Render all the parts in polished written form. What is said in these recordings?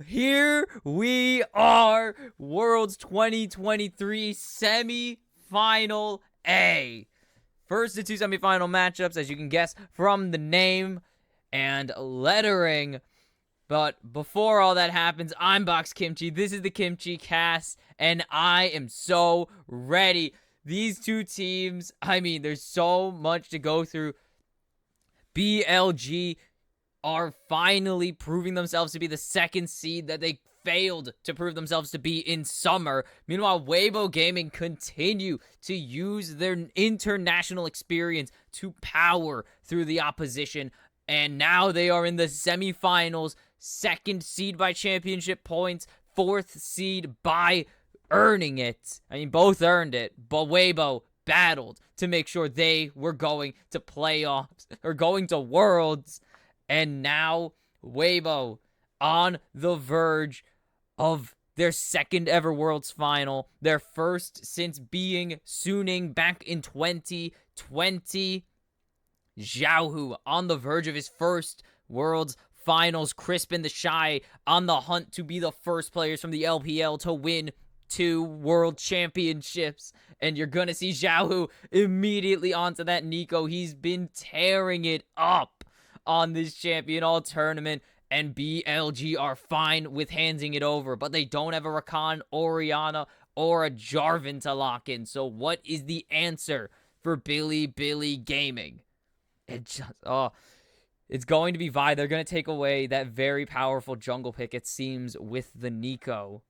Here we are, Worlds 2023 Semi-Final A. First of two semi-final matchups, as you can guess from the name and lettering. But before all that happens, I'm Box Kimchi. This is the Kimchi Cast, and I am so ready. These two teams, there's so much to go through. BLG are finally proving themselves to be the second seed that they failed to prove themselves to be in summer. Meanwhile, Weibo Gaming continue to use their international experience to power through the opposition. And now they are in the semifinals, second seed by championship points, fourth seed by earning it. Both earned it, but Weibo battled to make sure they were going to playoffs or going to Worlds. And now Weibo on the verge of their second ever Worlds final, their first since being Suning back in 2020. Xiaohu on the verge of his first Worlds finals. Crispin the Shy on the hunt to be the first players from the LPL to win 2 world championships. And you're gonna see Xiaohu immediately onto that Nico. He's been tearing it up on this champion all tournament, and BLG are fine with handing it over, but they don't have a Rakan, Oriana, or a Jarvan to lock in. So what is the answer for Bilibili Gaming? It's going to be Vi. They're going to take away that very powerful jungle pick, it seems, with the Nico.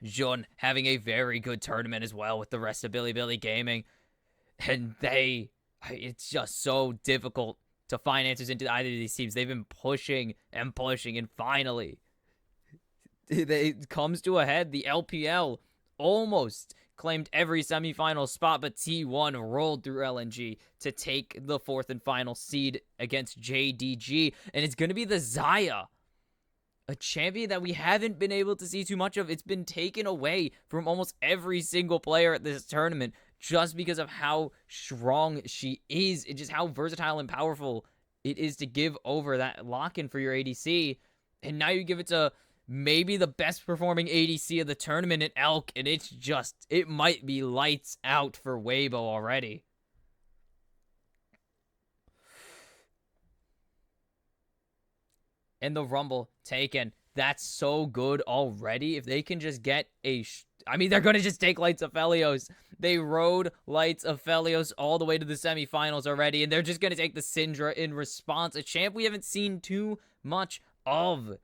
Jun having a very good tournament as well with the rest of Bilibili Gaming. And it's just so difficult to find answers into either of these teams. They've been pushing and pushing, and finally, it comes to a head. The LPL almost claimed every semifinal spot, but T1 rolled through LNG to take the fourth and final seed against JDG, and it's going to be the Xayah, a champion that we haven't been able to see too much of. It's been taken away from almost every single player at this tournament, just because of how strong she is, and just how versatile and powerful it is to give over that lock-in for your ADC. And now you give it to maybe the best performing ADC of the tournament in Elk, and it might be lights out for Weibo already. And the Rumble taken. That's so good already. If they can just get they're going to just take Lights Aphelios. They rode Lights Aphelios all the way to the semifinals already, and they're just going to take the Syndra in response. A champ we haven't seen too much of.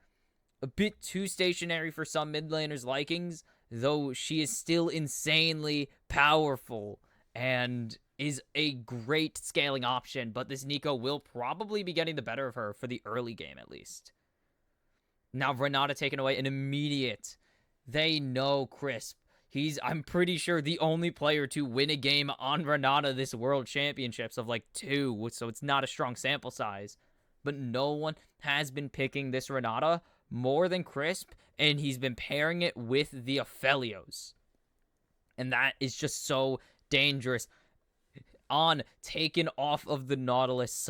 A bit too stationary for some mid laners' likings, though she is still insanely powerful and is a great scaling option, but this Nico will probably be getting the better of her for the early game at least. Now Renata taken away an immediate. They know Crisp. He's, I'm pretty sure, the only player to win a game on Renata this World Championships of like 2, so it's not a strong sample size. But no one has been picking this Renata more than Crisp, and he's been pairing it with the Aphelios. And that is just so dangerous. On taken off of the Nautilus,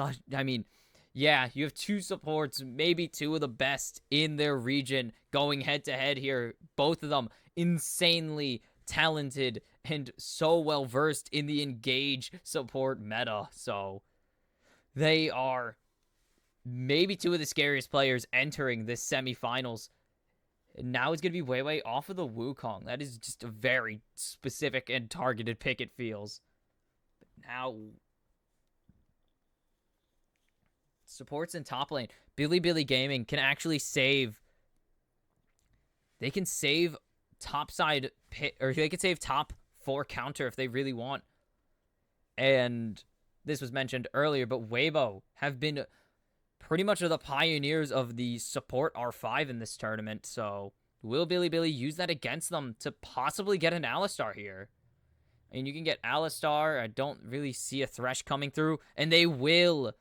yeah, you have 2 supports, maybe 2 of the best in their region going head-to-head here. Both of them insanely talented and so well-versed in the engage support meta. So they are maybe 2 of the scariest players entering this semifinals. And now it's going to be Weiwei off of the Wukong. That is just a very specific and targeted pick, it feels. But now supports in top lane. Bilibili Gaming can actually save. They can save topside pit, or they can save top 4 counter if they really want. And this was mentioned earlier, but Weibo have been pretty much the pioneers of the support R5 in this tournament. So will Bilibili use that against them to possibly get an Alistar here? You can get Alistar. I don't really see a Thresh coming through, and they will.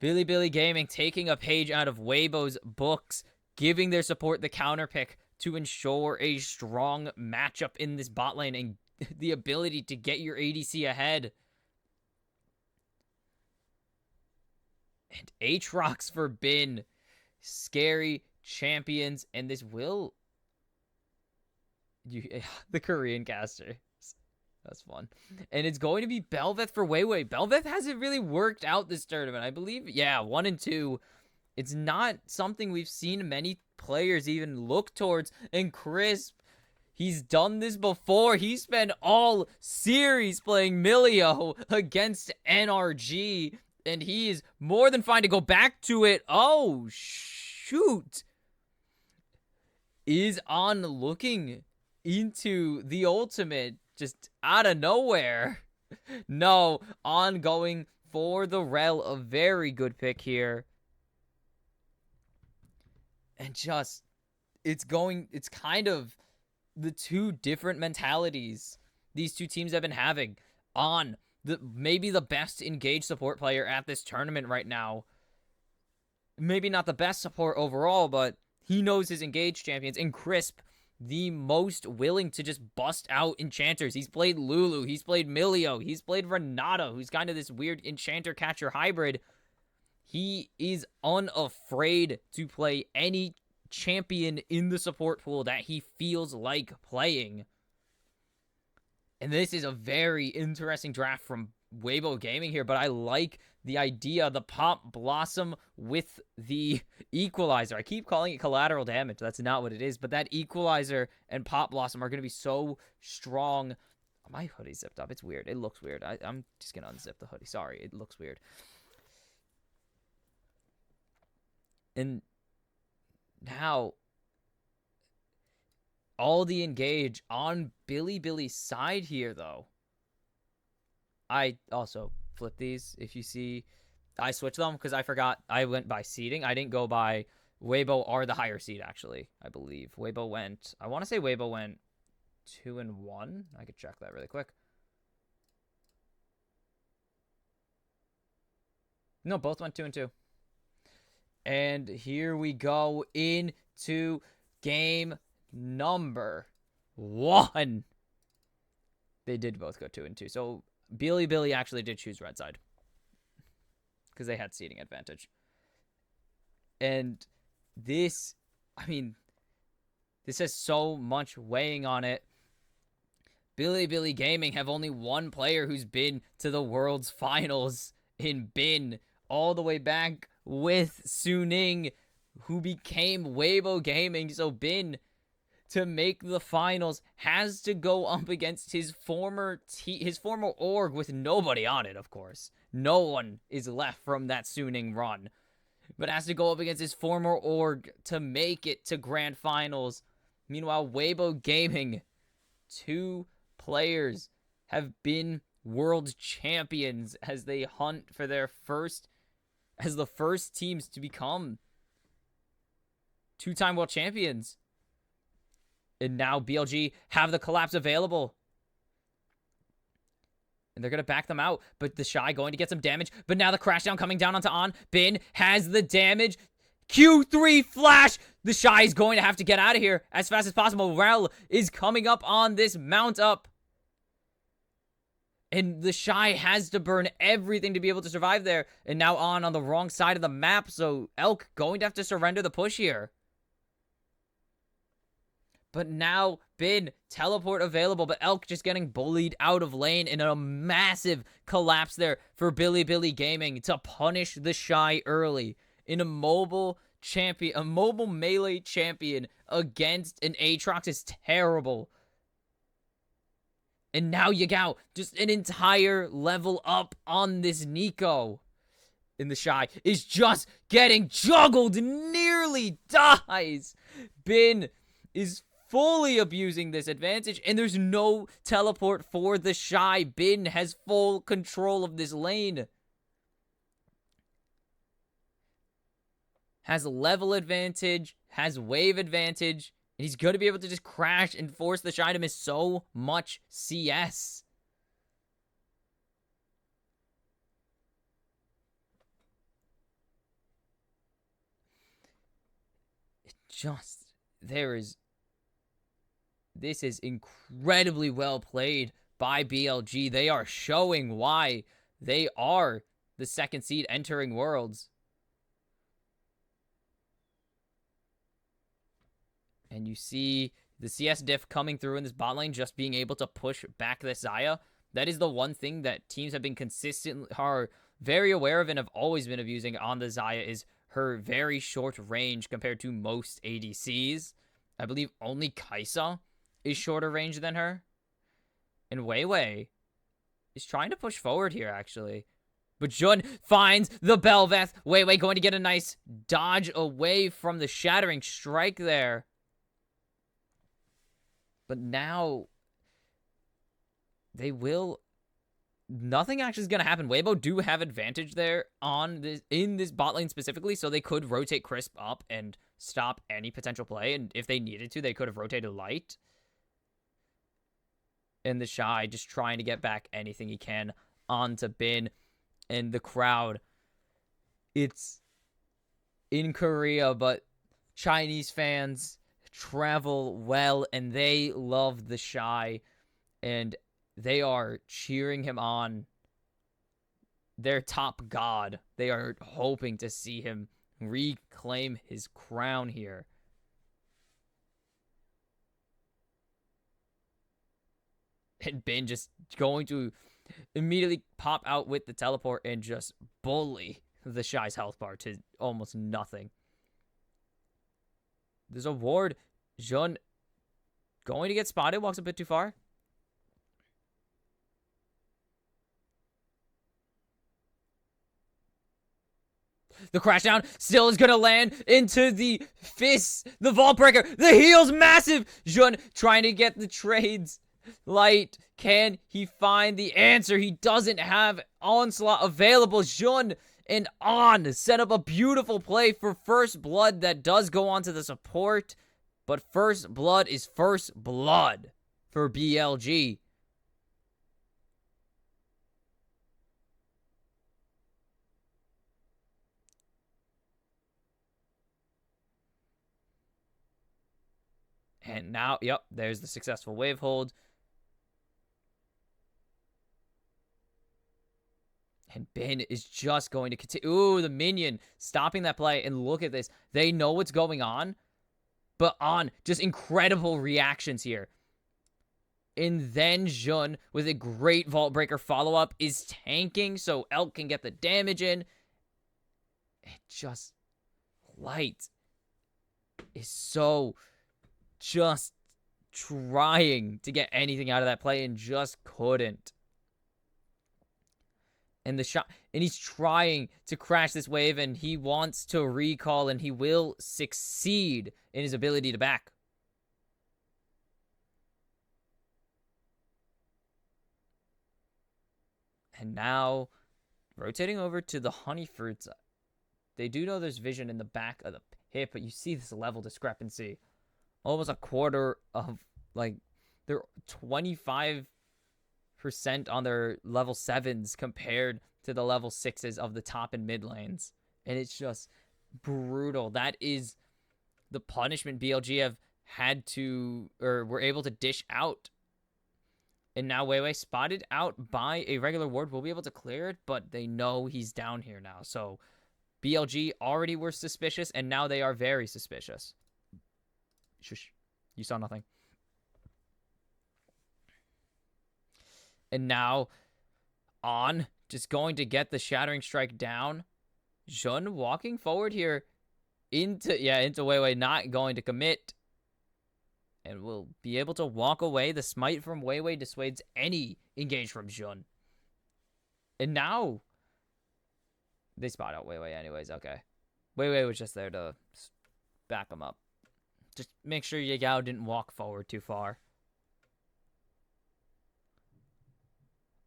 Bilibili Gaming taking a page out of Weibo's books, giving their support the counter pick to ensure a strong matchup in this bot lane and the ability to get your ADC ahead. And Aatrox for Bin. Scary champions, and this will... the Korean caster. That's fun. And it's going to be Belveth for Weiwei. Belveth hasn't really worked out this tournament, I believe. Yeah, 1 and 2. It's not something we've seen many players even look towards. And Crisp, he's done this before. He spent all series playing Milio against NRG. And he is more than fine to go back to it. Oh, shoot. Is on looking into the ultimate just out of nowhere. No, on going for the Rel. A very good pick here. And just, it's kind of the two different mentalities these two teams have been having. On maybe the best engaged support player at this tournament right now. Maybe not the best support overall, but he knows his engaged champions. And Crisp, the most willing to just bust out enchanters. He's played Lulu, he's played Milio, he's played Renata, who's kind of this weird enchanter catcher hybrid. He is unafraid to play any champion in the support pool that he feels like playing. And this is a very interesting draft from Weibo Gaming here, but I like the idea, the Pop Blossom with the Equalizer. I keep calling it collateral damage. That's not what it is, but that Equalizer and Pop Blossom are going to be so strong. My hoodie's zipped up. It's weird. It looks weird. I'm just going to unzip the hoodie. Sorry, it looks weird. And now, all the engage on Bilibili's side here, though. I also flip these. If you see, I switched them because I forgot I went by seeding. I didn't go by Weibo or the higher seed, actually, I believe. Weibo went, I want to say Weibo went 2 and 1. I could check that really quick. No, both went 2 and 2. And here we go into game number 1. They did both go 2 and 2. So Bilibili actually did choose red side because they had seeding advantage. And this, I mean, this has so much weighing on it. Bilibili Gaming have only one player who's been to the World's Finals in Bin, all the way back with Suning, who became Weibo Gaming. So Bin, to make the finals, has to go up against his former org with nobody on it, of course. No one is left from that Suning run. But has to go up against his former org to make it to grand finals. Meanwhile, Weibo Gaming, 2 players have been world champions as they hunt for their first, as the first teams to become 2-time world champions. And now BLG have the collapse available. And they're going to back them out. But the Shy going to get some damage. But now the crashdown coming down onto On. Bin has the damage. Q3 flash. The Shy is going to have to get out of here as fast as possible. Rel is coming up on this mount up. And the Shy has to burn everything to be able to survive there. And now on the wrong side of the map. So Elk going to have to surrender the push here. But now, Bin, teleport available, but Elk just getting bullied out of lane in a massive collapse there for Bilibili Gaming to punish the Shy early in a mobile champion, a mobile melee champion against an Aatrox is terrible. And now Yagao, just an entire level up on this Nico. And the Shy is just getting juggled, nearly dies. Bin is fully abusing this advantage, and there's no teleport for the Shy. Bin has full control of this lane. Has level advantage, has wave advantage, and he's going to be able to just crash and force the Shy to miss so much CS. This is incredibly well played by BLG. They are showing why they are the second seed entering Worlds. And you see the CS diff coming through in this bot lane, just being able to push back this Xayah. That is the one thing that teams have been consistently, are very aware of and have always been abusing on the Xayah, is her very short range compared to most ADCs. I believe only Kai'Sa is shorter range than her. And Weiwei is trying to push forward here, actually. But Jun finds the Bel'Veth. Weiwei going to get a nice dodge away from the Shattering Strike there. But now they will... Nothing actually is going to happen. Weibo do have advantage there on this, in this bot lane specifically, so they could rotate Crisp up and stop any potential play. And if they needed to, they could have rotated Light. And the Shy just trying to get back anything he can onto Bin. And the crowd, it's in Korea, but Chinese fans travel well, and they love the Shy, and they are cheering him on. Their top god. They are hoping to see him reclaim his crown here. And Bin just going to immediately pop out with the teleport and just bully the Shy's health bar to almost nothing. There's a ward. Jun going to get spotted. Walks a bit too far. The crash down still is going to land into the fists. The vault breaker. The heal's massive. Jun trying to get the trades. Light, can he find the answer? He doesn't have Onslaught available. Jun and On set up a beautiful play for first blood that does go on to the support. But first blood is first blood for BLG. And now, yep, there's the successful wave hold. And Bin is just going to continue. Ooh, the minion stopping that play. And look at this. They know what's going on. But On, just incredible reactions here. And then Jun, with a great Vault Breaker follow-up, is tanking so Elk can get the damage in. And just Light is so just trying to get anything out of that play and just couldn't. And the shot, and he's trying to crash this wave, and he wants to recall, and he will succeed in his ability to back. And now, rotating over to the Honey Fruits. They do know there's vision in the back of the pit, but you see this level discrepancy. Almost a quarter of, like, they're 25% on their level 7s compared to the level 6s of the top and mid lanes. And it's just brutal. That is the punishment BLG have had to, or were able to dish out. And now Weiwei, spotted out by a regular ward, will be able to clear it, but they know he's down here now. So BLG already were suspicious, and now they are very suspicious. Shush. You saw nothing. And now, On, just going to get the Shattering Strike down. Jun walking forward here into Weiwei, not going to commit. And will be able to walk away. The smite from Weiwei dissuades any engage from Jun. And now, they spot out Weiwei anyways, okay. Weiwei was just there to back him up. Just make sure Yagao didn't walk forward too far.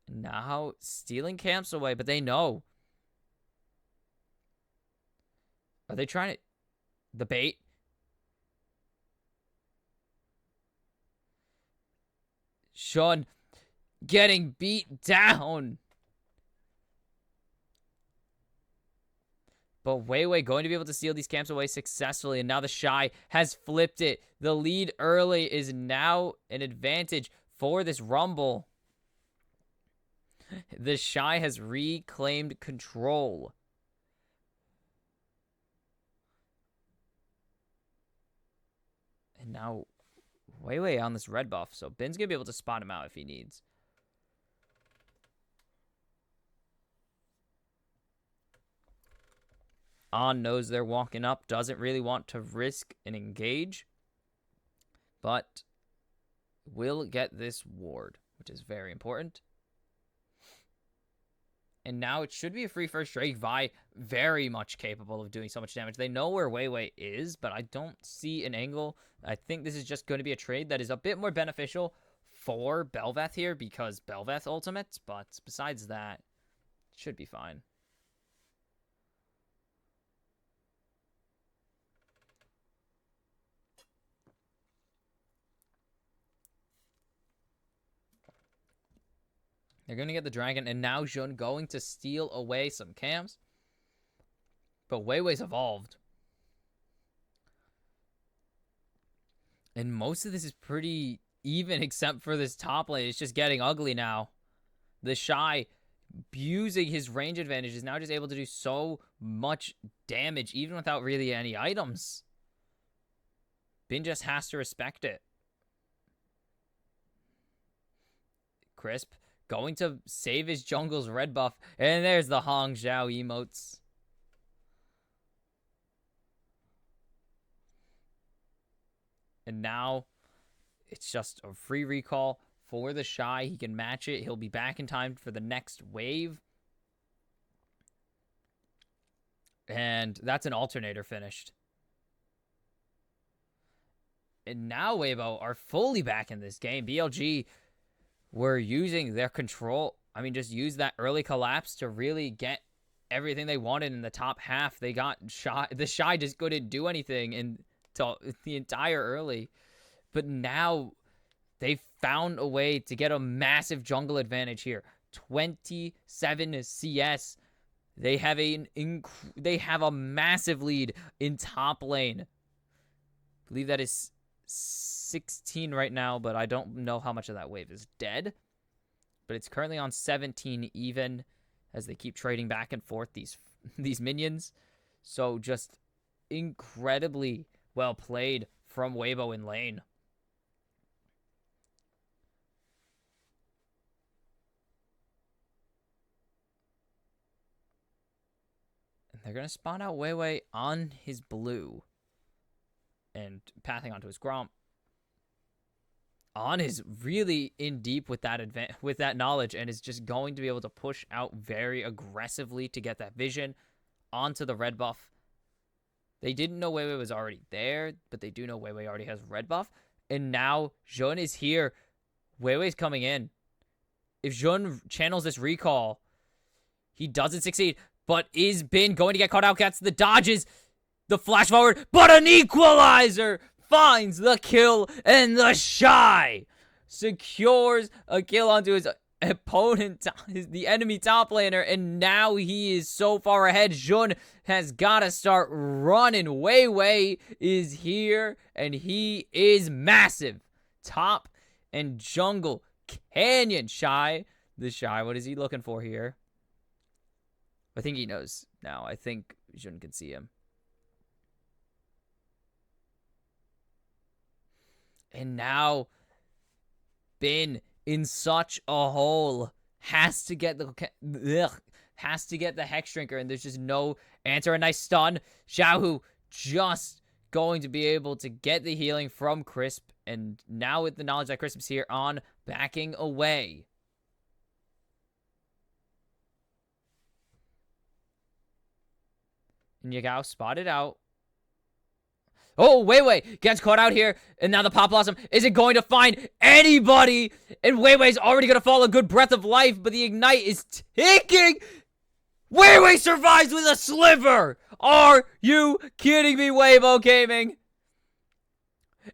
Now, stealing camps away, but they know. Are they trying to... The bait? Sean getting beat down. But Weiwei going to be able to steal these camps away successfully. And now the Shy has flipped it. The lead early is now an advantage for this Rumble. The Shy has reclaimed control. And Now, Weibo on this red buff, so Bin's going to be able to spot him out if he needs. On knows they're walking up, doesn't really want to risk and engage, but will get this ward, which is very important. And now it should be a free first Drake. Vi very much capable of doing so much damage. They know where Weibo is, but I don't see an angle. I think this is just going to be a trade that is a bit more beneficial for Bel'Veth here because Bel'Veth ultimate, but besides that, it should be fine. They're going to get the dragon, and now Jun going to steal away some camps. But Weibo's evolved. And most of this is pretty even except for this top lane. It's just getting ugly now. The Shy, using his range advantage, is now just able to do so much damage, even without really any items. Bin just has to respect it. Crisp going to save his jungle's red buff. And there's the Hong Zhao emotes. And now it's just a free recall for the Shy. He can match it. He'll be back in time for the next wave. And that's an alternator finished. And now Weibo are fully back in this game. BLG were using their control. I mean, just use that early collapse to really get everything they wanted in the top half. They got Shy. The Shy just couldn't do anything until the entire early. But now they found a way to get a massive jungle advantage here. 27 CS. They have a massive lead in top lane. I believe that is 16 right now, but I don't know how much of that wave is dead. But it's currently on 17 even as they keep trading back and forth these minions. So just incredibly well played from Weibo in lane. And they're going to spawn out Weibo on his blue. And pathing onto his Gromp. On is really in deep with that knowledge and is just going to be able to push out very aggressively to get that vision onto the red buff. They didn't know Weibo was already there, but they do know Weibo already has red buff. And now Jun is here. Weibo's coming in. If Jun channels this recall, he doesn't succeed. But is Bin going to get caught out? Gets the dodges. The flash forward, but an equalizer finds the kill, and the Shy secures a kill onto his opponent, the enemy top laner, and now he is so far ahead. Jun has got to start running. Weibo is here, and he is massive. Top and jungle canyon Shy. The Shy, what is he looking for here? I think he knows now. I think Jun can see him. And now, Bin in such a hole has to get the Hex Drinker, and there's just no answer. A nice stun. Xiaohu just going to be able to get the healing from Crisp, and now with the knowledge that Crisp's here on, backing away. And Yagao spotted out. Oh, Weibo gets caught out here, and now the Pop Blossom isn't going to find anybody, and Weibo's already going to fall a good breath of life, but the Ignite is ticking. Weibo survives with a sliver. Are you kidding me, Weibo Gaming?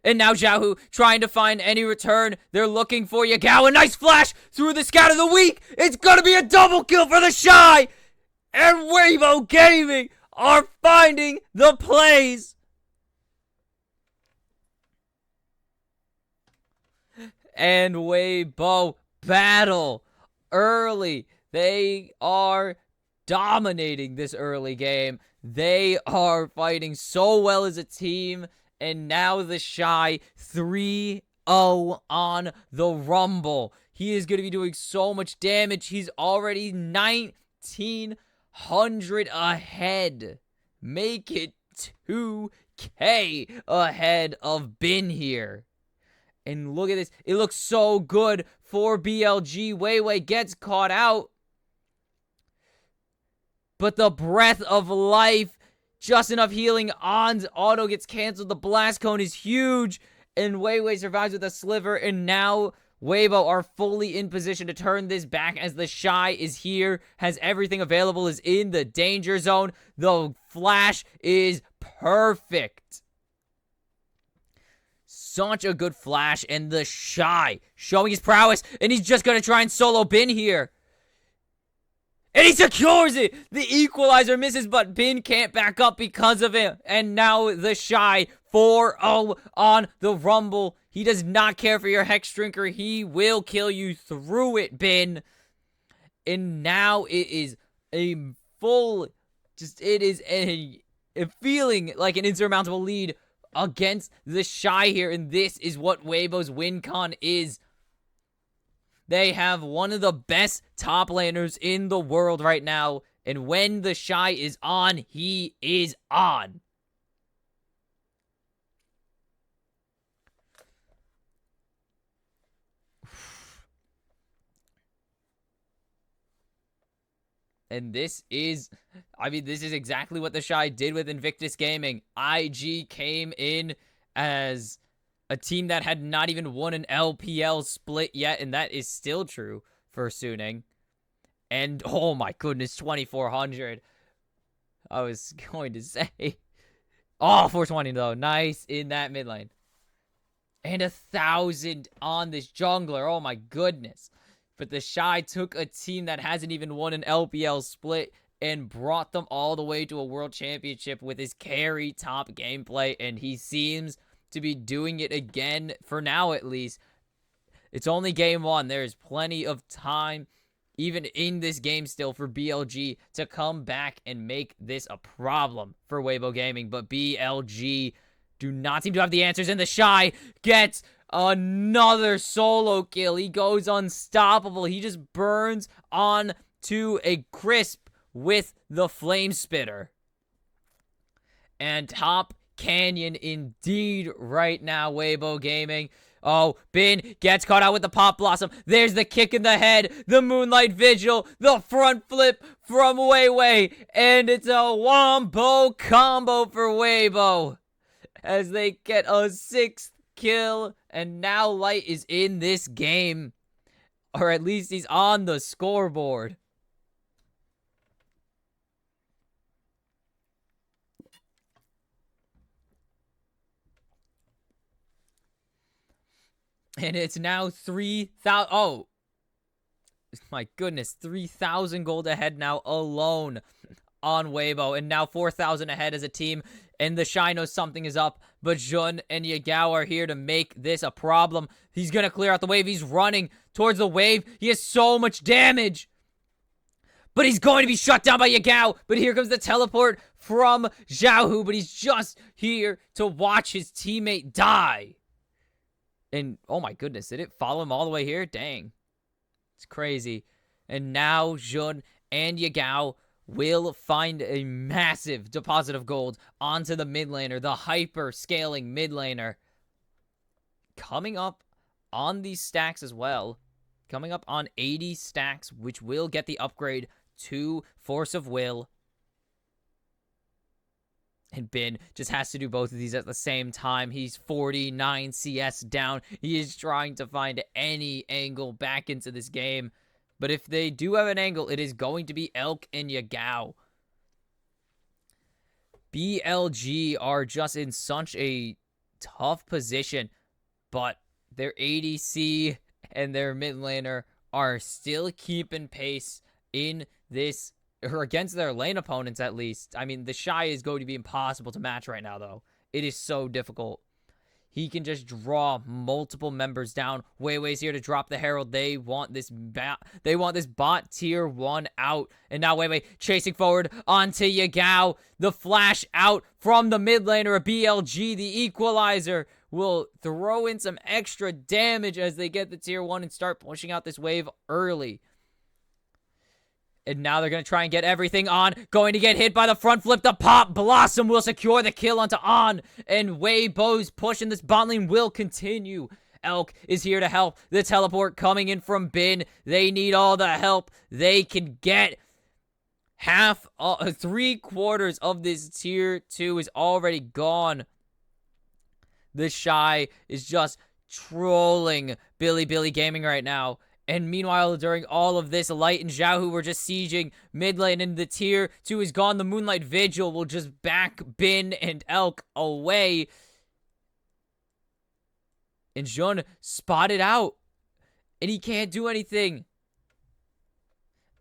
And now Xiaohu trying to find any return. They're looking for Yagao. A nice flash through the Scout of the Week. It's going to be a double kill for the Shy, and Weibo Gaming are finding the plays. And Weibo battle early. They are dominating this early game. They are fighting so well as a team. And now the Shy 3-0 on the Rumble. He is going to be doing so much damage. He's already 1,900 ahead. Make it 2K ahead of Bin here. And look at this. It looks so good for BLG. Weibo gets caught out. But the breath of life, just enough healing. On's auto gets canceled. The blast cone is huge. And Weibo survives with a sliver. And now Weibo are fully in position to turn this back as the Shy is here. Has everything available. Is in the danger zone. The flash is perfect. Such a good flash. And the Shy showing his prowess. And he's just going to try and solo Bin here. And he secures it! The equalizer misses, but Bin can't back up because of it. And now the Shy 4-0 on the Rumble. He does not care for your Hex Drinker. He will kill you through it, Bin. And now it is a full... it is a feeling like an insurmountable lead against the Shy here. And this is what Weibo's win con is. They have one of the best top laners in the world right now. And when the Shy is on, he is on. And this is, this is exactly what the Shy did with Invictus Gaming. IG came in as a team that had not even won an LPL split yet, and that is still true for Suning. And, oh my goodness, 2,400. I was going to say. Oh, 420 though. Nice in that mid lane. And 1,000 on this jungler. Oh my goodness. But the Shy took a team that hasn't even won an LPL split and brought them all the way to a world championship with his carry top gameplay, and he seems to be doing it again, for now at least. It's only game one. There is plenty of time, even in this game still, for BLG to come back and make this a problem for Weibo Gaming. But BLG do not seem to have the answers, and the Shy gets another solo kill. He goes unstoppable. He just burns on to a crisp with the Flame Spitter. And top Canyon indeed right now, Weibo Gaming. Oh, Bin gets caught out with the Pop Blossom. There's the kick in the head, the Moonlight Vigil, the front flip from Weibo, and it's a wombo combo for Weibo as they get a 6th kill, and now Light is in this game, or at least he's on the scoreboard. And it's now 3,000. Oh, my goodness. 3,000 gold ahead now alone on Weibo. And now 4,000 ahead as a team. And the Shy knows something is up. But Jun and Yagao are here to make this a problem. He's going to clear out the wave. He's running towards the wave. He has so much damage. But he's going to be shut down by Yagao. But here comes the teleport from Xiaohu. But he's just here to watch his teammate die. And, oh my goodness, did it follow him all the way here? Dang. It's crazy. And now Jun and Yagao will find a massive deposit of gold onto the mid laner, the hyper-scaling mid laner. Coming up on these stacks as well. Coming up on 80 stacks, which will get the upgrade to Force of Will. And Bin just has to do both of these at the same time. He's 49 CS down. He is trying to find any angle back into this game. But if they do have an angle, it is going to be Elk and Yagao. BLG are just in such a tough position. But their ADC and their mid laner are still keeping pace in this, or against their lane opponents at least. I mean, the Shy is going to be impossible to match right now, though. It is so difficult. he can just draw multiple members down. Weiwei's here to drop the Herald. They want this bot tier 1 out. And now Weiwei chasing forward onto Yagao. The flash out from the mid laner. A BLG, the equalizer, will throw in some extra damage as they get the tier 1 and start pushing out this wave early. And now they're going to try and get everything on. Going to get hit by the front flip. The pop. Blossom will secure the kill onto On. And Weibo's push in this bot lane will continue. Elk is here to help. The teleport coming in from Bin. They need all the help they can get. Half, 3/4 of this tier 2 is already gone. The Shy is just trolling Bilibili Gaming right now. And meanwhile, during all of this, Light and Xiao, who were just sieging mid lane, and the tier 2 is gone. The Moonlight Vigil will just back Bin and Elk away. And Jun spotted out. And he can't do anything.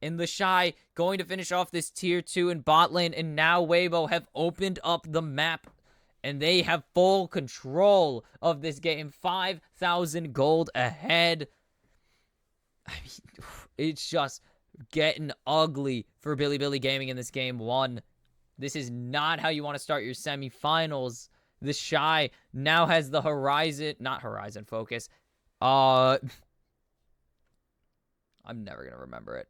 And the Shy going to finish off this tier 2 in bot lane. And now Weibo have opened up the map. And they have full control of this game. 5,000 gold ahead. I mean, it's just getting ugly for Bilibili Gaming in this game 1. This is not how you want to start your semifinals. The Shy now has the not Horizon focus. I'm never going to remember it.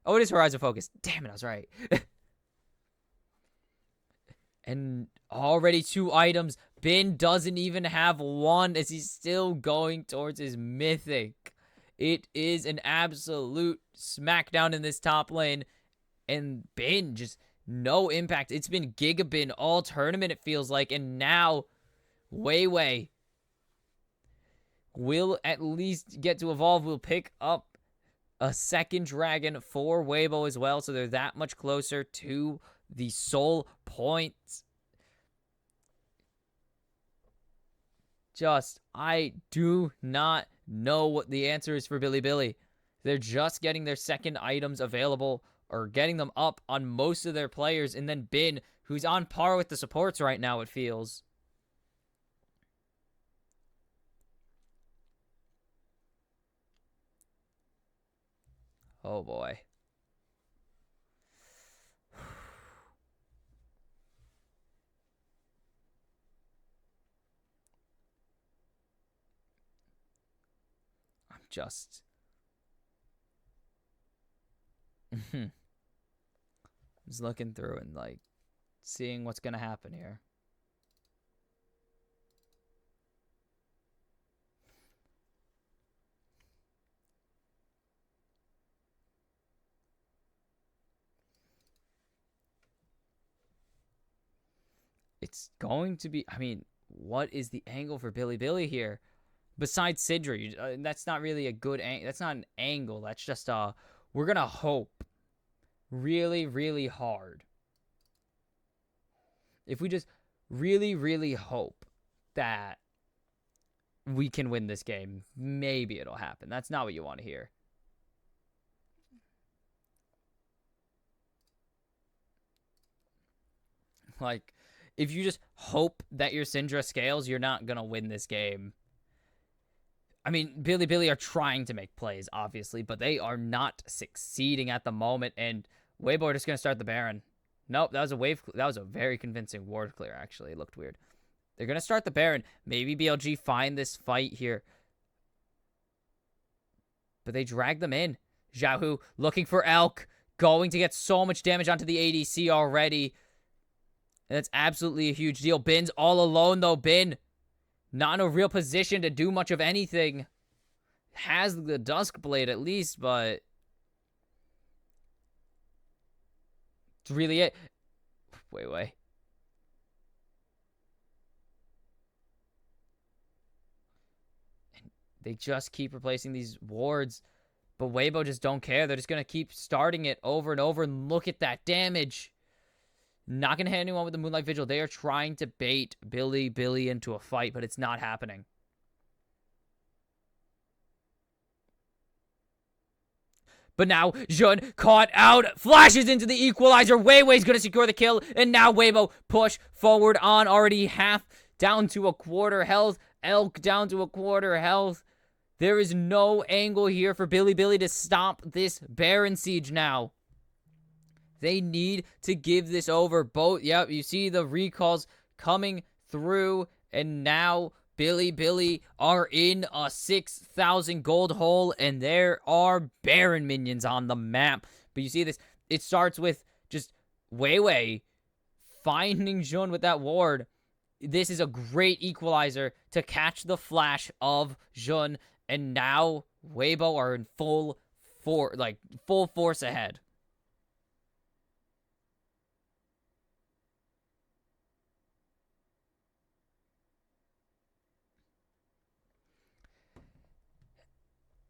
Oh, it is Horizon focus. Damn it, I was right. And already 2 items. Bin doesn't even have 1 as he's still going towards his mythic. It is an absolute smackdown in this top lane. And Bin, just no impact. It's been Gigabin all tournament, it feels like. And now, Weiwei will at least get to evolve. We'll pick up a second dragon for Weibo as well. So they're that much closer to the soul points. I do not know what the answer is for Bilibili. They're just getting their second items available, or getting them up on most of their players, and then Bin, who's on par with the supports right now, it feels. Oh boy. Just looking through and like seeing what's gonna happen here. It's going to be, I mean, what is the angle for Bilibili here? Besides Sidra, that's not really a good angle. That's not an angle. That's just, we're going to hope really, really hard. If we just really, really hope that we can win this game, maybe it'll happen. That's not what you want to hear. Like, if you just hope that your Syndra scales, you're not going to win this game. I mean, Bilibili are trying to make plays, obviously, but they are not succeeding at the moment. And Weibo are just going to start the Baron. Nope, that was a wave. That was a very convincing ward clear, actually. It looked weird. They're going to start the Baron. Maybe BLG find this fight here. But they drag them in. Xiaohu looking for Elk. Going to get so much damage onto the ADC already. And that's absolutely a huge deal. Bin's all alone, though. Bin not in a real position to do much of anything. Has the Dusk Blade at least, but it's really it. Wait. And they just keep replacing these wards, but Weibo just don't care. They're just going to keep starting it over and over, and look at that damage. Not going to hit anyone with the Moonlight Vigil. They are trying to bait Bilibili into a fight, but it's not happening. But now, Jun caught out, flashes into the equalizer. Weiwei's going to secure the kill, and now Weibo push forward on already half down to a quarter health. Elk down to a quarter health. There is no angle here for Bilibili to stop this Baron siege now. They need to give this over. Both, yep, you see the recalls coming through, and now Bilibili are in a 6,000 gold hole, and there are Baron minions on the map. But you see this, it starts with just Weibo finding Jun with that ward. This is a great equalizer to catch the flash of Jun, and now Weibo are in full force ahead.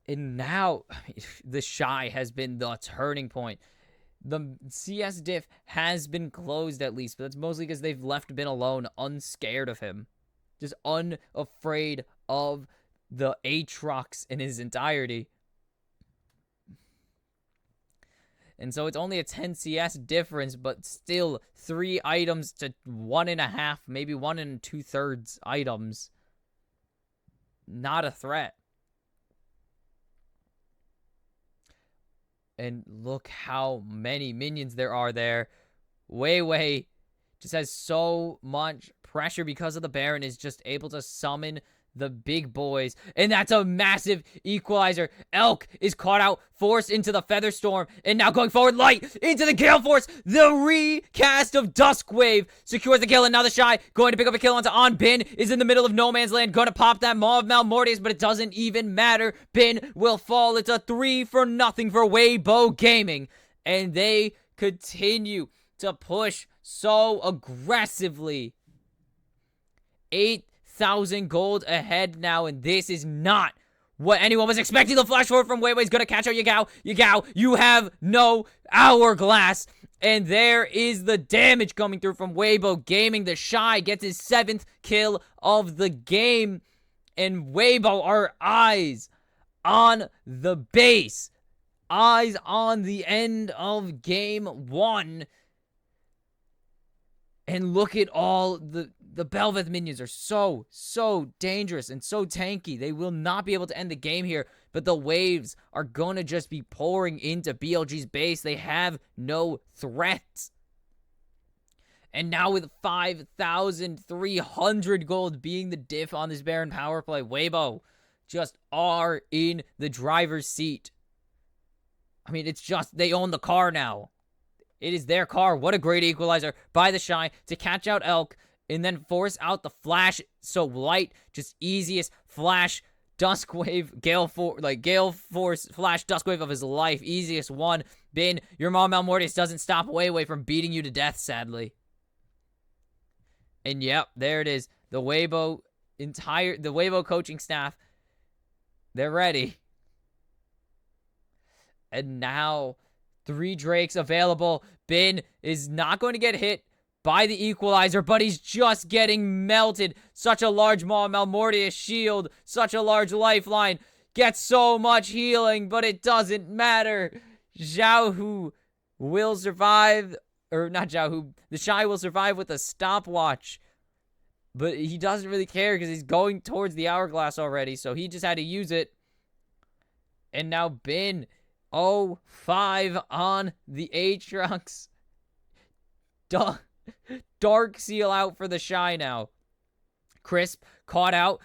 And now, the Shy has been the turning point. The CS diff has been closed at least, but that's mostly because they've left Bin alone, unscared of him. Just unafraid of the Aatrox in his entirety. And so it's only a 10 CS difference, but still 3 items to 1.5, maybe 1 2/3 items. Not a threat. And look how many minions there are there. Weibo just has so much pressure because of the Baron, is just able to summon the big boys. And that's a massive equalizer. Elk is caught out, forced into the Featherstorm, and now going forward, Light into the Gale Force. The recast of Duskwave secures the kill, and now the Shy going to pick up a kill onto On. Bin is in the middle of no man's land, going to pop that Maw of Malmortius, but it doesn't even matter. Bin will fall. It's a 3-0 for Weibo Gaming, and they continue to push so aggressively. 8,000 gold ahead now, and this is not what anyone was expecting. The flash forward from Weibo is going to catch out Yagao. Yagao, you have no hourglass. And there is the damage coming through from Weibo Gaming. The Shy gets his 7th kill of the game. And Weibo are eyes on the base. Eyes on the end of game 1. And look at all the Bel'Veth minions are so dangerous and so tanky. They will not be able to end the game here, but the waves are going to just be pouring into BLG's base. They have no threats. And now with 5,300 gold being the diff on this Baron power play, Weibo just are in the driver's seat. I mean, it's just, they own the car now. It is their car. What a great equalizer by the Shy to catch out Elk and then force out the flash. So Light, just easiest flash Duskwave Gale Force flash Duskwave of his life. Easiest one. Bin, your Maw Malmortius doesn't stop Weibo from beating you to death, sadly. And yep, there it is. The Weibo coaching staff, they're ready. And now 3 Drakes available. Bin is not going to get hit by the equalizer, but he's just getting melted. Such a large Maw Malmortius shield, such a large lifeline. Gets so much healing, but it doesn't matter. Xiaohu will survive, or not Xiaohu, the Shy will survive with a stopwatch. But he doesn't really care because he's going towards the hourglass already, so he just had to use it. And now Bin, 0-5 on the Aatrox. Dark Seal out for the Shy now. Crisp caught out.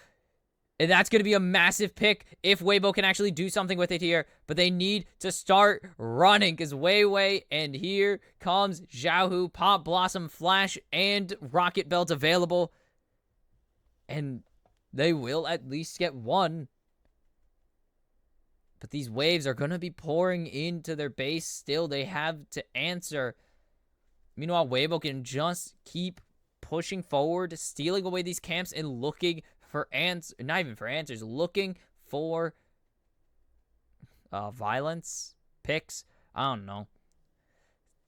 And that's going to be a massive pick if Weibo can actually do something with it here. But they need to start running because Weibo, and here comes Xiaohu, Pop Blossom, Flash, and Rocket Belt available. And they will at least get one. But these waves are going to be pouring into their base still. They have to answer. Meanwhile, Weibo can just keep pushing forward, stealing away these camps and looking for answers. Not even for answers. Looking for violence, picks. I don't know.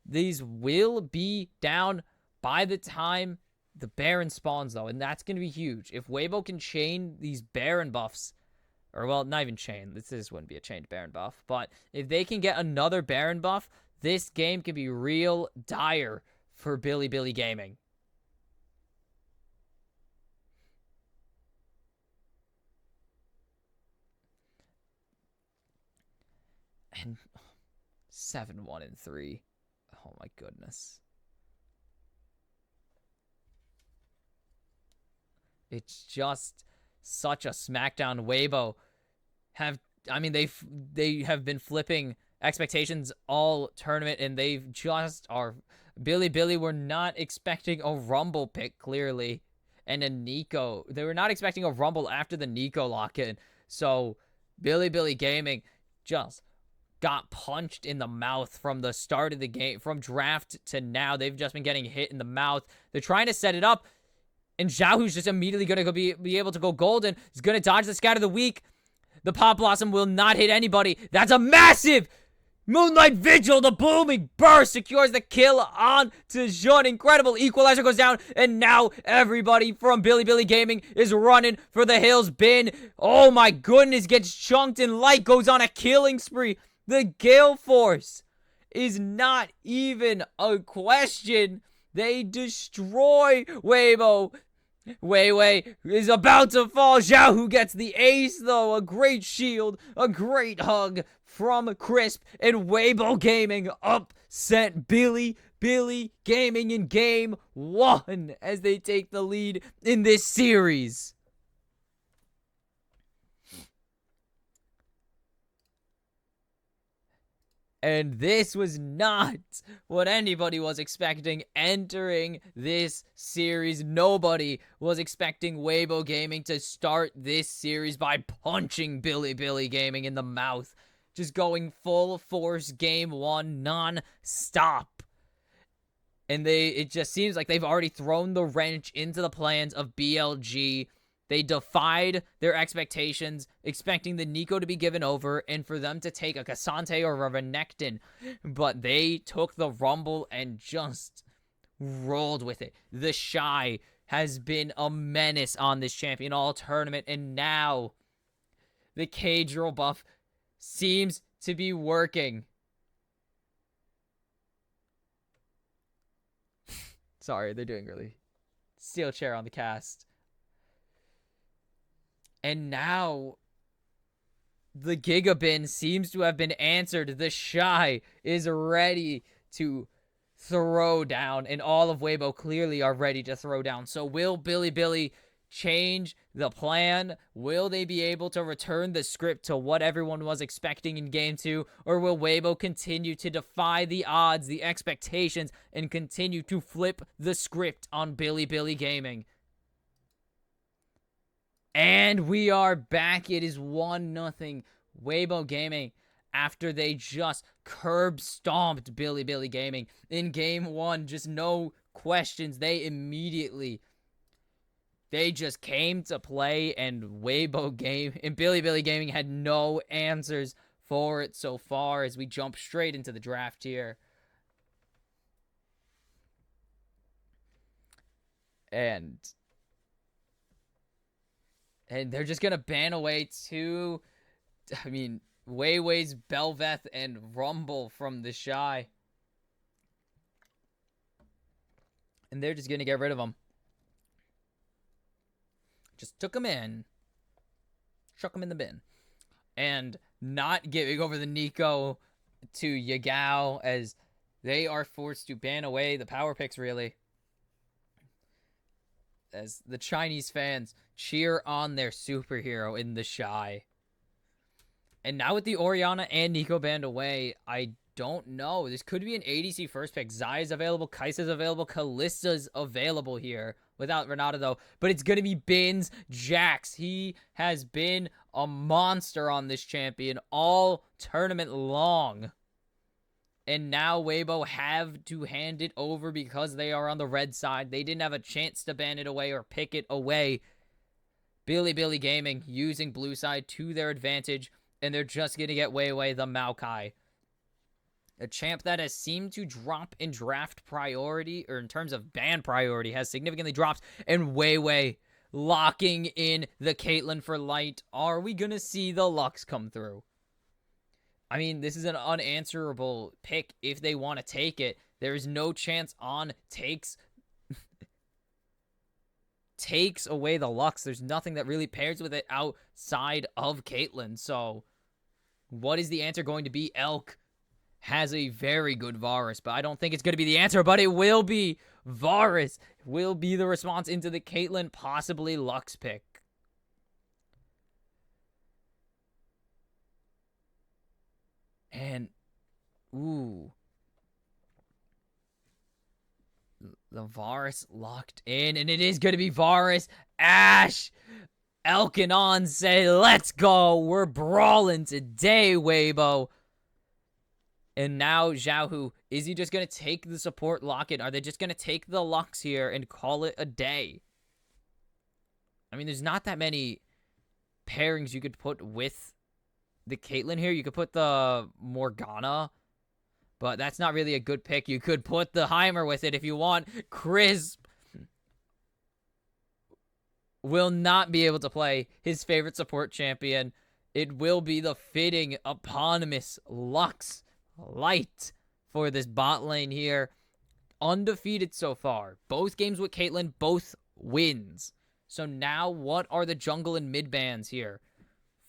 These will be down by the time the Baron spawns, though. And that's going to be huge. If Weibo can chain these Baron buffs, or, well, not even chain. This wouldn't be a chained Baron buff. But if they can get another Baron buff, this game can be real dire for Bilibili Gaming. And 7-1-3. Oh my goodness. It's just such a smackdown. Weibo they have been flipping expectations all tournament, and they've just are. Bilibili were not expecting a Rumble pick, clearly, and a Nico. They were not expecting a Rumble after the Nico lock-in. So Bilibili Gaming just got punched in the mouth from the start of the game. From draft to now, they've just been getting hit in the mouth. They're trying to set it up, and Zhao, who's just immediately going to be able to go golden, is going to dodge the Scout of the Week. The Pop Blossom will not hit anybody. That's a massive Moonlight Vigil. The booming burst secures the kill on to Jun. Incredible equalizer goes down, and now everybody from Bilibili Gaming is running for the hills. Bin, oh my goodness, gets chunked, and Light goes on a killing spree. The Gale Force is not even a question. They destroy Weibo. Wei is about to fall. Zhao, who gets the ace, though. A great shield, a great hug from Crisp, and Weibo Gaming upset Bilibili Gaming in game 1 as they take the lead in this series. And this was not what anybody was expecting entering this series. Nobody was expecting Weibo Gaming to start this series by punching Bilibili Gaming in the mouth. Just going full force game 1 non-stop. And it just seems like they've already thrown the wrench into the plans of BLG. They defied their expectations, expecting the Nico to be given over and for them to take a Cassante or a Renekton. But they took the Rumble and just rolled with it. The Shy has been a menace on this champion all tournament, and now the cage roll buff seems to be working. Sorry, they're doing really steel chair on the cast. And now, the Gigabin seems to have been answered. The Shy is ready to throw down, and all of Weibo clearly are ready to throw down. So will Bilibili change the plan? Will they be able to return the script to what everyone was expecting in Game 2? Or will Weibo continue to defy the odds, the expectations, and continue to flip the script on Bilibili Gaming? And we are back. It is 1-0 Weibo Gaming after they just curb stomped Bilibili Gaming in game 1. Just no questions. They just came to play, and Bilibili Gaming had no answers for it so far as we jump straight into the draft here. And they're just going to ban away Weiwei's Belveth and Rumble from the Shy. And they're just going to get rid of them. Just took them in. Chuck them in the bin. And not giving over the Nico to Yagao as they are forced to ban away the power picks, really. As the Chinese fans cheer on their superhero in the Shy. And now with the Orianna and Nico banned away, I don't know. This could be an ADC first pick. Zai's available, Kai'Sa's available, Kallista's available here without Renata, though. But it's going to be Bin's Jax. He has been a monster on this champion all tournament long. And now Weibo have to hand it over because they are on the red side. They didn't have a chance to ban it away or pick it away. Bilibili Gaming using blue side to their advantage. And they're just going to get Weiwei the Maokai. A champ that has seemed to drop in draft priority, or in terms of ban priority, has significantly dropped. And Weiwei locking in the Caitlyn for Light. Are we going to see the Lux come through? I mean, this is an unanswerable pick if they want to take it. There is no chance on takes away the Lux. There's nothing that really pairs with it outside of Caitlyn. So What is the answer going to be? Elk has a very good Varus, but I don't think it's going to be the answer, but it will be Varus. Will be the response into the Caitlyn, possibly Lux pick. And, ooh. The Varus locked in, and it is going to be Varus. Ash! Elkanon say, let's go. We're brawling today, Weibo. And now Xiaohu, is he just going to take the support lock-in? Are they just going to take the Lux here and call it a day? I mean, there's not that many pairings you could put with the Caitlyn here. You could put the Morgana, but that's not really a good pick. You could put the Heimer with it if you want. Crisp will not be able to play his favorite support champion. It will be the fitting eponymous Lux Light for this bot lane here. Undefeated so far. Both games with Caitlyn, both wins. So now what are the jungle and mid bans here?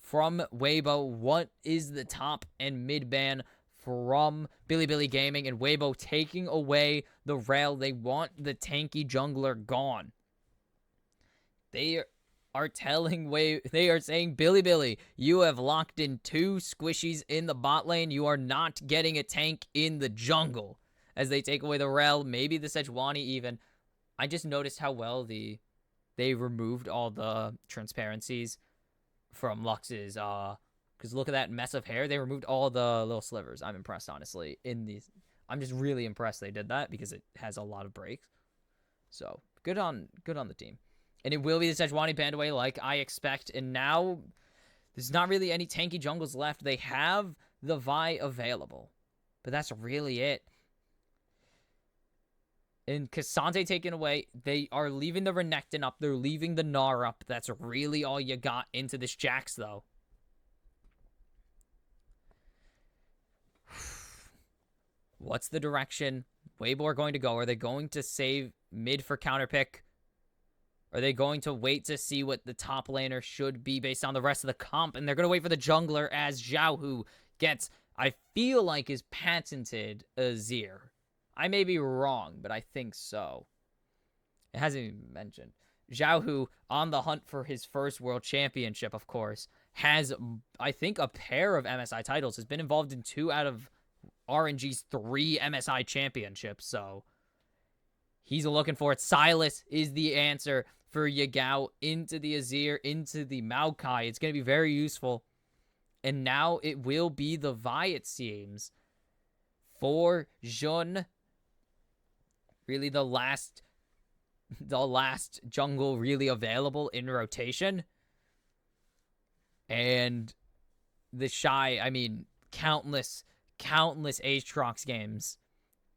From Weibo, what is the top and mid ban from Bilibili Gaming? And Weibo taking away the rail. They want the tanky jungler gone. They are saying, Bilibili, you have locked in 2 squishies in the bot lane. You are not getting a tank in the jungle. As they take away the rel, maybe the Sejuani even. I just noticed how well they removed all the transparencies from Lux's, because look at that mess of hair. They removed all the little slivers. I'm impressed, honestly. I'm just really impressed they did that because it has a lot of breaks. So good on the team. And it will be the Sejuani banned away like I expect. And now there's not really any tanky jungles left. They have the Vi available, but that's really it. And Cassante taken away. They are leaving the Renekton up. They're leaving the Gnar up. That's really all you got into this Jax, though. What's the direction Weibo are going to go? Are they going to save mid for counter pick? Are they going to wait to see what the top laner should be based on the rest of the comp? And they're going to wait for the jungler as Xiaohu gets, I feel like, is patented Azir. I may be wrong, but I think so. It hasn't even mentioned. Xiaohu, on the hunt for his first world championship, of course, has, I think, a pair of MSI titles. Has been involved in 2 out of RNG's 3 MSI championships, so he's looking for it. Sylas is the answer for Yagao into the Azir, into the Maokai. It's going to be very useful. And now it will be the Vi, it seems, for Jun. Really the last jungle really available in rotation. And the Shy, I mean, countless Aatrox games.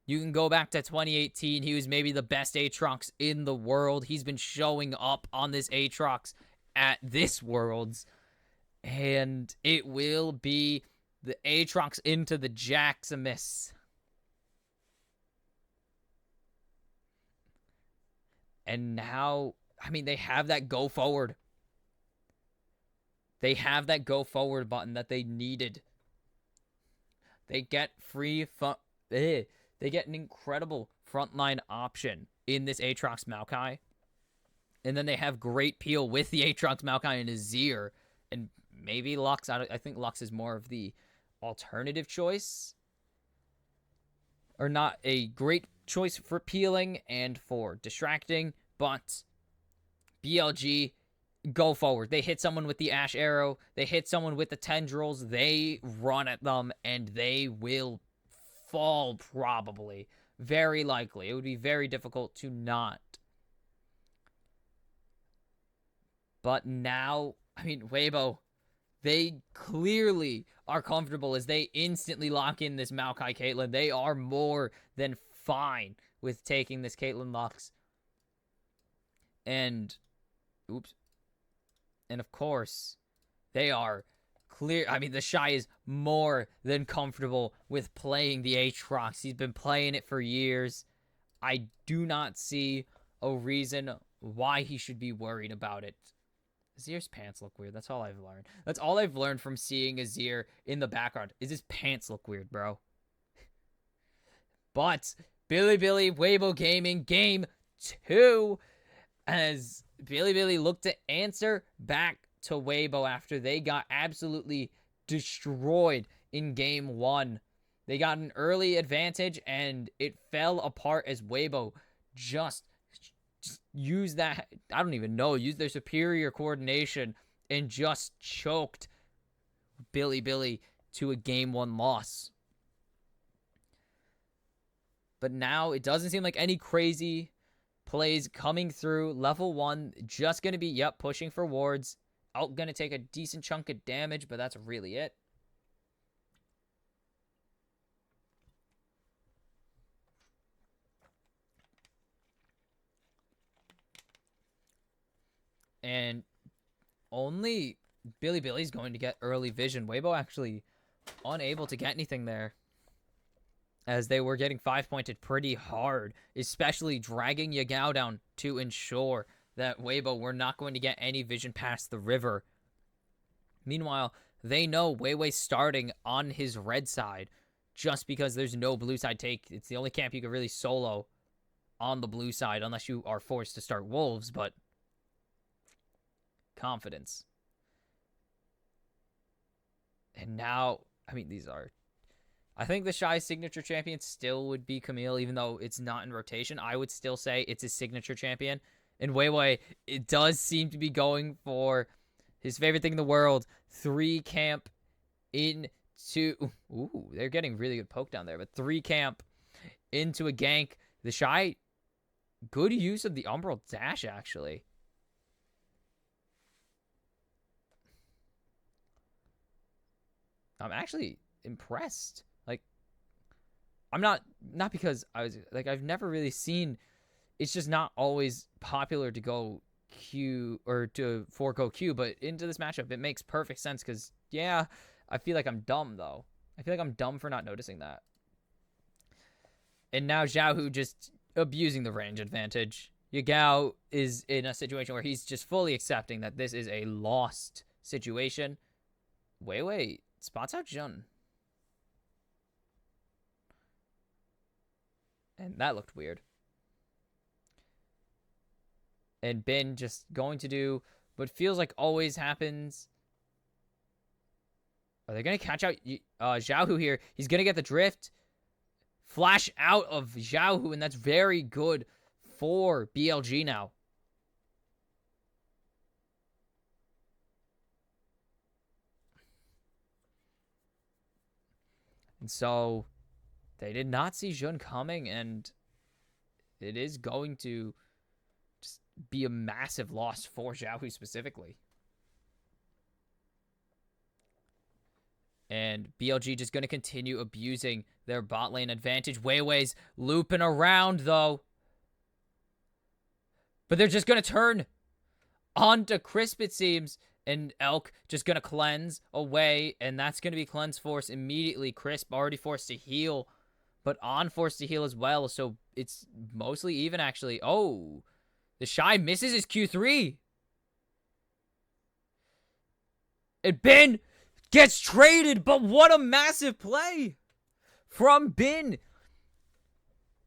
You can go back to 2018. He was maybe the best Aatrox in the world. He's been showing up on this Aatrox at this Worlds. And it will be the Aatrox into the Jaximus. And now, I mean, they have that go forward. They have that go forward button that they needed. They get they get an incredible frontline option in this Aatrox Maokai. And then they have great peel with the Aatrox Maokai and Azir. And maybe Lux. I think Lux is more of the alternative choice. Or not a great choice for peeling and for distracting. But BLG, go forward. They hit someone with the Ash Arrow. They hit someone with the Tendrils. They run at them. And they will fall, probably. Very likely. It would be very difficult to not. But now, I mean, Weibo, they clearly are comfortable as they instantly lock in this Maokai Caitlyn. They are more than fine with taking this Caitlyn Lux. And, oops. And of course, they are clear. I mean, the Shy is more than comfortable with playing the Aatrox. He's been playing it for years. I do not see a reason why he should be worried about it. Azir's pants look weird. That's all I've learned. That's all I've learned from seeing Azir in the background is his pants look weird, bro. But Bilibili, Weibo Gaming, game 2, as Bilibili looked to answer back to Weibo after they got absolutely destroyed in game 1. They got an early advantage, and it fell apart as Weibo just used that, I don't even know, used their superior coordination and just choked Bilibili to a game 1 loss. But now it doesn't seem like any crazy plays coming through. Level 1 just going to be, pushing for wards. Out going to take a decent chunk of damage, but that's really it. And only Bilibili's going to get early vision. Weibo actually unable to get anything there, as they were getting 5-pointed pretty hard, especially dragging Yagao down to ensure that Weibo were not going to get any vision past the river. Meanwhile, they know Weiwei's starting on his red side just because there's no blue side take. It's the only camp you can really solo on the blue side unless you are forced to start wolves, but confidence. And now, I mean, I think the Shy signature champion still would be Camille, even though it's not in rotation. I would still say it's his signature champion. And Weiwei, it does seem to be going for his favorite thing in the world, 3 camp into... Ooh, they're getting really good poke down there, but 3 camp into a gank. The Shy, good use of the Umbral Dash, actually. I'm actually impressed. Like, I'm not because I was like, I've never really seen, it's just not always popular to go Q or to forego Q, but into this matchup it makes perfect sense because I feel like I'm dumb though. I feel like I'm dumb for not noticing that. And now Xiaohu just abusing the range advantage. Yagao is in a situation where he's just fully accepting that this is a lost situation. Weiwei spots out Jun. And that looked weird. And Bin just going to do what feels like always happens. Are they going to catch out Xiaohu here? He's going to get the drift. Flash out of Xiaohu, and that's very good for BLG now. And so they did not see Jun coming, and it is going to just be a massive loss for Xiaohu specifically. And BLG just going to continue abusing their bot lane advantage. Weiwei's looping around, though. But they're just going to turn onto Crisp, it seems. And Elk just going to cleanse away. And that's going to be Cleanse Force immediately. Crisp already forced to heal. But on forced to heal as well. So it's mostly even, actually. Oh, the Shy misses his Q3. And Bin gets traded. But what a massive play from Bin.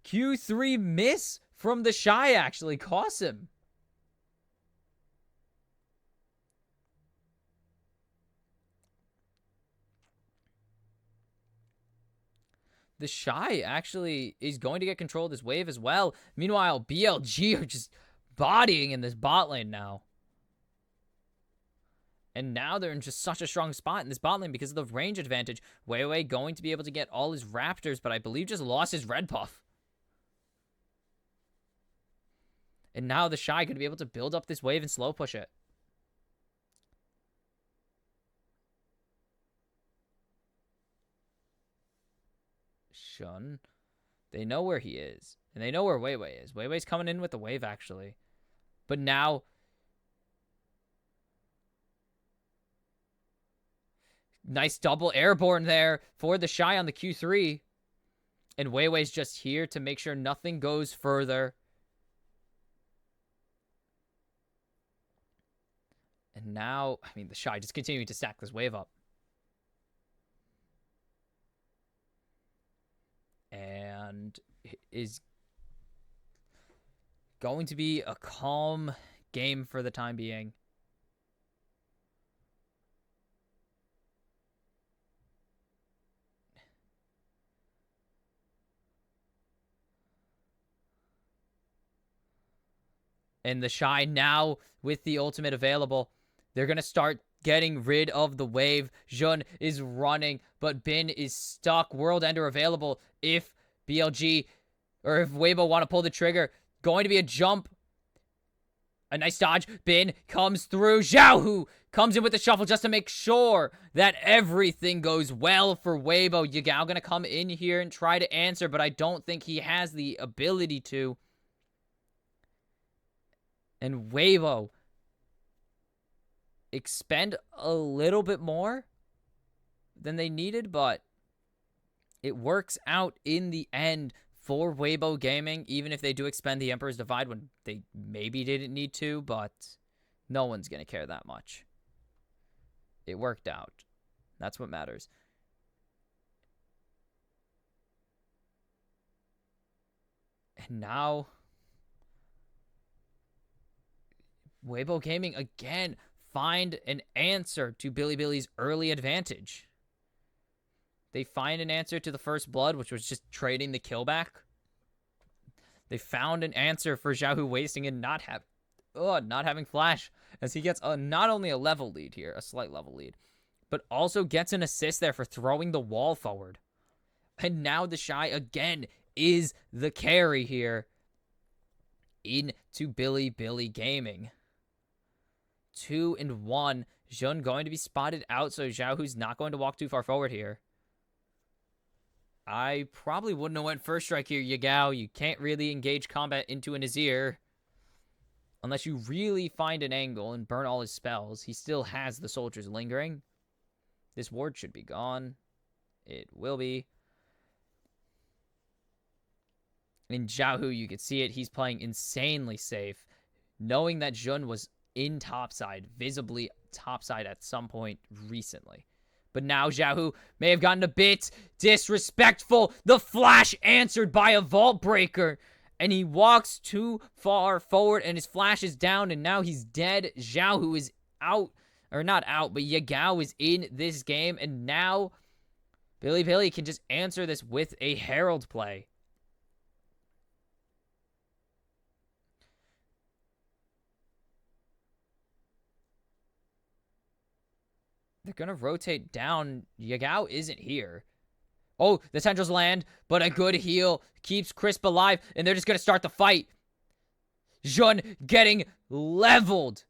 Q3 miss from the Shy actually costs him. The Shy actually is going to get control of this wave as well. Meanwhile, BLG are just bodying in this bot lane now. And now they're in just such a strong spot in this bot lane because of the range advantage. Weiwei going to be able to get all his Raptors, but I believe just lost his red buff. And now the Shy could be able to build up this wave and slow push it. Shun. They know where he is. And they know where Weiwei is. Weiwei's coming in with the wave, actually. But now... nice double airborne there for the Shy on the Q3. And Weiwei's just here to make sure nothing goes further. And now, I mean, the Shy just continuing to stack this wave up. And it is going to be a calm game for the time being. And the Shy now, with the ultimate available, they're going to start getting rid of the wave. Jun is running, but Bin is stuck. World Ender available if BLG or if Weibo want to pull the trigger. Going to be a jump. A nice dodge. Bin comes through. Xiaohu comes in with the shuffle just to make sure that everything goes well for Weibo. Yagao going to come in here and try to answer, but I don't think he has the ability to. And Weibo expend a little bit more than they needed, but it works out in the end for Weibo Gaming, even if they do expend the Emperor's Divide when they maybe didn't need to, but no one's going to care that much. It worked out. That's what matters. And now Weibo Gaming again find an answer to Bilibili's early advantage. They find an answer to the first blood, which was just trading the kill back. They found an answer for Xiaohu wasting and not having flash, as he gets not only a level lead here, a slight level lead, but also gets an assist there for throwing the wall forward. And now the Shy again is the carry here into Bilibili Gaming. 2-1. Jun going to be spotted out, so Xiaohu's not going to walk too far forward here. I probably wouldn't have went first strike here, Yagao. You can't really engage combat into an Azir unless you really find an angle and burn all his spells. He still has the soldiers lingering. This ward should be gone. It will be. In Xiaohu, you can see it. He's playing insanely safe, knowing that Jun was in topside, visibly topside at some point recently. But now Xiaohu may have gotten a bit disrespectful. The flash answered by a vault breaker. And he walks too far forward and his flash is down and now he's dead. Xiaohu is out. Or not out, but Yagao is in this game. And now Bilibili can just answer this with a Herald play. They're going to rotate down. Yagao isn't here. Oh, the tendrils land, but a good heal keeps Crisp alive, and they're just going to start the fight. Jun getting leveled.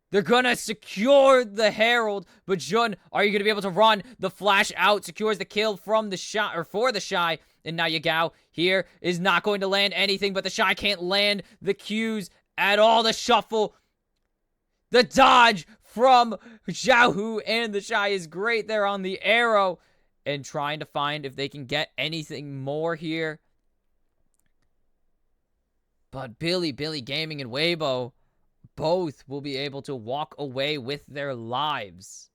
They're going to secure the Herald, but Jun, are you going to be able to run? The flash out secures the kill from the Shy, or for the Shy, and now Yagao here is not going to land anything, but the Shy can't land the Qs at all. The shuffle, the dodge from Xiaohu, and the Shy is great there on the arrow. And trying to find if they can get anything more here. But Bilibili Gaming and Weibo both will be able to walk away with their lives.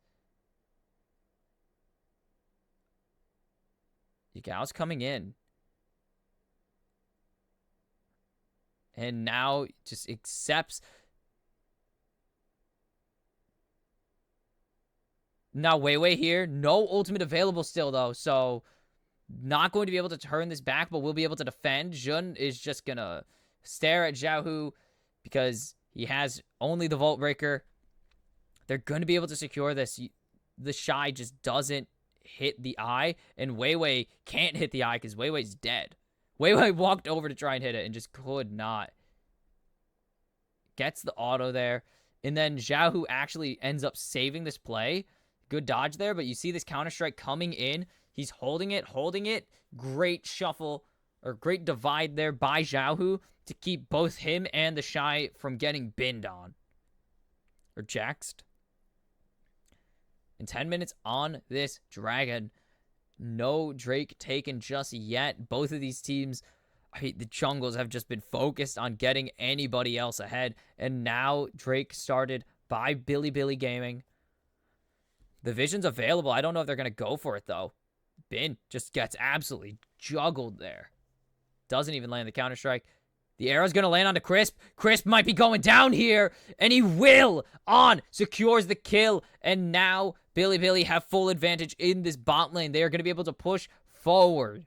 Yagao's coming in. And now just accepts. Now, Weiwei here. No ultimate available still, though. So, not going to be able to turn this back, but will be able to defend. Jun is just going to stare at Xiaohu because he has only the Vault Breaker. They're going to be able to secure this. The Shy just doesn't hit the eye, and Weiwei can't hit the eye because Weiwei's dead. Weiwei walked over to try and hit it and just could not. Gets the auto there, and then Xiaohu actually ends up saving this play. Good dodge there, but you see this Counter-Strike coming in. He's holding it. Great shuffle, or great divide there by Xiaohu to keep both him and the Shy from getting binned on. Or jaxed. And 10 minutes on this Dragon. No Drake taken just yet. Both of these teams, the jungles have just been focused on getting anybody else ahead. And now Drake started by Bilibili Gaming. The vision's available. I don't know if they're going to go for it, though. Bin just gets absolutely juggled there. Doesn't even land the Counter-Strike. The arrow's going to land onto Crisp. Crisp might be going down here, and he will. Secures the kill, and now Bilibili have full advantage in this bot lane. They are going to be able to push forward.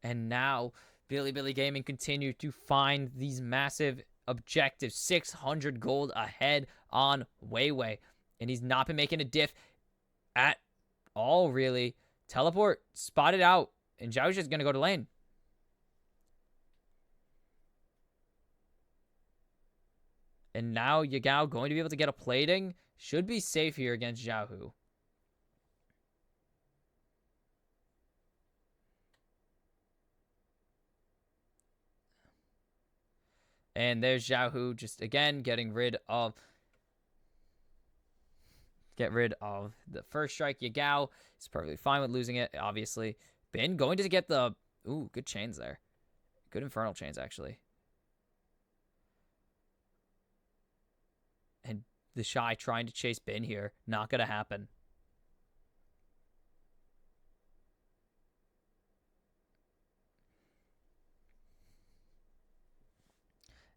And now, Bilibili Gaming continue to find these massive objectives. 600 gold ahead on Weiwei. And he's not been making a diff at all, really. Teleport spotted out. And Zhao's just going to go to lane. And now Yagao going to be able to get a plating. Should be safe here against Zhao. And there's Zhao just, again, getting rid of... Get rid of the first strike. Yagao is perfectly fine with losing it, obviously. Bin going to get the... Ooh, good chains there. Good Infernal chains, actually. And the Shy trying to chase Bin here. Not going to happen.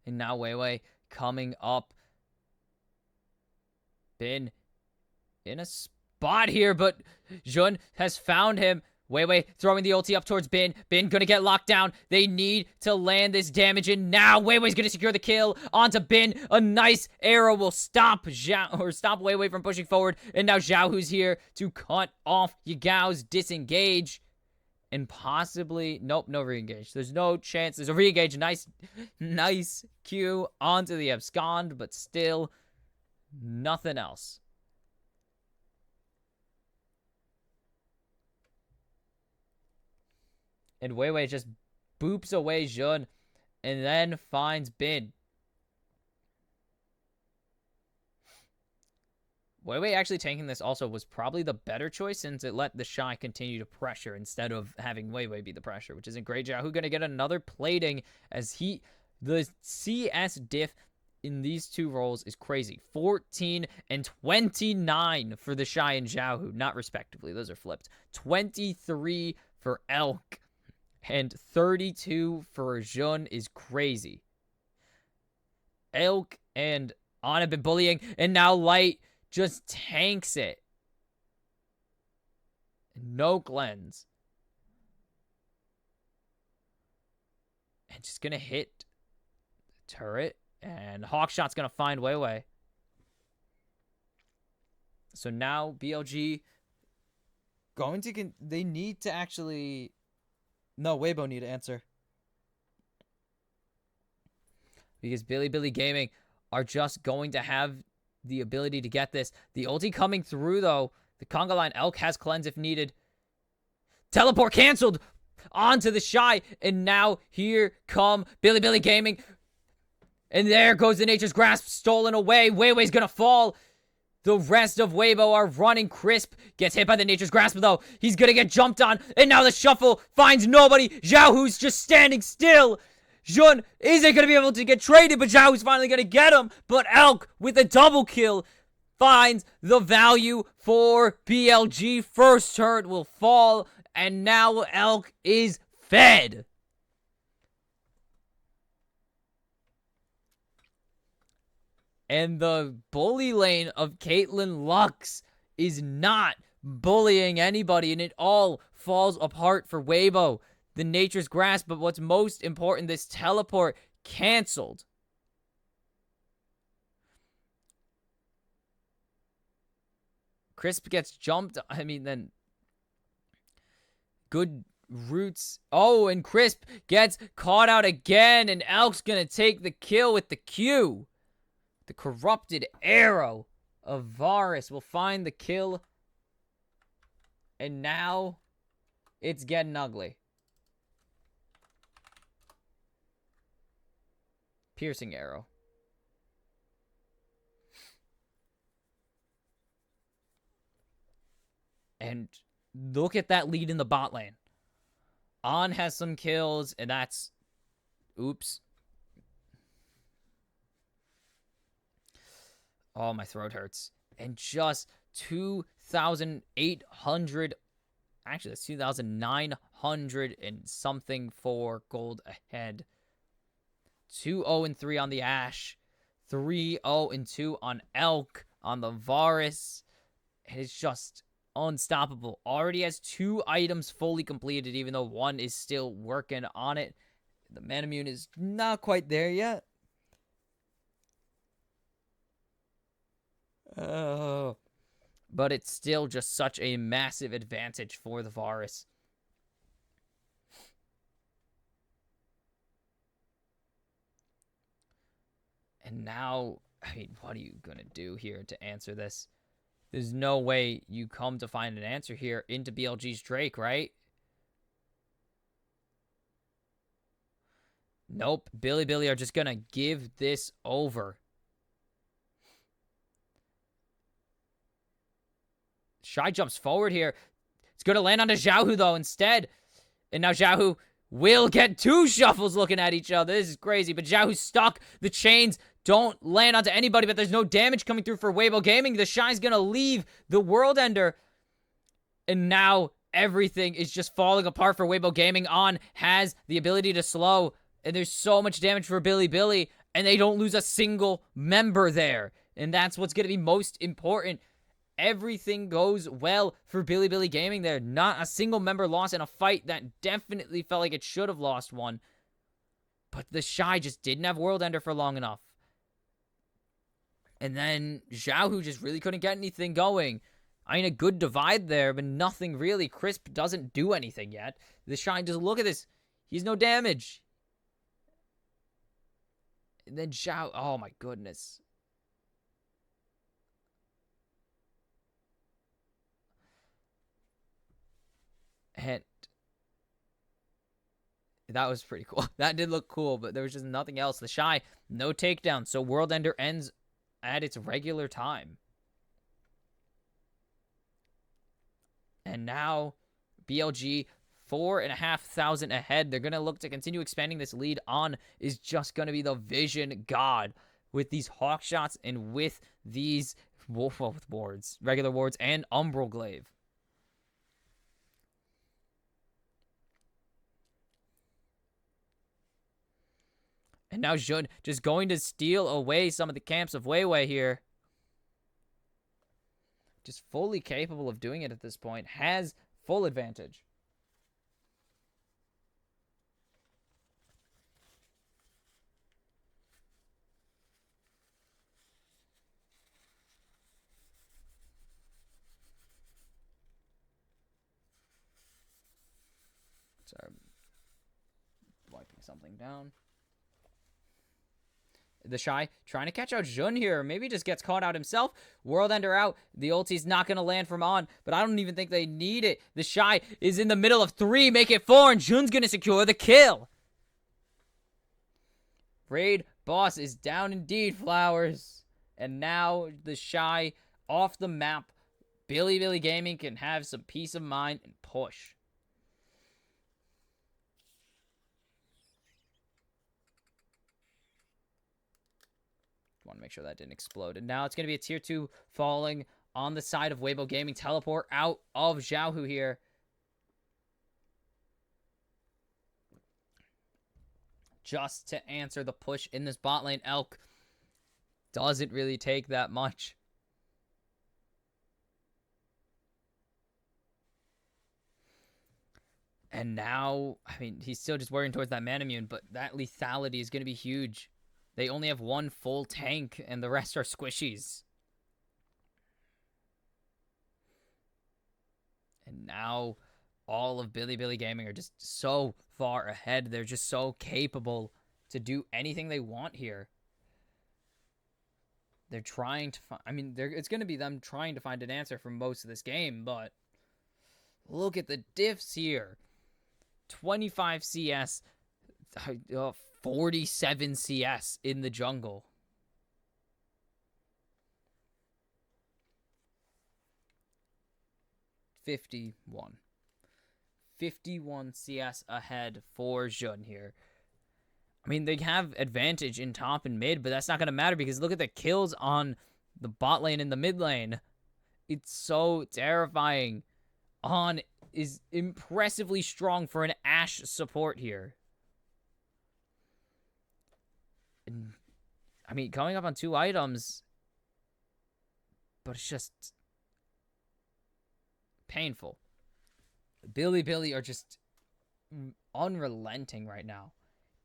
And now Weiwei coming up. Bin in a spot here, but Jun has found him. Weiwei throwing the ulti up towards Bin. Bin gonna get locked down. They need to land this damage in now. Weiwei's gonna secure the kill onto Bin. A nice arrow will stop Zhao, or stop Weiwei from pushing forward. And now Zhao, who's here to cut off Yagao's disengage. And possibly... Nope, no re-engage. There's no chance. There's a re-engage. Nice Q onto the abscond, but still nothing else. And Weiwei just boops away Jun and then finds Bin. Weiwei actually tanking this also was probably the better choice, since it let the Shy continue to pressure instead of having Weiwei be the pressure, which isn't great. Zhao gonna get another plating as the CS diff in these two roles is crazy. 14 and 29 for the Shy and Zhao, not respectively. Those are flipped. 23 for Elk and 32 for Jun is crazy. Elk and On have been bullying, and now Light just tanks it. No cleanse. And just gonna hit the turret. And Hawkshot's gonna find Weiwei. So now BLG going to... They need to actually... No, Weibo need to answer. Because Bilibili Gaming are just going to have the ability to get this. The ulti coming through, though. The conga line. Elk has cleanse if needed. Teleport canceled onto the Shy. And now here come Bilibili Gaming. And there goes the Nature's Grasp stolen away. Weiwei's gonna fall. The rest of Weibo are running. Crisp gets hit by the Nature's Grasp, though. He's gonna get jumped on. And now the shuffle finds nobody. Zhao, who's just standing still. Jun isn't going to be able to get traded, but Zhao is finally going to get him. But Elk, with a double kill, finds the value for BLG. First turret will fall, and now Elk is fed. And the bully lane of Caitlyn Lux is not bullying anybody, and it all falls apart for Weibo. The Nature's Grasp, but what's most important, this teleport canceled. Crisp gets jumped. I mean, then good roots. Oh, and Crisp gets caught out again, and Elk's gonna take the kill with the Q. The corrupted arrow of Varus will find the kill. And now it's getting ugly. Piercing arrow. And look at that lead in the bot lane. On has some kills, and that's... Oops. Oh, my throat hurts. And just 2,800... Actually, that's 2,900 and something for gold ahead. 2-0-3 on the Ashe. 3-0-2 on Elk. On the Varus. It's just unstoppable. Already has 2 items fully completed, even though 1 is still working on it. The Manamune is not quite there yet. Oh. But it's still just such a massive advantage for the Varus. And now, I mean, what are you going to do here to answer this? There's no way you come to find an answer here into BLG's Drake, right? Nope. Bilibili are just going to give this over. Shy jumps forward here. It's going to land onto Xiaohu, though, instead. And now Xiaohu will get 2 shuffles looking at each other. This is crazy. But Xiaohu's stuck. The chains don't land onto anybody, but there's no damage coming through for Weibo Gaming. The Shy's going to leave the World Ender. And now everything is just falling apart for Weibo Gaming. On has the ability to slow. And there's so much damage for Bilibili. And they don't lose a single member there. And that's what's going to be most important. Everything goes well for Bilibili Gaming there. Not a single member lost in a fight that definitely felt like it should have lost one. But the Shy just didn't have World Ender for long enough. And then Xiaohu just really couldn't get anything going. I mean, a good divide there, but nothing really. Crisp doesn't do anything yet. The Shy, just look at this. He's no damage. And then Xiao, oh my goodness. And that was pretty cool. That did look cool, but there was just nothing else. The Shy, no takedown. So World Ender ends at its regular time. And now BLG 4,500 ahead. They're going to look to continue expanding this lead. On is just going to be the Vision God with these Hawk Shots and with these Wolf wards, regular wards, and Umbral Glaive. And now Jun just going to steal away some of the camps of Weiwei here. Just fully capable of doing it at this point. Has full advantage. Sorry. Wiping something down. The Shy trying to catch out Jun here. Maybe just gets caught out himself. World Ender out. The ulti's not going to land from On, but I don't even think they need it. The Shy is in the middle of 3. Make it 4, and Jun's going to secure the kill. Raid boss is down indeed, Flowers. And now the Shy off the map. Bilibili Gaming can have some peace of mind and push. Want to make sure that didn't explode. And now it's going to be a tier 2 falling on the side of Weibo Gaming. Teleport out of Xiaohu here. Just to answer the push in this bot lane. Elk doesn't really take that much. And now, I mean, he's still just working towards that Manamune, but that lethality is going to be huge. They only have 1 full tank, and the rest are squishies. And now, all of Bilibili Gaming are just so far ahead. They're just so capable to do anything they want here. They're trying to find... I mean, it's going to be them trying to find an answer for most of this game, but... Look at the diffs here. 25 CS... 47 CS in the jungle. 51. 51 CS ahead for Jun here. I mean, they have advantage in top and mid, but that's not going to matter because look at the kills on the bot lane and the mid lane. It's so terrifying. On is impressively strong for an Ashe support here. And, I mean, coming up on 2 items, but it's just painful. Bilibili are just unrelenting right now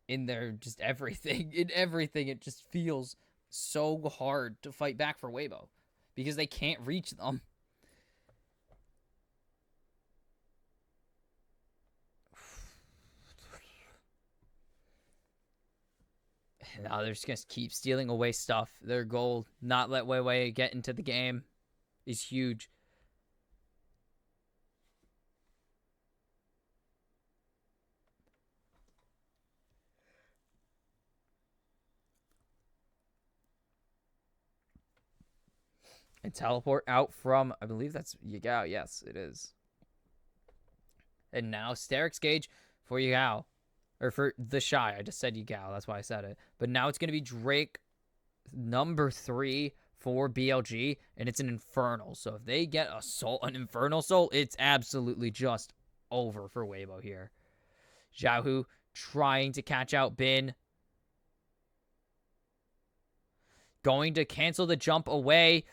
in their just everything. In everything, it just feels so hard to fight back for Weibo because they can't reach them. Now they're just going to keep stealing away stuff. Their goal, not let Weibo get into the game, is huge. And teleport out from, I believe that's Yagao. Yes, it is. And now Sterix Gauge for Yagao. Or for the Shy. I just said Yagao. That's why I said it. But now it's going to be Drake number 3 for BLG. And it's an Infernal. So if they get an Infernal Soul, it's absolutely just over for Weibo here. Xiaohu trying to catch out Bin. Going to cancel the jump away.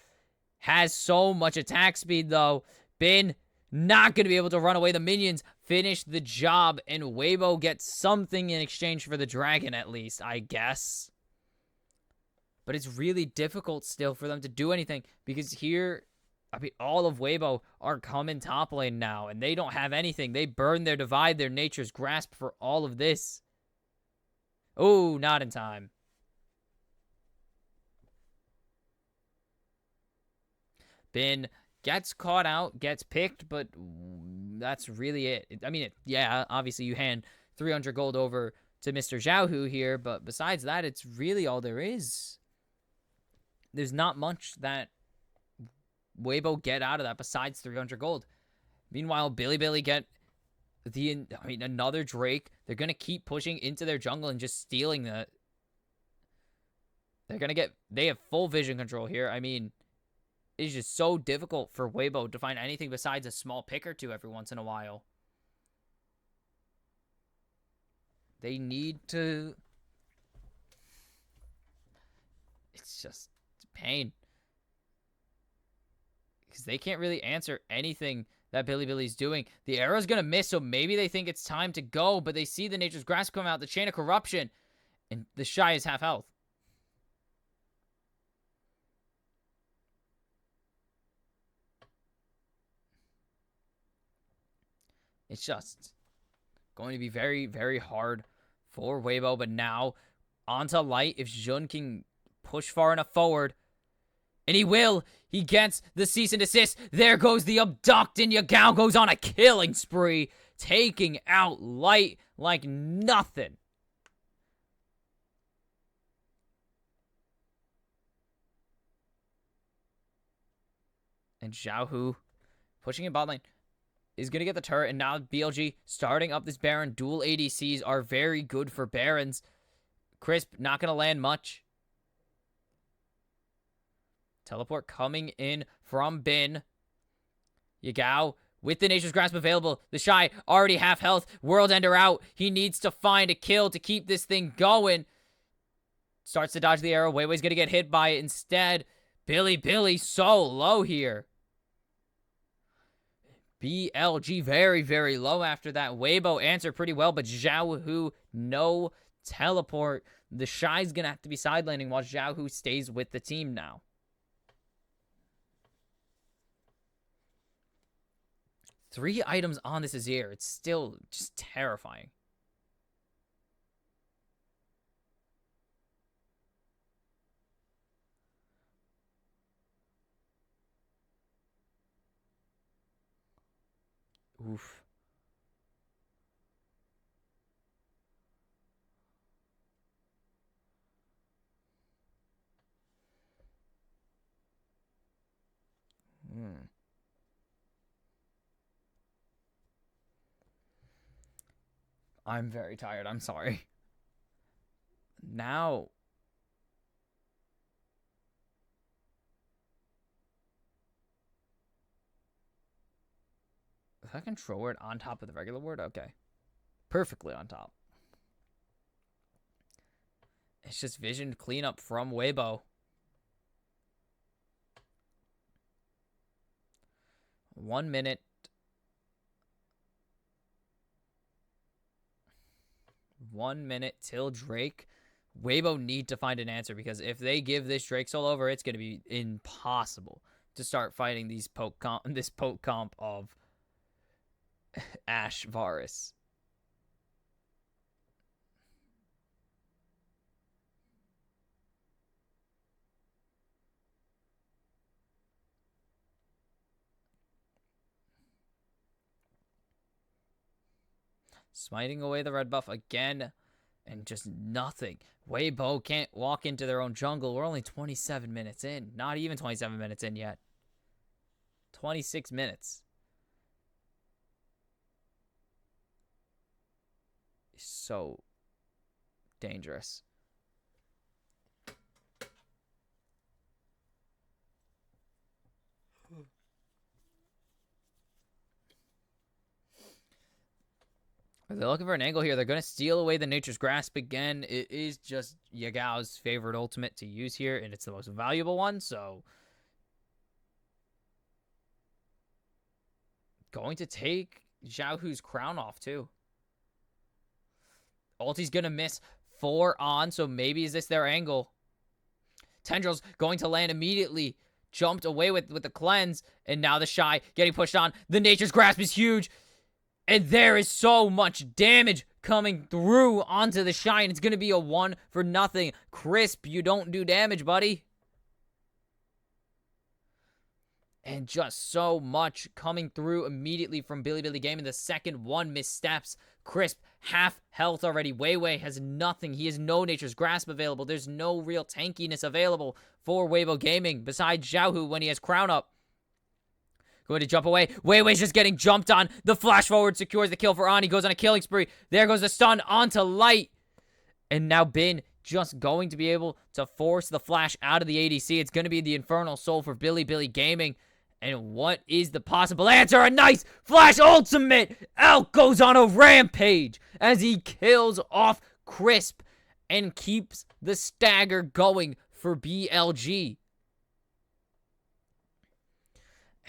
Has so much attack speed, though. Bin not going to be able to run away. The minions finish the job, and Weibo gets something in exchange for the dragon, at least, I guess. But it's really difficult still for them to do anything, because here, I mean, all of Weibo are coming top lane now, and they don't have anything. They burn their divide, their nature's grasp for all of this. Oh, not in time. Bin gets caught out, gets picked, but that's really it. I mean, yeah, obviously you hand 300 gold over to Mr. Xiaohu here, but besides that, it's really all there is. There's not much that Weibo get out of that besides 300 gold. Meanwhile, Bilibili get another Drake. They're going to keep pushing into their jungle and just stealing that. They have full vision control here. I mean, it's just so difficult for Weibo to find anything besides a small pick or two every once in a while. They need to... It's just pain. Because they can't really answer anything that Bilibili's doing. The arrow's going to miss, so maybe they think it's time to go, but they see the Nature's Grasp come out, the Chain of Corruption, and the Shy is half health. It's just going to be very, very hard for Weibo. But now, onto Light. If Jun can push far enough forward. And he will. He gets the cease and desist. There goes the abduct. And Yagao goes on a killing spree. Taking out Light like nothing. And Xiaohu pushing in bot lane is going to get the turret, and now BLG starting up this Baron. Dual ADCs are very good for Barons. Crisp not going to land much. Teleport coming in from Bin. Yagao with the Nature's Grasp available. The Shy already half health. World Ender out. He needs to find a kill to keep this thing going. Starts to dodge the arrow. Weiwei's going to get hit by it instead. Bilibili so low here. BLG very, very low after that. Weibo answered pretty well, but Xiaohu, no teleport. The Shy's going to have to be sidelaning while Xiaohu stays with the team now. Three items on this Azir. It's still just terrifying. Oof. I'm very tired. I'm sorry. Now... Is that control word on top of the regular word? Okay. Perfectly on top. It's just vision cleanup from Weibo. 1 minute. 1 minute till Drake. Weibo need to find an answer, because if they give this Drake solo over, it's going to be impossible to start fighting these this poke comp of Ash Varus. Smiting away the red buff again, and just nothing. Weibo can't walk into their own jungle. We're only 27 minutes in. Not even 27 minutes in yet. 26 minutes. So dangerous. They're looking for an angle here. They're going to steal away the Nature's Grasp again. It is just Yagao's favorite ultimate to use here, and it's the most valuable one, so... Going to take Xiaohu's crown off, too. Ulti's going to miss 4 on, so maybe is this their angle? Tendrils going to land immediately. Jumped away with the cleanse, and now the Shy getting pushed on. The Nature's Grasp is huge. And there is so much damage coming through onto the Shy, and it's going to be a 1-0. Crisp, you don't do damage, buddy. And just so much coming through immediately from Bilibili Gaming. The second one missteps. Crisp, half health already. Weiwei has nothing. He has no Nature's Grasp available. There's no real tankiness available for Weibo Gaming besides Xiaohu when he has crown up. Going to jump away. Weiwei's just getting jumped on. The flash forward secures the kill for On. He goes on a killing spree. There goes the stun onto Light. And now Bin just going to be able to force the flash out of the ADC. It's going to be the Infernal Soul for Bilibili Gaming. And what is the possible answer? A nice flash ultimate. Elk goes on a rampage as he kills off Crisp and keeps the stagger going for BLG.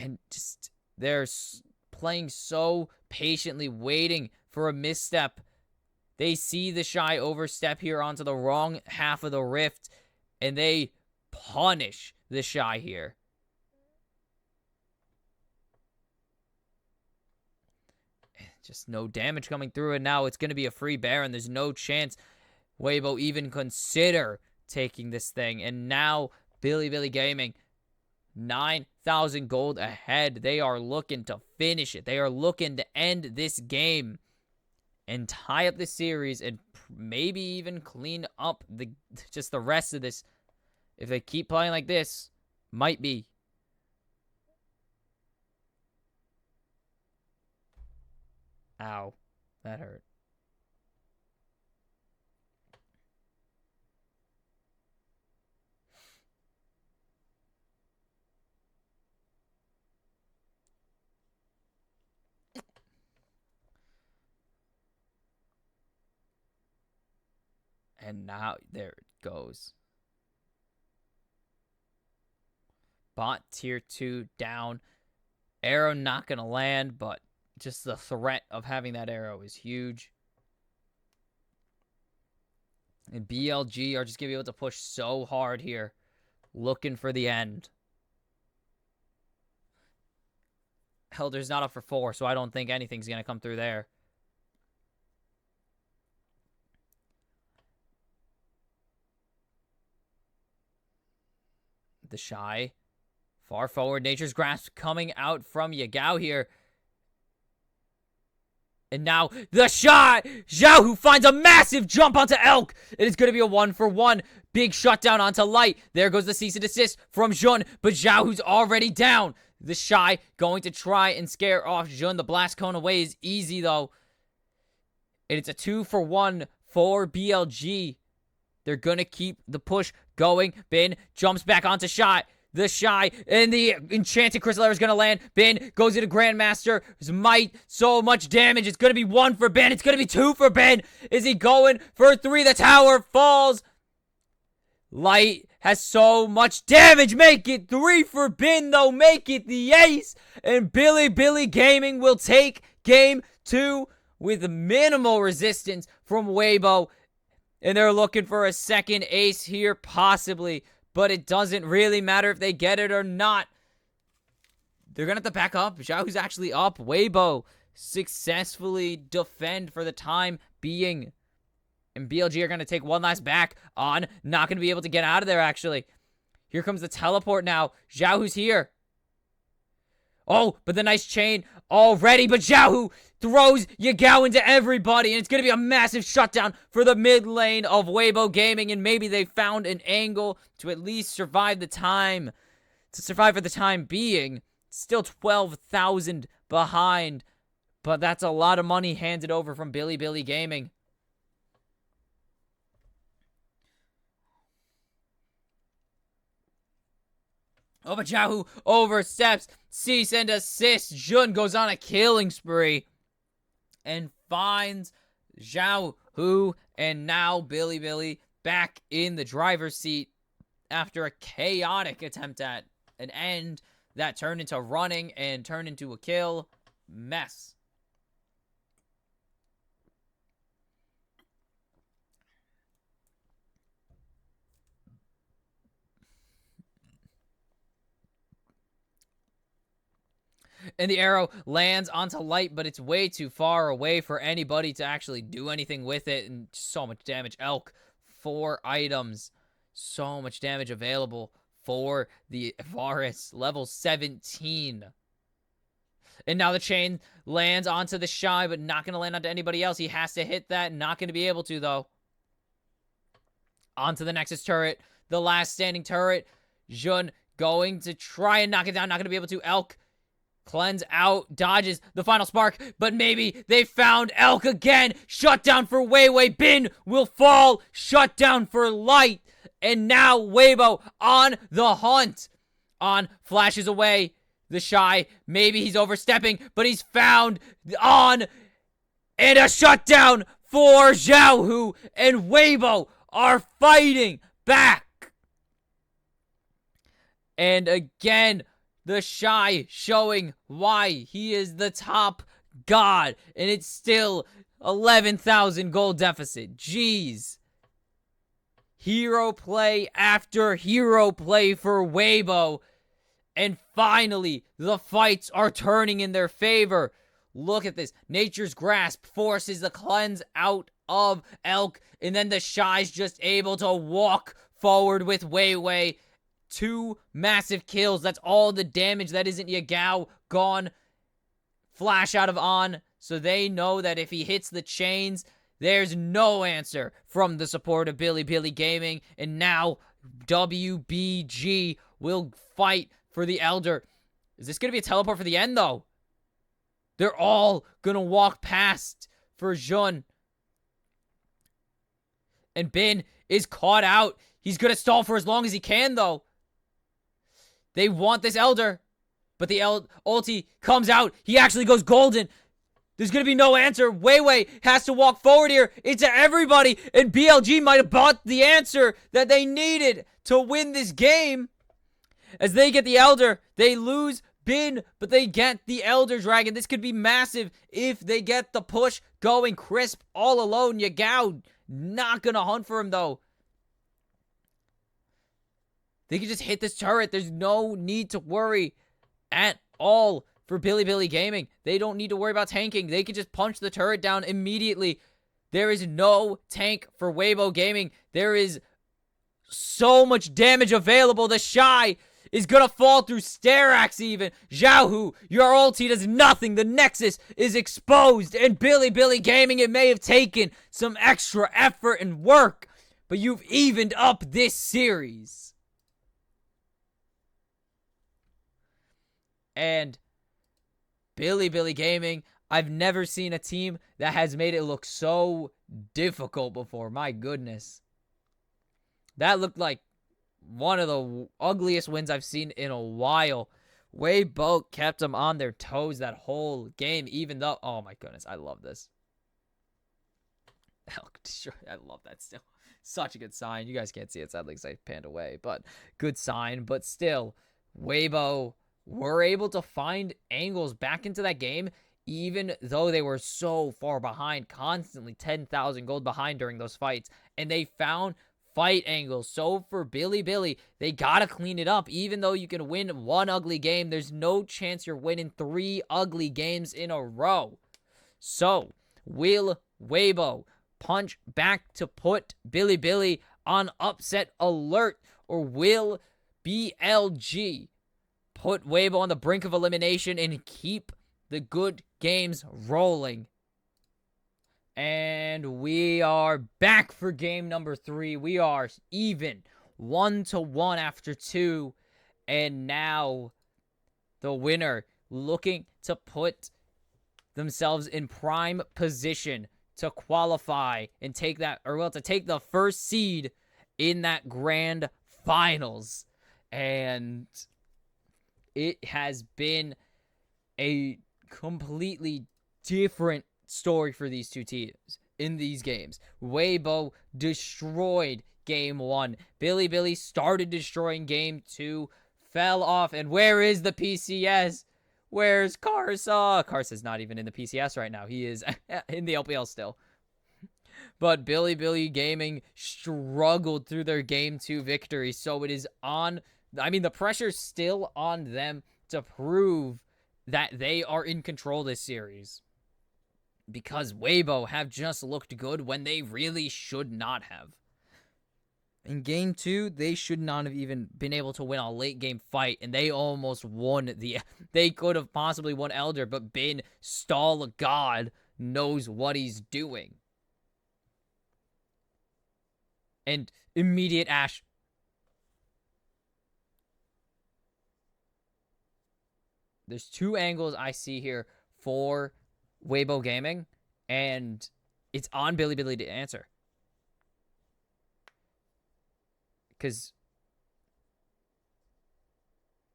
And just, they're playing so patiently, waiting for a misstep. They see the Shy overstep here onto the wrong half of the rift, and they punish the Shy here. Just no damage coming through, and now it's going to be a free Baron. There's no chance Weibo even consider taking this thing. And now Bilibili Gaming, 9,000 gold ahead. They are looking to finish it. They are looking to end this game and tie up the series and maybe even clean up just the rest of this. If they keep playing like this, might be. Ow, that hurt. And now, there it goes. Bot tier 2 down. Arrow not going to land, but just the threat of having that arrow is huge. And BLG are just going to be able to push so hard here. Looking for the end. Helder's not up for 4, so I don't think anything's going to come through there. The Shy. Far forward. Nature's Grasp coming out from Yagao here. And now the Shy! Zhao, who finds a massive jump onto Elk. It is going to be a 1-for-1. Big shutdown onto Light. There goes the cease and desist from Jun. But Zhao, who's already down. The Shy going to try and scare off Jun. The blast cone away is easy, though. And it's a 2-for-1 for BLG. They're going to keep the push going. Bin jumps back onto Shy. The Shy and the Enchanted Crystal Arrow is going to land. Bin goes into Grandmaster. His might, so much damage. It's going to be 1 for Bin. It's going to be 2 for Bin. Is he going for 3? The tower falls. Light has so much damage. Make it 3 for Bin, though. Make it the ace. And Bilibili Gaming will take game 2 with minimal resistance from Weibo. And they're looking for a second ace here, possibly. But it doesn't really matter if they get it or not. They're going to have to back up. Xiaohu's actually up. Weibo successfully defend for the time being. And BLG are going to take one last back on. Not going to be able to get out of there, actually. Here comes the teleport now. Xiaohu's here. Oh, but the nice chain already. But Xiaohu throws Yagao into everybody. And it's going to be a massive shutdown for the mid lane of Weibo Gaming. And maybe they found an angle to at least survive the time. To survive for the time being. Still 12,000 behind. But that's a lot of money handed over from Bilibili Gaming. Oh, but Xiaohu oversteps. Cease and assist. Jun goes on a killing spree. And finds Xiaohu. And now Bilibili back in the driver's seat. After a chaotic attempt at an end. That turned into running and turned into a kill. Mess. And the arrow lands onto Light, but it's way too far away for anybody to actually do anything with it. And so much damage. Elk, 4 items. So much damage available for the Varus. Level 17. And now the chain lands onto the Shy, but not going to land onto anybody else. He has to hit that. Not going to be able to, though. Onto the Nexus turret. The last standing turret. Jun going to try and knock it down. Not going to be able to. Elk. Cleanse out, dodges the final spark, but maybe they found Elk again. Shutdown for Weiwei. Bin will fall. Shutdown for Light. And now Weibo on the hunt. On flashes away. The Shy. Maybe he's overstepping, but he's found on. And a shutdown for Xiaohu. And Weibo are fighting back. And again, the Shy showing why he is the top god. And it's still 11,000 gold deficit. Jeez. Hero play after hero play for Weibo. And finally, the fights are turning in their favor. Look at this. Nature's Grasp forces the cleanse out of Elk. And then the Shy's just able to walk forward with Weiwei. 2 massive kills. That's all the damage. That isn't Yagao gone. Flash out of On. So they know that if he hits the chains, there's no answer from the support of Bilibili Gaming. And now WBG will fight for the Elder. Is this going to be a teleport for the end, though? They're all going to walk past for Jun. And Bin is caught out. He's going to stall for as long as he can, though. They want this Elder. But the ulti comes out. He actually goes golden. There's going to be no answer. Weiwei has to walk forward here into everybody. And BLG might have bought the answer that they needed to win this game. As they get the Elder, they lose Bin, but they get the Elder Dragon. This could be massive if they get the push going. Crisp all alone. Yagao not going to hunt for him, though. They can just hit this turret. There's no need to worry at all for Bilibili Gaming. They don't need to worry about tanking. They can just punch the turret down immediately. There is no tank for Weibo Gaming. There is so much damage available. The Shy is going to fall through Sterax even. Xiaohu, your ulti does nothing. The Nexus is exposed. And Bilibili Gaming, it may have taken some extra effort and work, but you've evened up this series. And Bilibili Gaming I've never seen a team that has made it look so difficult before. My goodness. That looked like one of the ugliest wins I've seen in a while. Weibo kept them on their toes that whole game, even though... Oh my goodness, I love this. I love that still. Such a good sign. You guys can't see it, sadly, because I panned away. But good sign. But still, Weibo were able to find angles back into that game, even though they were so far behind, constantly 10,000 gold behind during those fights. And they found fight angles. So for Bilibili, they gotta clean it up. Even though you can win one ugly game, there's no chance you're winning 3 ugly games in a row. So, will Weibo punch back to put Bilibili on upset alert, or will BLG put Weibo on the brink of elimination and keep the good games rolling? And we are back for game number 3. We are even 1-1 after 2, and now the winner looking to put themselves in prime position to qualify and take that, or well, to take the first seed in that grand finals. And it has been a completely different story for these two teams in these games. Weibo destroyed game 1. Bilibili started destroying game 2, fell off, and where is the PCS? Where's Karsa? Karsa's not even in the PCS right now. He is in the LPL still. But Bilibili Gaming struggled through their game 2 victory. So it is on... I mean, the pressure's still on them to prove that they are in control this series. Because Weibo have just looked good when they really should not have. In game 2, they should not have even been able to win a late game fight, and they almost won the... They could have possibly won Elder, but Bin Stall God knows what he's doing. And immediate Ash. There's 2 angles I see here for Weibo Gaming, and it's on Bilibili to answer. Because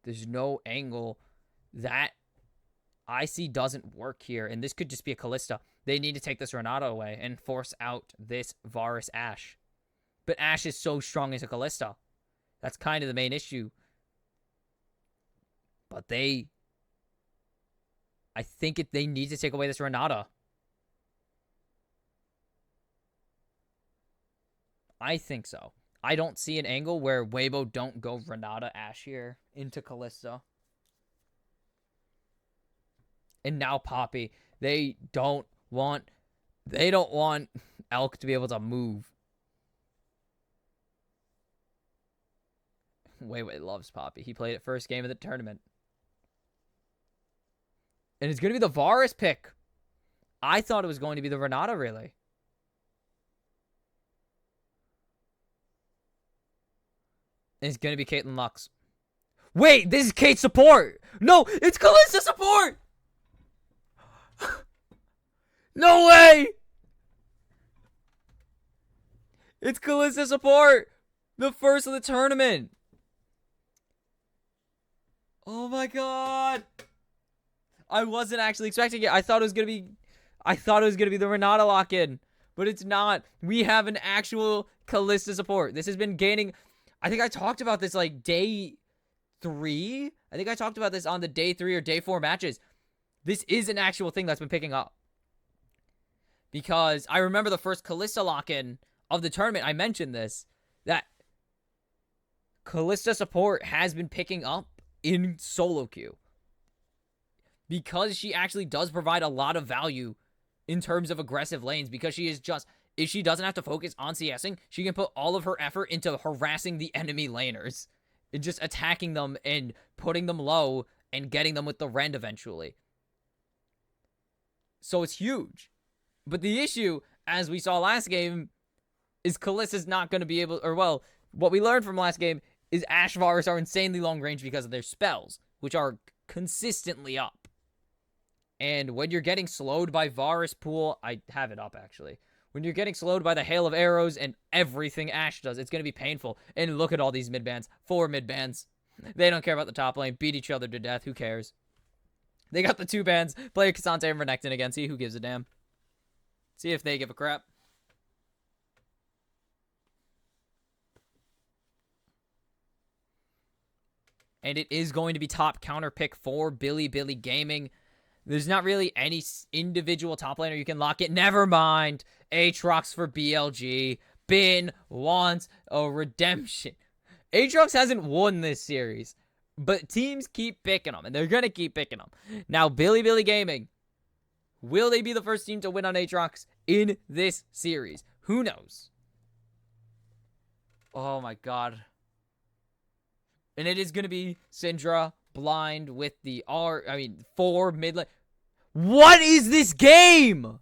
there's no angle that I see doesn't work here. And this could just be a Kalista. They need to take this Renata away and force out this Varus Ashe. But Ashe is so strong as a Kalista. That's kind of the main issue. But I think they need to take away this Renata. I think so. I don't see an angle where Weibo don't go Renata Ashe here into Kalista. And now Poppy. They don't want Elk to be able to move. Weibo loves Poppy. He played it first game of the tournament. And it's going to be the Varus pick. I thought it was going to be the Renata, really. And it's going to be Caitlyn Lux. Wait, this is Kate's support. No, it's Kalista support. No way. It's Kalista support. The first of the tournament. Oh my god. I wasn't actually expecting it. I thought it was going to be the Renata lock-in, but it's not. We have an actual Kalista support. This has been gaining... I think I talked about this like day 3. I think I talked about this on the day 3 or day 4 matches. This is an actual thing that's been picking up. Because I remember the first Kalista lock-in of the tournament, I mentioned this, that Kalista support has been picking up in solo queue. Because she actually does provide a lot of value in terms of aggressive lanes. Because she is just... If she doesn't have to focus on CSing, she can put all of her effort into harassing the enemy laners. And just attacking them and putting them low and getting them with the rend eventually. So it's huge. But the issue, as we saw last game, is Kalista's not going to be able... Or, well, what we learned from last game is Ashe Varus are insanely long range because of their spells, which are consistently up. And when you're getting slowed by Varus Pool, I have it up actually. When you're getting slowed by the hail of arrows and everything Ashe does, it's going to be painful. And look at all these mid-bans. 4 mid-bans. They don't care about the top lane. Beat each other to death. Who cares? They got the 2 bans. Play Cassante and Renekton again. See who gives a damn. See if they give a crap. And it is going to be top counter pick for Bilibili Gaming. There's not really any individual top laner you can lock it. Never mind. Aatrox for BLG. Bin wants a redemption. Aatrox hasn't won this series, but teams keep picking him, and they're going to keep picking him. Now, Bilibili Gaming, will they be the first team to win on Aatrox in this series? Who knows? Oh, my God. And it is going to be Syndra blind with the 4 mid lane. What is this game?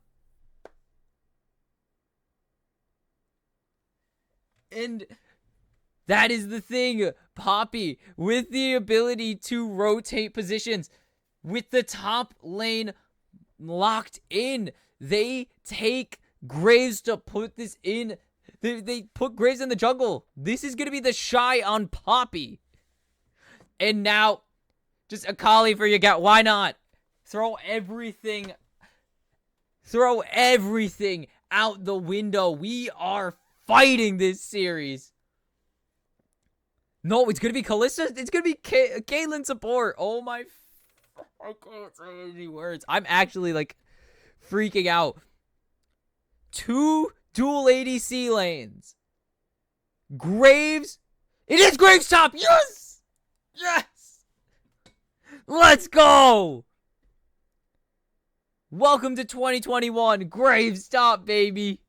And that is the thing. Poppy with the ability to rotate positions with the top lane locked in. They take Graves to put this in. They put Graves in the jungle. This is going to be the shy on Poppy. And now, just Akali for you got. Why not? Throw everything out the window. We are fighting this series. No, it's going to be Kalista. It's going to be Caitlyn support. Oh my. I can't say any words. I'm actually like freaking out. 2 dual ADC lanes. Graves. It is Graves top. Yes. Yes! Let's go! Welcome to 2021. Graves top, baby.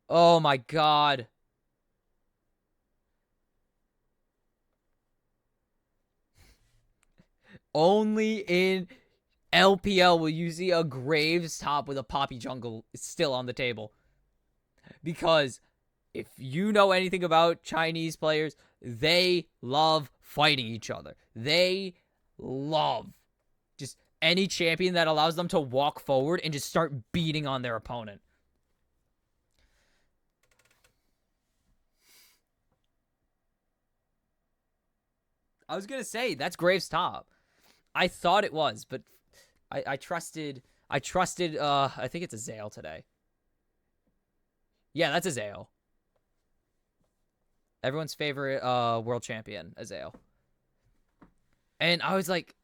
Oh my God. Only in LPL will you see a Graves top with a Poppy jungle still on the table. Because if you know anything about Chinese players, they love fighting each other. They love just any champion that allows them to walk forward and just start beating on their opponent. I was going to say, that's Graves top. I thought it was, but I trusted, I think it's a Zale today. Yeah, that's a Zale. Everyone's favorite world champion, Azale. And I was like,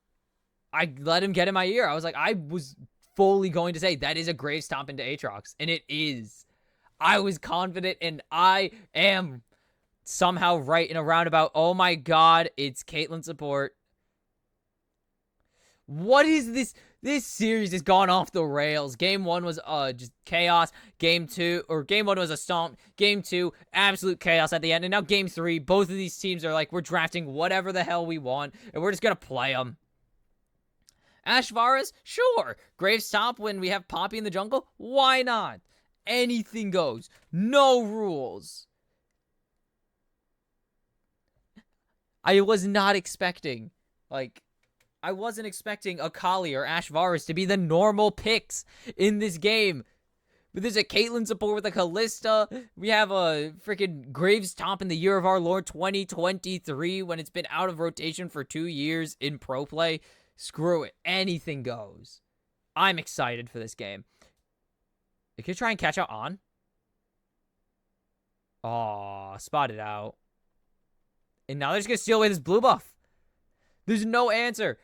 I let him get in my ear. I was like, I was fully going to say that is a Graves top into Aatrox. And it is. I was confident, and I am somehow right in a roundabout. Oh my God, it's Caitlyn support. What is this? This series has gone off the rails. Game 1 was just chaos. Game 1 was a stomp. Game 2, absolute chaos at the end. And now Game 3, both of these teams are like, we're drafting whatever the hell we want, and we're just going to play them. Ashe Varus? Sure. Graves top when we have Poppy in the jungle? Why not? Anything goes. No rules. I was not expecting, I wasn't expecting Akali or Ashe Varus to be the normal picks in this game. But there's a Caitlyn support with a Kalista. We have a freaking Graves top in the year of our Lord 2023 when it's been out of rotation for 2 years in pro play. Screw it. Anything goes. I'm excited for this game. Can you try and catch out on? Aw, spotted out. And now they're just going to steal away this blue buff. There's no answer.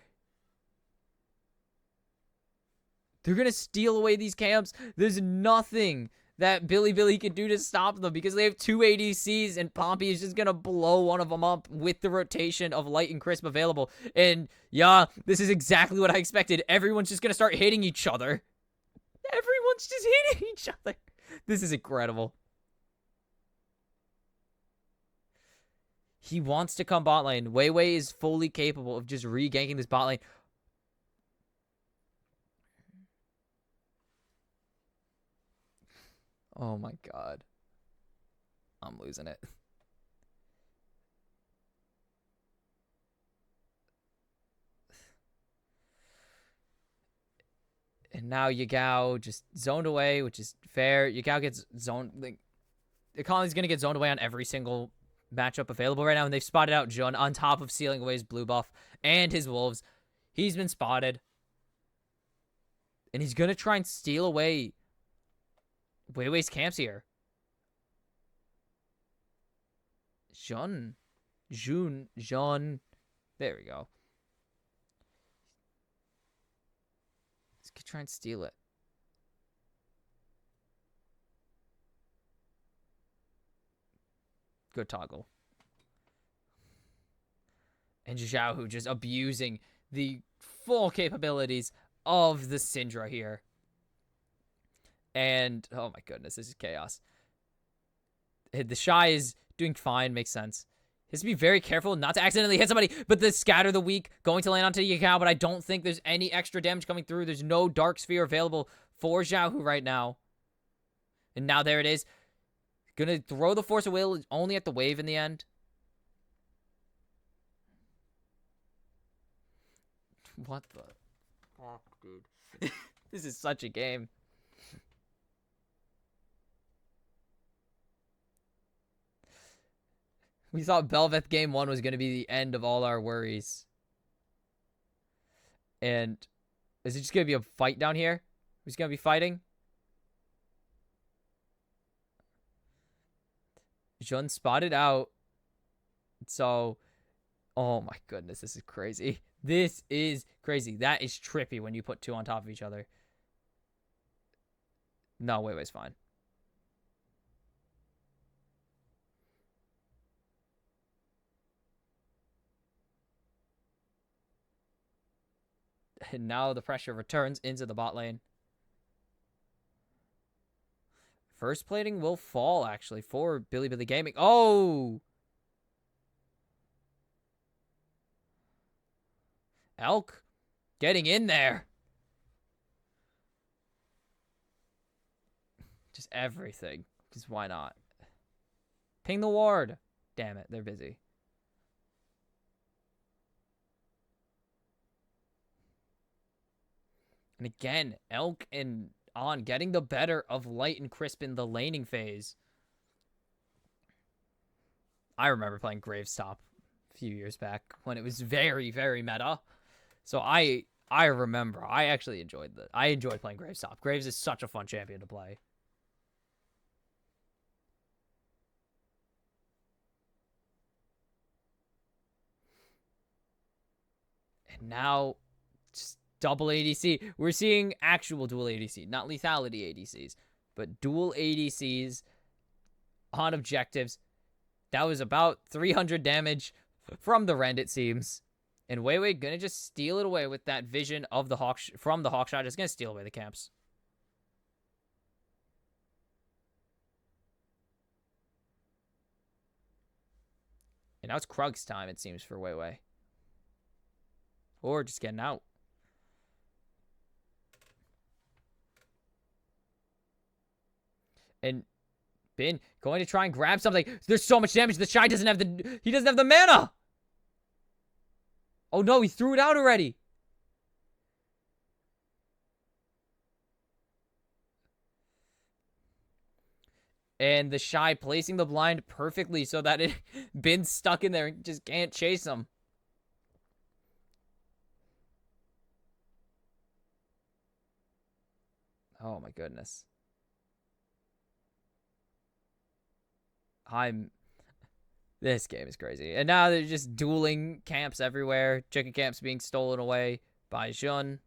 They're going to steal away these camps. There's nothing that Bilibili can do to stop them because they have 2 ADCs and Poppy is just going to blow one of them up with the rotation of Light and Crisp available. And yeah, this is exactly what I expected. Everyone's just going to start hitting each other. Everyone's just hitting each other. This is incredible. He wants to come bot lane. Weiwei is fully capable of just re-ganking this bot lane. Oh my God. I'm losing it. And now Yagao just zoned away, which is fair. Yagao gets zoned. Like, Economy's going to get zoned away on every single matchup available right now. And they've spotted out Jun on top of sealing away his blue buff and his wolves. He's been spotted. And he's going to try and steal away Weiwei's camps here. Jun. There we go. Let's try and steal it. Good toggle. And Zhao just abusing the full capabilities of the Syndra here. And, oh my goodness, this is chaos. The Shy is doing fine, makes sense. He has to be very careful not to accidentally hit somebody, but the Scatter the Weak going to land onto Yagao, but I don't think there's any extra damage coming through. There's no Dark Sphere available for Zhao right now. And now there it is. Gonna throw the Force of Will only at the wave in the end. What the fuck, dude? This is such a game. We thought Belveth game 1 was going to be the end of all our worries. And is it just going to be a fight down here? Who's going to be fighting? Jun spotted out. So, oh my goodness, this is crazy. This is crazy. That is trippy when you put two on top of each other. No, Weiwei's fine. And now the pressure returns into the bot lane. First plating will fall, actually, for Bilibili Gaming. Oh! Elk getting in there. Just everything. Because why not? Ping the ward. Damn it, they're busy. And again, Elk and On getting the better of Light and Crisp in the laning phase. I remember playing Gravestop a few years back when it was very, very meta. So I remember. I actually enjoyed I enjoyed playing Gravestop. Graves is such a fun champion to play. And now, just double ADC. We're seeing actual dual ADC, not lethality ADCs, but dual ADCs on objectives. That was about 300 damage from the Rend, it seems. And Weiwei gonna just steal it away with that vision of the from the Hawkshot. Just gonna steal away the camps. And now it's Krug's time, it seems, for Weiwei. Or just getting out. And Bin going to try and grab something. There's so much damage. The Shy doesn't have he doesn't have the mana. Oh no, he threw it out already. And the Shy placing the blind perfectly so that Bin's stuck in there and just can't chase him. Oh my goodness. This game is crazy. And now they're just dueling camps everywhere. Chicken camps being stolen away by Jun.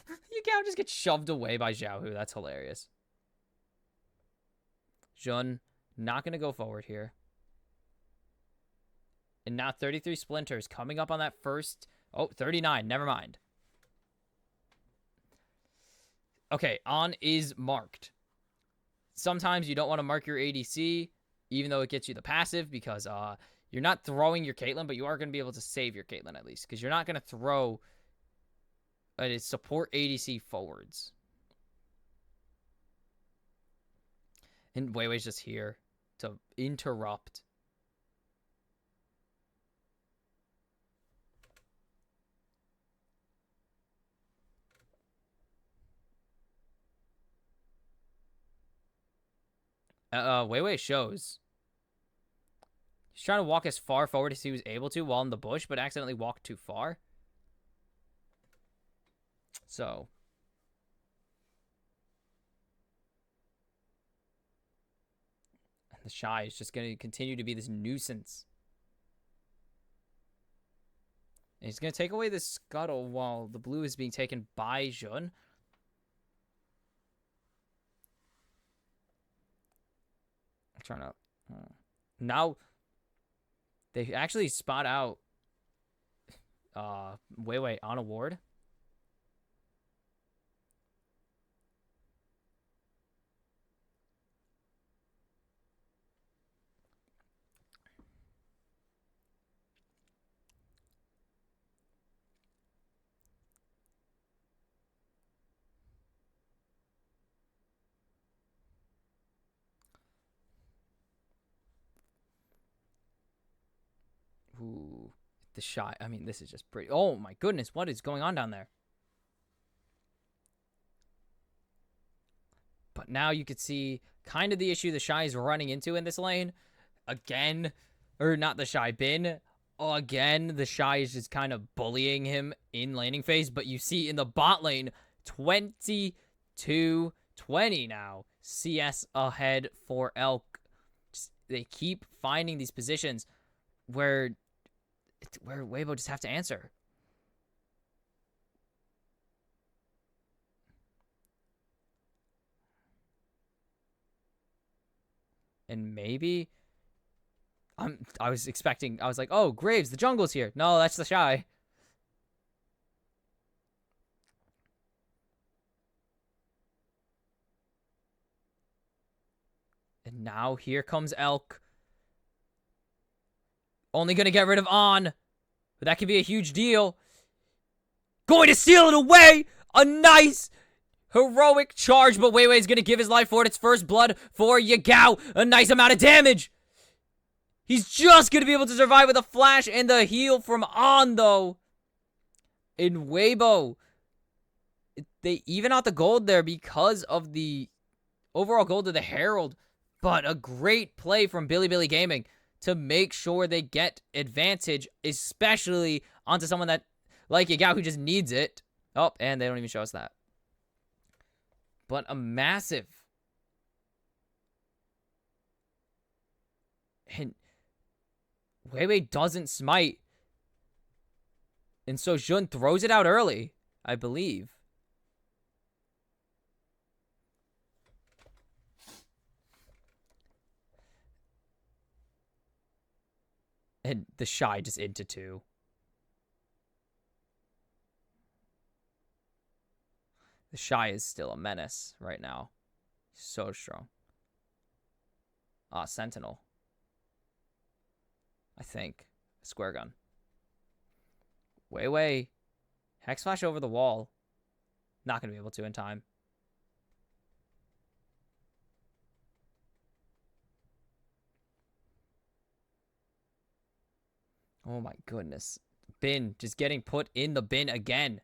Yagao just gets shoved away by Xiaohu. That's hilarious. Jun not going to go forward here. And now 33 Splinters coming up on that first... Oh, 39. Never mind. Okay, On is marked. Sometimes you don't want to mark your ADC, even though it gets you the passive, because you're not throwing your Caitlyn, but you are going to be able to save your Caitlyn at least, because you're not going to throw a support ADC forwards. And Weiwei's just here to interrupt Weiwei shows. He's trying to walk as far forward as he was able to while in the bush, but accidentally walked too far. So. The Shy is just going to continue to be this nuisance. And he's going to take away the scuttle while the blue is being taken by Jun. I'm trying to... Now, they actually spot out Weiwei on a ward. Ooh, the Shy. I mean, this is just pretty. Oh my goodness, what is going on down there? But now you could see kind of the issue the Shy is running into in this lane. Again, or not the Shy, Bin. Again, the Shy is just kind of bullying him in laning phase. But you see in the bot lane, 22-20 now. CS ahead for Elk. They keep finding these positions where Weibo just have to answer. And maybe I was like, oh, Graves, the jungle's here. No, that's the Shy. And now here comes Elk. Only gonna get rid of On. But that could be a huge deal. Going to steal it away! A nice heroic charge, but Weiwei's gonna give his life for it. It's first blood for Yagao. A nice amount of damage. He's just gonna be able to survive with a flash and the heal from On, though. In Weibo, they even out the gold there because of the overall gold of the Herald. But a great play from Bilibili Gaming to make sure they get advantage, especially onto someone that, like Yagao, who just needs it. Oh, and they don't even show us that. But a massive... And Weiwei doesn't smite. And so Jun throws it out early, I believe. And the Shy just into 2. The Shy is still a menace right now. So strong. Sentinel. I think. Square gun. Weiwei. Hex flash over the wall. Not going to be able to in time. Oh my goodness. Bin just getting put in the bin again.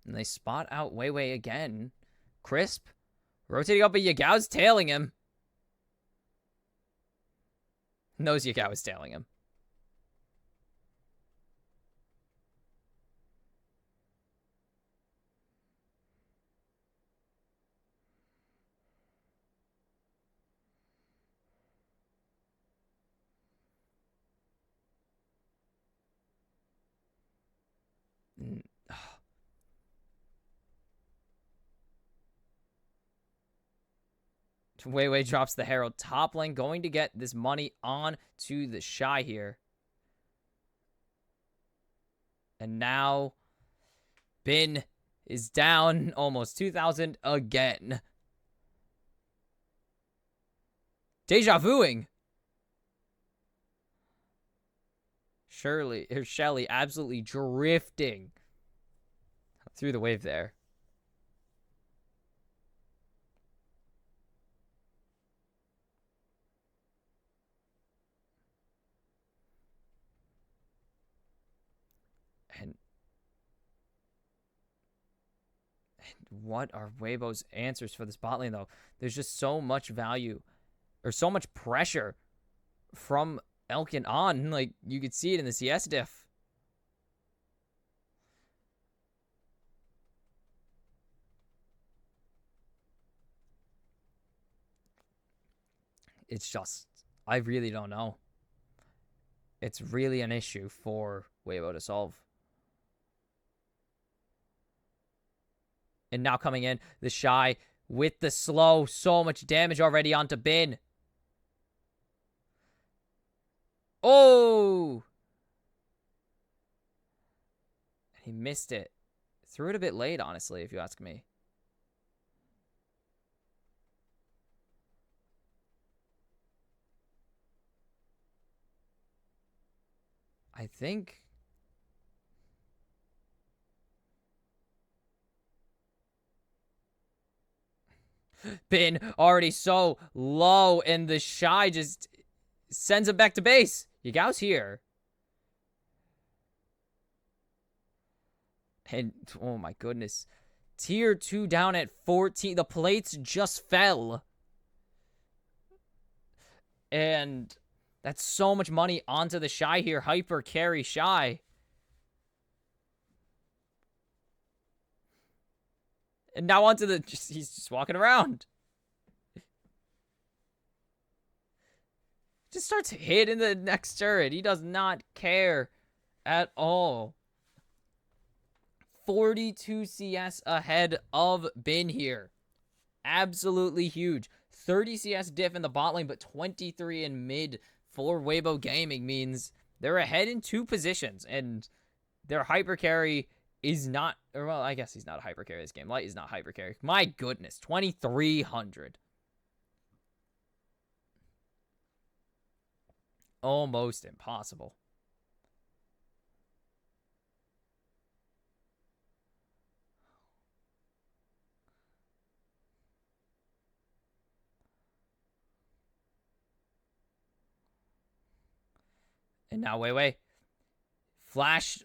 And they spot out Weiwei again. Crisp. Rotating up, but Yagao's tailing him. Knows Yagao is tailing him. Weiwei drops the Herald top lane, going to get this money on to the Shy here. And now Bin is down almost 2,000 again. Deja vuing. Shelly absolutely drifting through the wave there. What are Weibo's answers for this bot lane, though? There's just so much value, or so much pressure from Elkin on. Like, you could see it in the CS diff. It's just, I really don't know. It's really an issue for Weibo to solve. And now coming in, the Shy with the slow. So much damage already onto Bin. Oh! He missed it. Threw it a bit late, honestly, if you ask me. I think... Bin already so low, and the Shy just sends him back to base. Yagao's here. And, oh my goodness. Tier 2 down at 14. The plates just fell. And that's so much money onto the Shy here. Hyper carry Shy. And now onto the... he's just walking around. Just starts hitting the next turret. He does not care at all. 42 CS ahead of Bin here. Absolutely huge. 30 CS diff in the bot lane, but 23 in mid for Weibo Gaming means they're ahead in 2 positions. And their hyper carry is not... or, well, I guess he's not a hyper carry this game. Light is not hyper carry. My goodness. 2,300. Almost impossible. And now Weiwei. Flashing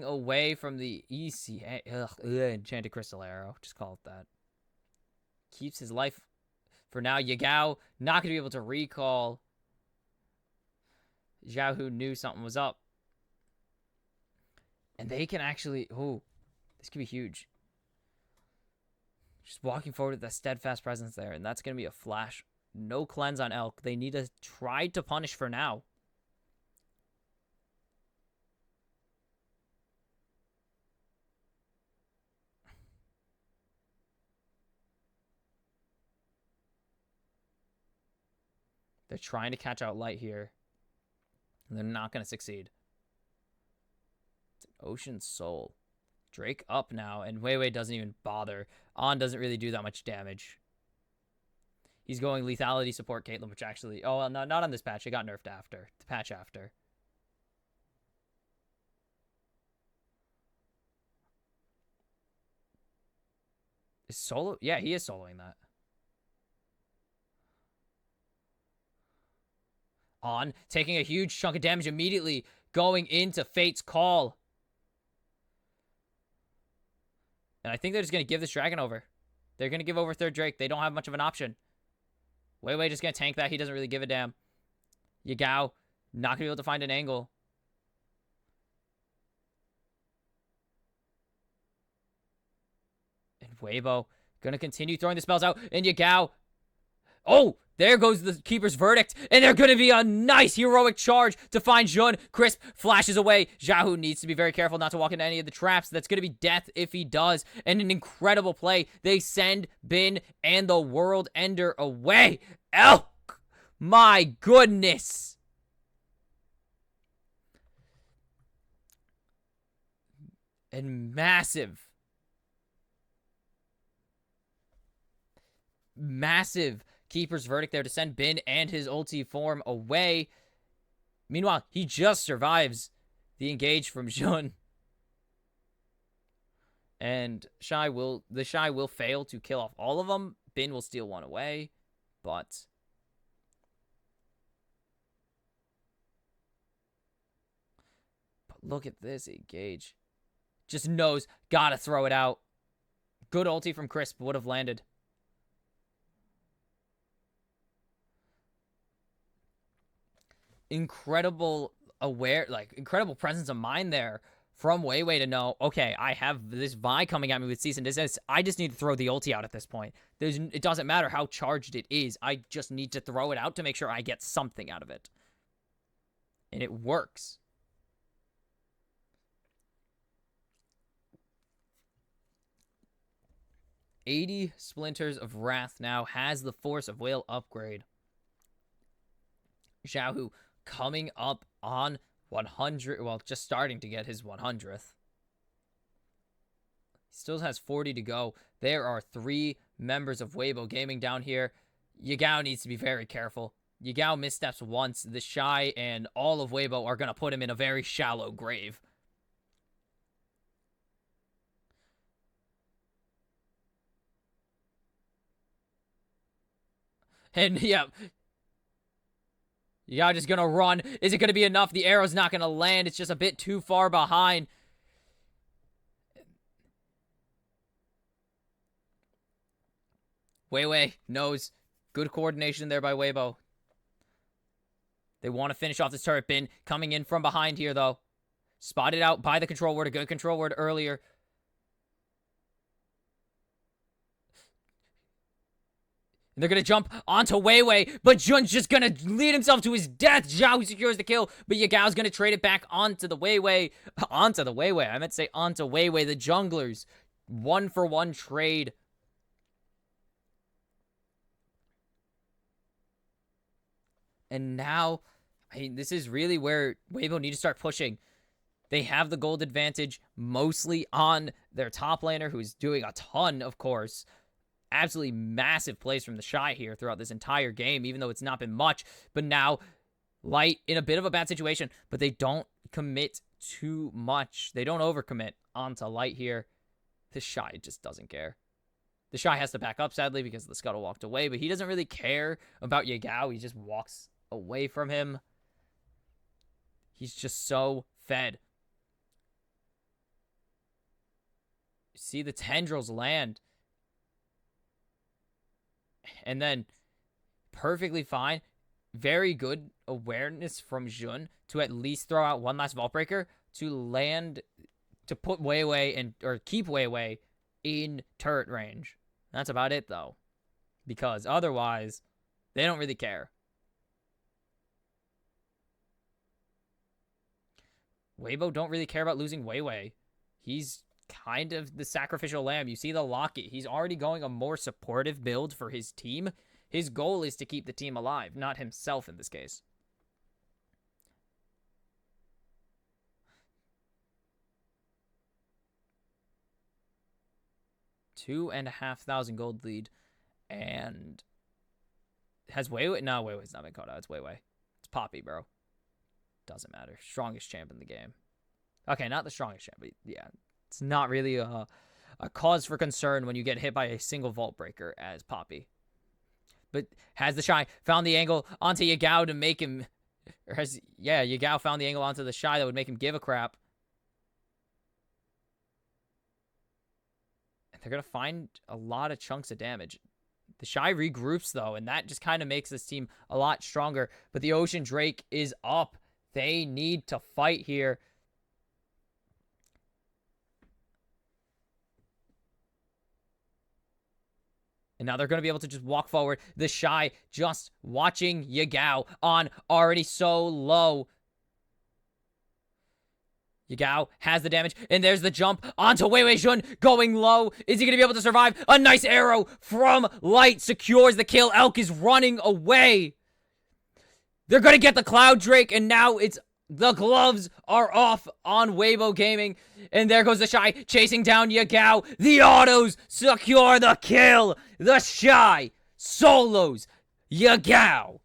away from the ECA. Enchanted Crystal Arrow. Just call it that. Keeps his life for now. Yagao not going to be able to recall. Zhao Hu knew something was up. And they can actually... oh, this could be huge. Just walking forward with that steadfast presence there. And that's going to be a flash. No cleanse on Elk. They need to try to punish for now. They're trying to catch out Light here. And they're not going to succeed. It's an Ocean Soul. Drake up now. And Weiwei doesn't even bother. On doesn't really do that much damage. He's going lethality support Caitlyn, which actually... oh, well, no, not on this patch. It got nerfed after. The patch after. Is solo? Yeah, he is soloing that. On, taking a huge chunk of damage immediately, going into Fate's Call. And I think they're just going to give this dragon over. They're going to give over third Drake. They don't have much of an option. Weiwei just going to tank that. He doesn't really give a damn. Yagao, not going to be able to find an angle. And Weibo going to continue throwing the spells out. And Yagao. Oh, there goes the Keeper's Verdict. And they're going to be a nice heroic charge to find Jun. Crisp flashes away. Zhao Hu needs to be very careful not to walk into any of the traps. That's going to be death if he does. And an incredible play. They send Bin and the World Ender away. Elk! My goodness! And massive Keeper's Verdict there to send Bin and his ulti form away. Meanwhile, he just survives the engage from Jun. And the Shy will fail to kill off all of them. Bin will steal one away. But look at this engage. Just knows, gotta throw it out. Good ulti from Crisp would have landed. Incredible incredible presence of mind there from Weiwei to know, okay, I have this Vi coming at me with cease and desist. I just need to throw the ulti out at this point. It doesn't matter how charged it is. I just need to throw it out to make sure I get something out of it. And it works. $80 Splinters of Wrath now has the Force of Will upgrade. Xiaohu coming up on 100. Well, just starting to get his 100th. Still has 40 to go. There are 3 members of Weibo Gaming down here. Yagao needs to be very careful. Yagao missteps once. The Shy and all of Weibo are going to put him in a very shallow grave. And, yeah, Yagao just going to run. Is it going to be enough? The arrow's not going to land. It's just a bit too far behind. Weiwei knows. Good coordination there by Weibo. They want to finish off this turret bin. Coming in from behind here, though. Spotted out by the control word. A good control word earlier. And they're going to jump onto Weiwei, but Jun's just going to lead himself to his death. Zhao secures the kill, but Yagao's going to trade it back onto the Weiwei. Onto the Weiwei. I meant to say onto Weiwei, the junglers. 1-for-1 trade. And now, I mean, this is really where Weibo need to start pushing. They have the gold advantage mostly on their top laner, who's doing a ton, of course. Absolutely massive plays from the Shy here throughout this entire game, even though it's not been much. But now, Light in a bit of a bad situation, but they don't commit too much. They don't overcommit onto Light here. The Shy just doesn't care. The Shy has to back up, sadly, because the Scuttle walked away, but he doesn't really care about Yagao. He just walks away from him. He's just so fed. You see the tendrils land. And then, perfectly fine. Very good awareness from Jun to at least throw out one last Vault Breaker to land, to put Weiwei or keep Weiwei in turret range. That's about it, though. Because otherwise, they don't really care. Weibo don't really care about losing Weiwei. He's kind of the sacrificial lamb. You see the Locket. He's already going a more supportive build for his team. His goal is to keep the team alive, not himself in this case. $2,500 gold lead. And has Weiwei? No, Weiwei's not been caught out. It's Weiwei. It's Poppy, bro. Doesn't matter. Strongest champ in the game. Okay, not the strongest champ, but yeah. It's not really a cause for concern when you get hit by a single Vault Breaker as Poppy. But has the Shy found the angle onto Yagao to make him... Or has... Yeah, Yagao found the angle onto the Shy that would make him give a crap. And they're going to find a lot of chunks of damage. The Shy regroups, though, and that just kind of makes this team a lot stronger. But the Ocean Drake is up. They need to fight here. And now they're going to be able to just walk forward. The Shy just watching Yagao on already so low. Yagao has the damage. And there's the jump onto Weiwei Jun going low. Is he going to be able to survive? A nice arrow from Light secures the kill. Elk is running away. They're going to get the Cloud Drake. And now it's... The gloves are off on Weibo Gaming. And there goes the Shy chasing down Yagao. The autos secure the kill. The Shy solos Yagao.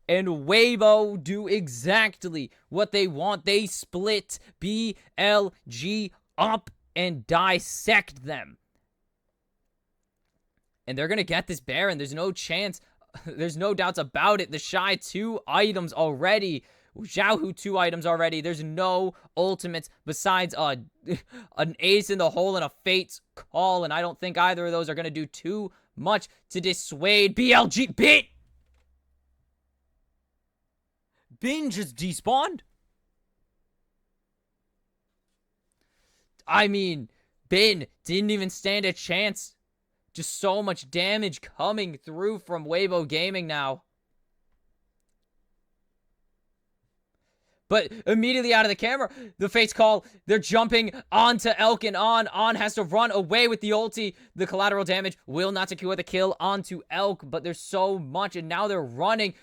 And Weibo do exactly what they want. They split BLG up and dissect them. And they're going to get this Baron. There's no chance. There's no doubts about it. The Shy 2 items already Xiaohu 2 items already. There's no ultimates besides an ace in the hole and a fate's call, and I don't think either of those are going to do too much to dissuade BLG. Bin just despawned? I mean, Bin didn't even stand a chance. Just so much damage coming through from Weibo Gaming now. But immediately out of the camera, the Fates call. They're jumping onto Elk and On has to run away with the ulti. The collateral damage will not secure the kill onto Elk, but there's so much, and now they're running.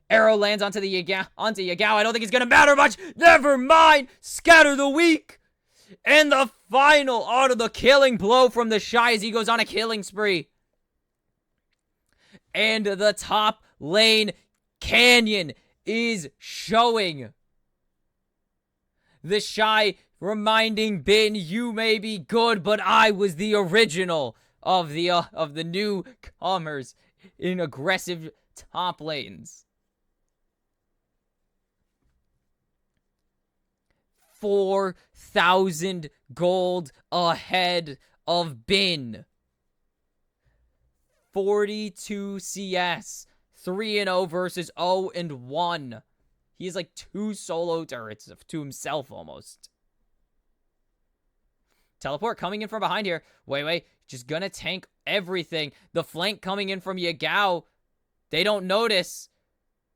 Arrow lands onto Yagao. I don't think it's going to matter much. Never mind. Scatter the weak. And the final out of the killing blow from the Shy as he goes on a killing spree. And the top lane Canyon is showing. The Shy reminding Bin, you may be good, but I was the original of the newcomers in aggressive top lanes. 4,000 gold ahead of Bin. 42 CS. 3-0 versus 0-1. He has like 2 solo turrets to himself almost. Teleport coming in from behind here. Weiwei just gonna tank everything. The flank coming in from Yagao. They don't notice.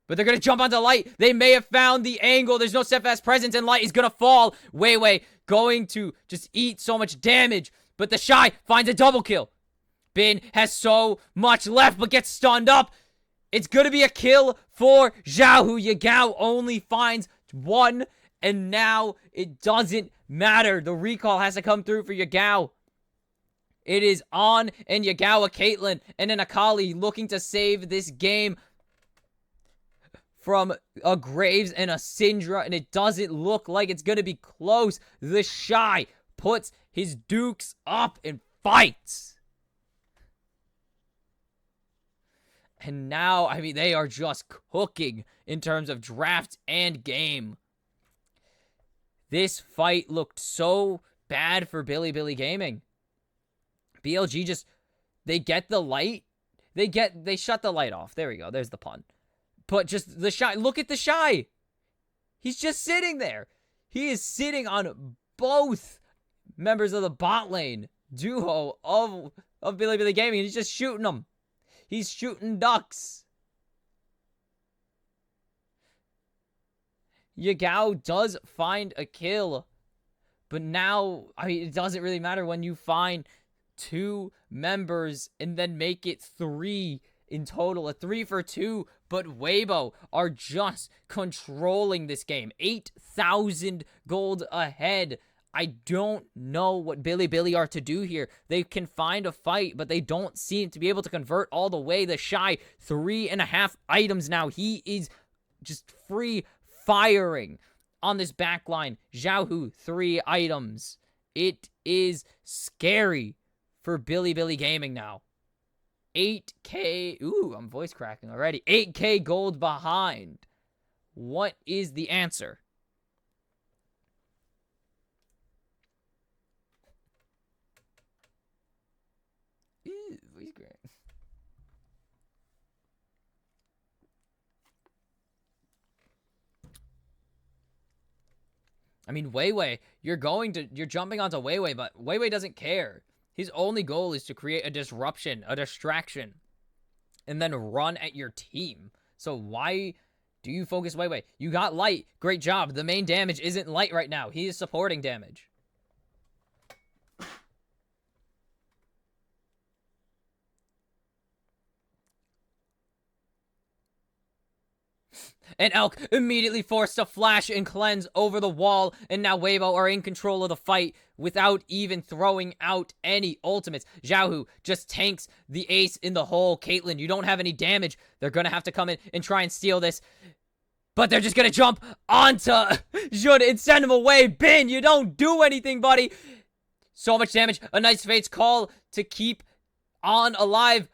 But they're going to jump onto Light. They may have found the angle. There's no steadfast presence, and Light is going to fall. Weiwei going to just eat so much damage. But the Shy finds a double kill. Bin has so much left, but gets stunned up. It's going to be a kill for Xiaohu. Yagao only finds 1, and now it doesn't matter. The recall has to come through for Yagao. It is On and Yagao, a Caitlyn, and an Akali looking to save this game from a Graves and a Syndra, and it doesn't look like it's going to be close. The Shy puts his dukes up and fights. And now, I mean, they are just cooking in terms of draft and game. This fight looked so bad for Bilibili Gaming. BLG just, they get the light. They shut the light off. There we go. There's the pun. But just the Shy. Look at the Shy. He's just sitting there. He is sitting on both members of the bot lane duo of Bilibili Gaming. And he's just shooting them. He's shooting ducks. Yagao does find a kill. But now, I mean, it doesn't really matter when you find 2 members and then make it 3 in total. A 3 for 2. But Weibo are just controlling this game. 8,000 gold ahead. I don't know what Bilibili are to do here. They can find a fight, but they don't seem to be able to convert all the way. The Shy, 3.5 items now. He is just free firing on this backline. Xiaohu, 3 items. It is scary for Bilibili Gaming now. 8K. Ooh, I'm voice cracking already. 8K gold behind. What is the answer? Ooh, voice crack. I mean, Weiwei, you're jumping onto Weiwei, but Weiwei doesn't care. His only goal is to create a disruption, a distraction, and then run at your team. So why do you focus Weiwei? You got Light. Great job. The main damage isn't Light right now. He is supporting damage. And Elk immediately forced to flash and cleanse over the wall, and now Weibo are in control of the fight without even throwing out any ultimates. Xiaohu just tanks the ace in the hole. Caitlyn, you don't have any damage. They're gonna have to come in and try and steal this. But they're just gonna jump onto Jun and send him away. Bin, you don't do anything, buddy. So much damage. A nice Fate's call to keep On alive.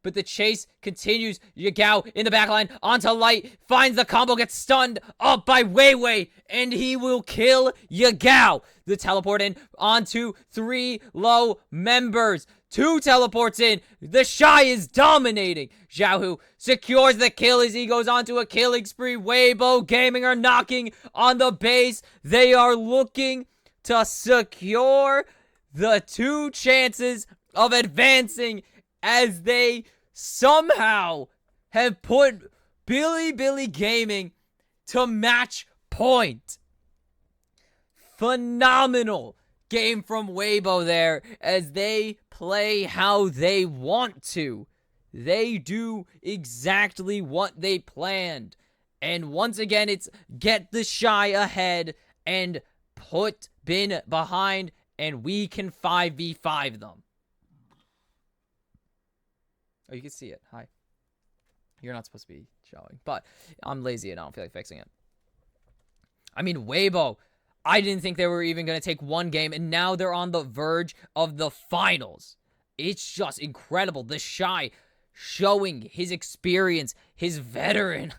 But the chase continues. Yagao in the backline, onto Light, finds the combo, gets stunned up by Weiwei, and he will kill Yagao. The teleport in onto 3 low members. 2 teleports in. The Shy is dominating. Xiaohu secures the kill as he goes on to a killing spree. Weibo Gaming are knocking on the base. They are looking to secure the 2 chances of advancing as they somehow have put Bilibili Gaming to match point. Phenomenal game from Weibo there as they play how they want to. They do exactly what they planned. And once again, it's get the Shy ahead and put Bin behind, and we can 5v5 them. Oh, you can see it. Hi. You're not supposed to be showing, but I'm lazy and I don't feel like fixing it. I mean, Weibo, I didn't think they were even going to take 1 game, and now they're on the verge of the finals. It's just incredible. The Shy showing his experience, his veterancy,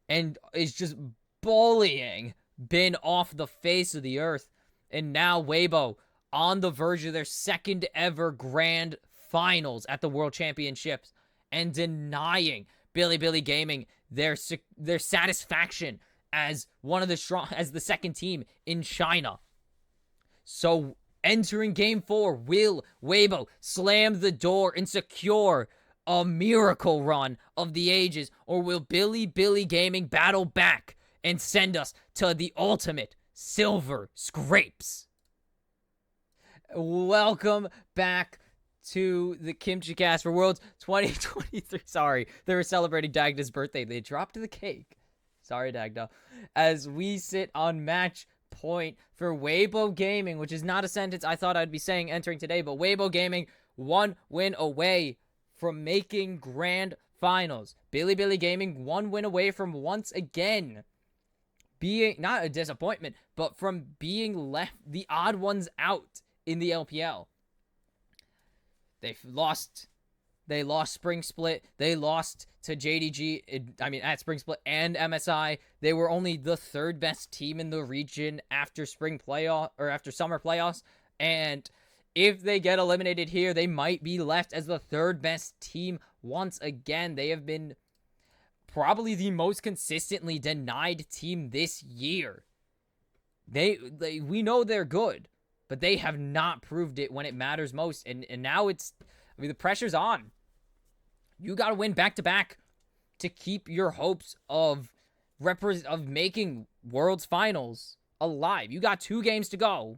and is just bullying Bin off the face of the earth. And now Weibo on the verge of their 2nd ever grand finals at the World Championships and denying Bilibili Gaming their satisfaction as one of the as the 2nd team in China. So entering game 4, will Weibo slam the door and secure a miracle run of the ages, or will Bilibili Gaming battle back and send us to the ultimate silver scrapes? Welcome back to the kimchicast for Worlds 2023. Sorry, they were celebrating Dagda's birthday. They dropped the cake. Sorry, Dagda. As we sit on match point for Weibo Gaming, which is not a sentence I thought I'd be saying entering today, but Weibo Gaming 1 win away from making grand finals. Bilibili Gaming 1 win away from once again being not a disappointment, but from being left the odd ones out in the LPL. They lost Spring Split. They lost to JDG, at Spring Split and MSI. They were only the 3rd best team in the region after summer playoffs. And if they get eliminated here, they might be left as the 3rd best team once again. They have been probably the most consistently denied team this year. We know they're good, but they have not proved it when it matters most. And now the pressure's on. You got to win back-to-back to keep your hopes of making Worlds Finals alive. You got 2 games to go.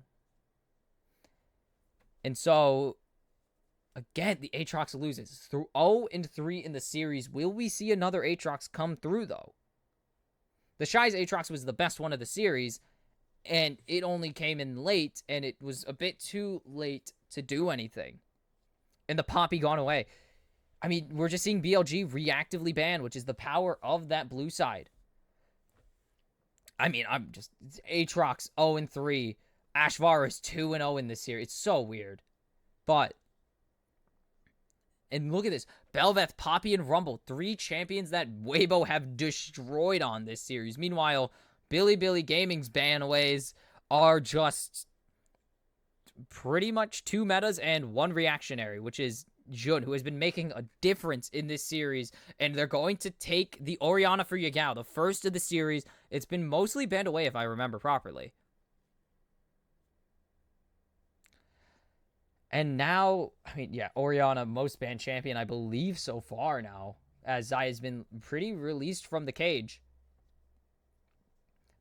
And so, again, the Aatrox loses. Through 0-3 in the series, will we see another Aatrox come through, though? The Shy's Aatrox was the best one of the series, and it only came in late, and it was a bit too late to do anything. And the Poppy gone away. I mean, we're just seeing BLG reactively banned, which is the power of that blue side. I mean, Aatrox 0-3. Ashvar is 2-0 in this series. It's so weird. And look at this. Belveth, Poppy, and Rumble. 3 champions that Weibo have destroyed on this series. Meanwhile, Bilibili Gaming's banaways are just pretty much 2 metas and 1 reactionary, which is Jun, who has been making a difference in this series. And they're going to take the Orianna for Yagao, the first of the series. It's been mostly banned away, if I remember properly. And now, Orianna, most banned champion, I believe, so far now, as Zai has been pretty released from the cage.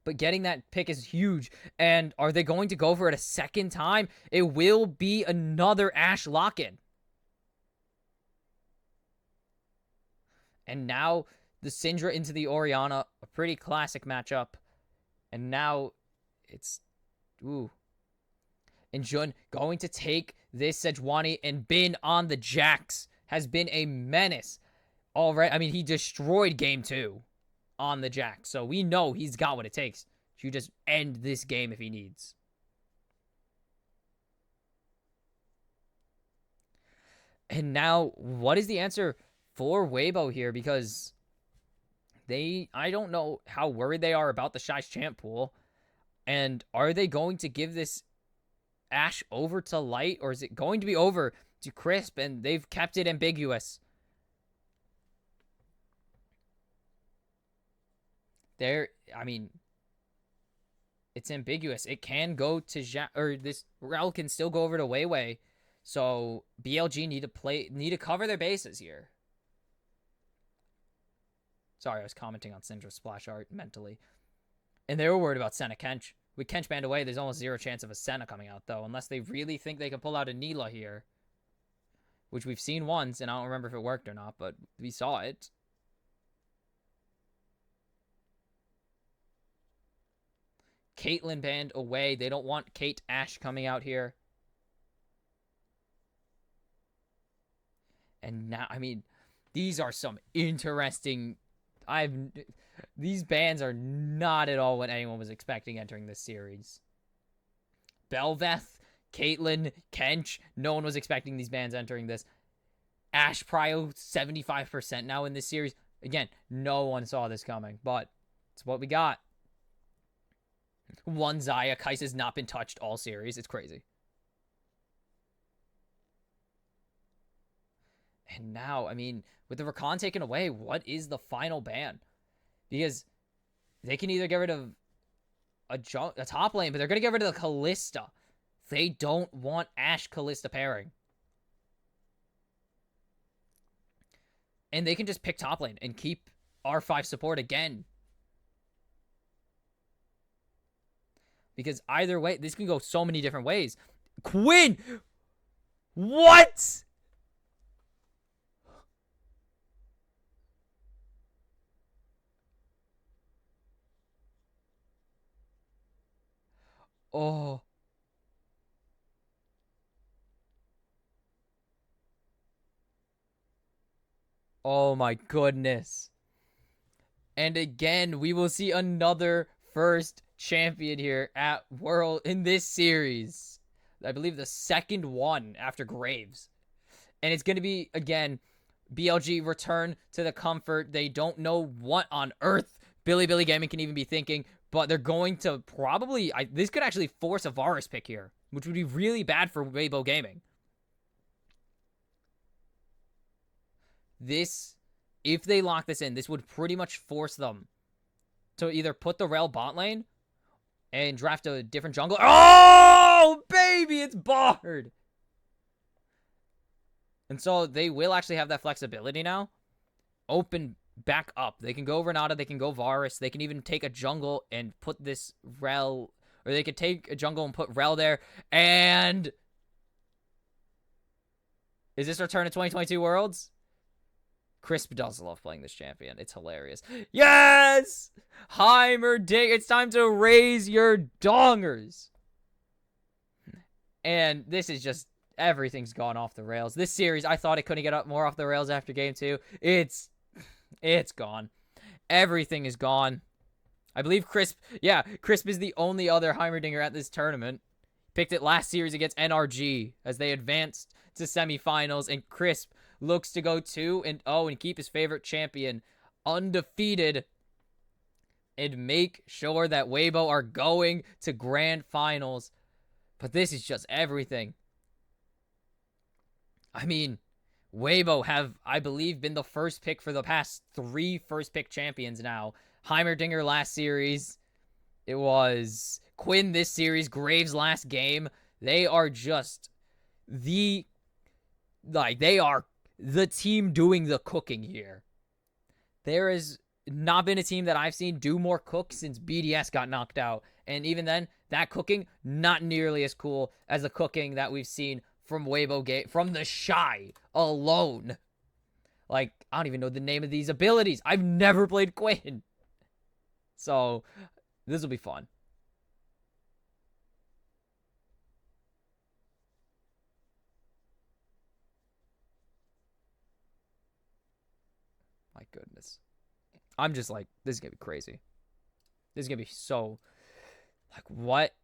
But getting that pick is huge. And are they going to go for it a 2nd time? It will be another Ashe lock-in. And now the Syndra into the Orianna, a pretty classic matchup. And now it's... Ooh. And Jun going to take this Sejuani, and Bin on the Jax has been a menace. Already, I mean, he destroyed game 2 on the Jax. So we know he's got what it takes to just end this game if he needs. And now, what is the answer for Weibo here? Because I don't know how worried they are about the Shy's champ pool. And are they going to give this Ash over to Light, or is it going to be over to Crisp? And they've kept it ambiguous. I mean, it's ambiguous. It can go to or this Rel can still go over to Weiwei. So BLG need to cover their bases here. Sorry, I was commenting on Syndra's splash art mentally. And they were worried about Senna Kench. With Kench banned away, there's almost zero chance of a Senna coming out, though, unless they really think they can pull out a Neela here. Which we've seen once, and I don't remember if it worked or not, but we saw it. Caitlyn banned away. They don't want Kate Ash coming out here. And now, I mean, these are some interesting... These bans are not at all what anyone was expecting entering this series. Belveth, Caitlyn, Kench, no one was expecting these bans entering this. Ash Prio, 75% now in this series. Again, no one saw this coming, but it's what we got. One Xayah. Kais has not been touched all series. It's crazy. And now, I mean, with the Rakan taken away, what is the final ban? Because they can either get rid of a top lane, but they're going to get rid of the Kalista. They don't want Ashe-Kalista pairing. And they can just pick top lane and keep R5 support again. Because either way, this can go so many different ways. Quinn! What? Oh. Oh my goodness. And again, we will see another first champion here at World in this series. I believe the second one after Graves. And it's going to be, again, BLG return to the comfort. They don't know what on earth Bilibili Gaming can even be thinking, but they're going to probably... this could actually force a Varus pick here, which would be really bad for Weibo Gaming. This, if they lock this in, this would pretty much force them to either put the Rel bot lane and draft a different jungler. Oh, baby, it's barred. And so they will actually have that flexibility now. Open back up. They can go Renata, they can go Varus, they can even take a jungle and put this Rel, or they could take a jungle and put Rel there. And is this our turn to 2022 Worlds? Crisp does love playing this champion. It's hilarious. Yes! Heimerdinger. It's time to raise your dongers. And this is just... everything's gone off the rails. This series, I thought it couldn't get up more off the rails after game 2. It's gone. Everything is gone. I believe Crisp... yeah, Crisp is the only other Heimerdinger at this tournament. Picked it last series against NRG as they advanced to semifinals. And Crisp looks to go 2-0 and keep his favorite champion undefeated and make sure that Weibo are going to grand finals. But this is just everything. I mean, Weibo have, I believe, been the first pick for the past 3 first pick champions now. Heimerdinger last series. It was Quinn this series. Graves last game. They are just they are the team doing the cooking here. There has not been a team that I've seen do more cook since BDS got knocked out. And even then, that cooking, not nearly as cool as the cooking that we've seen from Weibo from the Shy alone. Like, I don't even know the name of these abilities. I've never played Quinn. So, this will be fun. My goodness. I'm just like, this is going to be crazy. This is going to be so... like, what?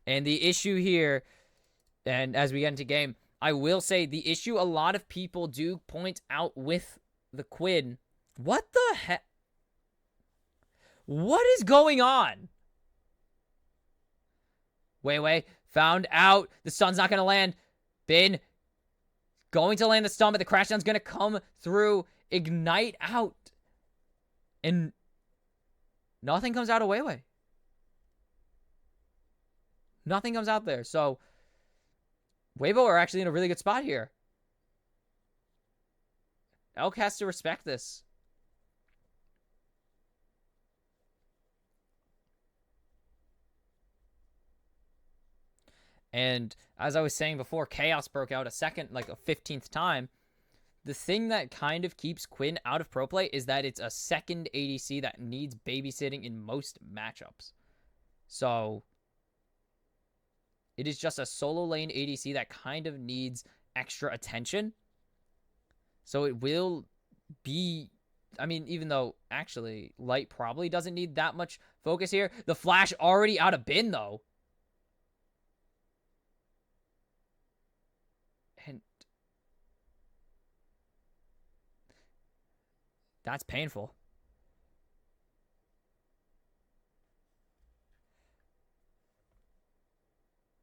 And the issue here, and as we get into game, I will say the issue a lot of people do point out with the Quinn. What the heck? What is going on? Weibo found out the stun's not going to land. Bin going to land the stun, but the crashdown's going to come through. Ignite out. And nothing comes out of Weibo. Nothing comes out there. So Weibo are actually in a really good spot here. Elk has to respect this. And as I was saying before, Chaos broke out a 15th time. The thing that kind of keeps Quinn out of pro play is that it's a second ADC that needs babysitting in most matchups. So it is just a solo lane ADC that kind of needs extra attention. So it will be, I mean, even though actually Light probably doesn't need that much focus here. The flash already out of Bin though. And that's painful.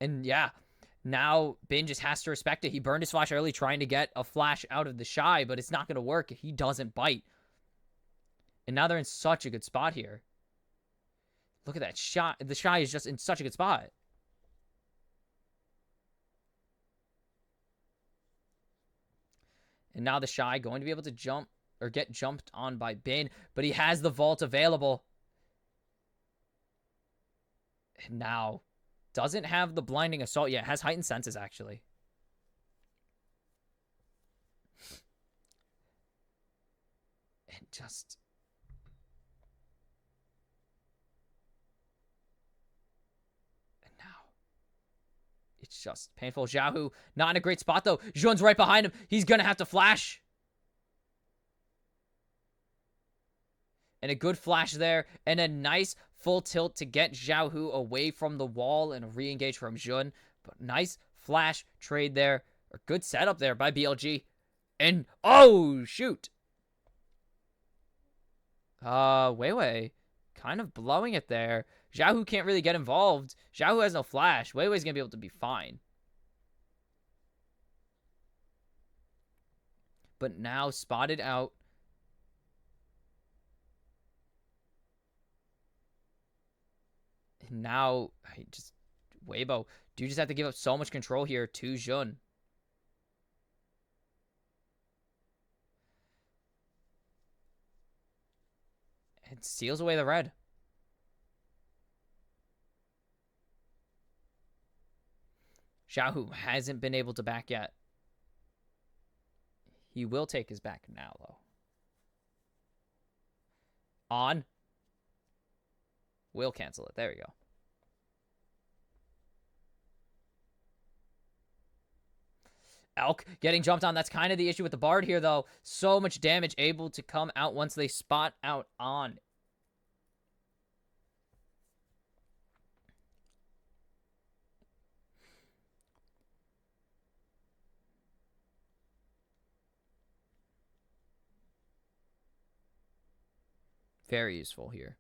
And yeah, now Bin just has to respect it. He burned his flash early trying to get a flash out of the Shy, but it's not going to work if he doesn't bite. And now they're in such a good spot here. Look at that shot. The Shy is just in such a good spot. And now the Shy going to be able to jump or get jumped on by Bin, but he has the vault available. And now doesn't have the blinding assault yet. Has heightened senses actually. And just it's just painful. Xiaohu, not in a great spot, though. Zhun's right behind him. He's going to have to flash. And a good flash there. And a nice full tilt to get Xiaohu away from the wall and a re-engage from Zhun. But nice flash trade there. A good setup there by BLG. And, oh, shoot. Weibo kind of blowing it there. Xiaohu can't really get involved. Xiaohu has no flash. Weibo's going to be able to be fine. But now spotted out. And now, Weibo. Do you just have to give up so much control here to Zhun? And steals away the red. Xiaohu hasn't been able to back yet. He will take his back now, though. On. Will cancel it. There we go. Elk getting jumped on. That's kind of the issue with the Bard here, though. So much damage able to come out once they spot out on. Very useful here.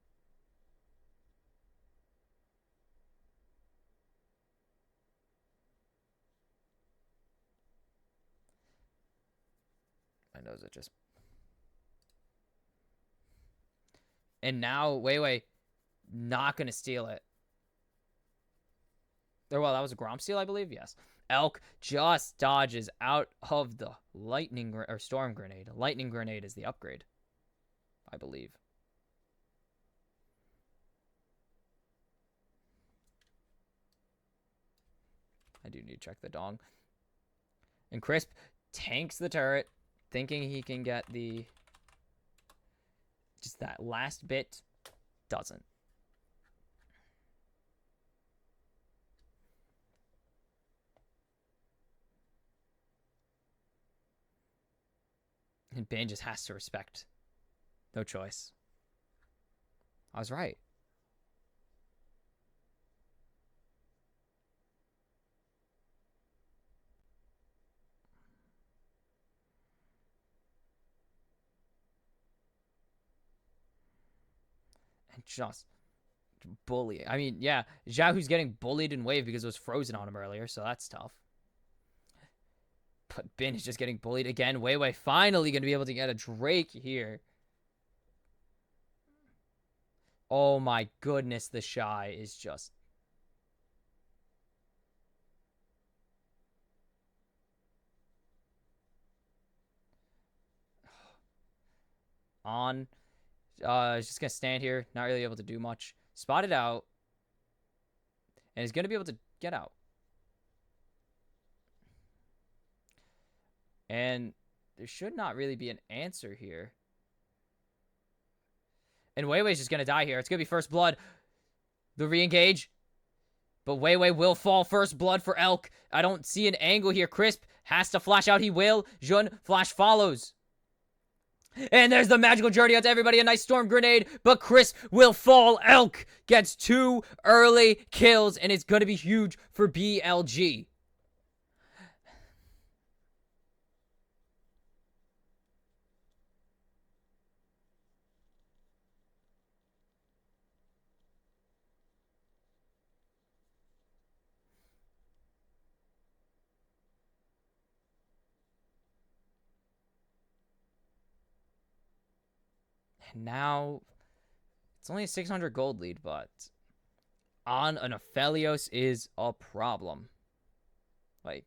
My nose it just. And now Weibo not going to steal it. Or, well, that was a Grom steal, I believe. Yes. Elk just dodges out of the lightning or storm grenade. Lightning grenade is the upgrade, I believe. I do need to check the dong. And Crisp tanks the turret, thinking he can get the... just that last bit. Doesn't. And Bane just has to respect. No choice. I was right. And just bully. I mean, yeah, Xiaohu's getting bullied in wave because it was frozen on him earlier, so that's tough. But Bin is just getting bullied again. Weiwei finally going to be able to get a Drake here. Oh my goodness, the Shy is just... on. He's just going to stand here, not really able to do much. Spotted out. And he's going to be able to get out. And there should not really be an answer here. And Weiwei's just going to die here. It's going to be first blood. The re-engage. But Weiwei will fall first blood for Elk. I don't see an angle here. Crisp has to flash out. He will. Jun flash follows. And there's the magical journey out to everybody. A nice storm grenade. But Crisp will fall. Elk gets 2 early kills. And it's going to be huge for BLG. Now, it's only a 600 gold lead, but on an Aphelios is a problem. Like,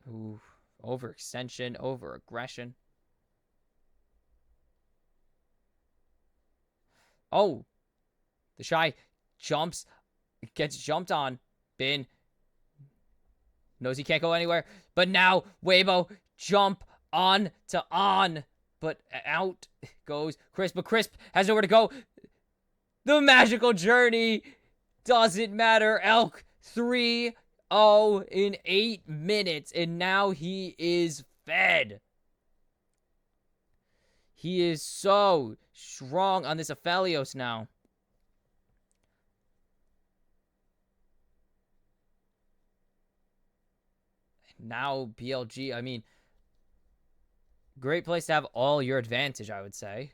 ooh, overextension, over-aggression. Oh, the Shy jumps, gets jumped on. Bin knows he can't go anywhere. But now Weibo jump on to on. But out goes Crisp. But Crisp has nowhere to go. The magical journey doesn't matter. Elk 3-0 in 8 minutes. And now he is fed. He is so strong on this Aphelios now. Now BLG, I mean, great place to have all your advantage, I would say.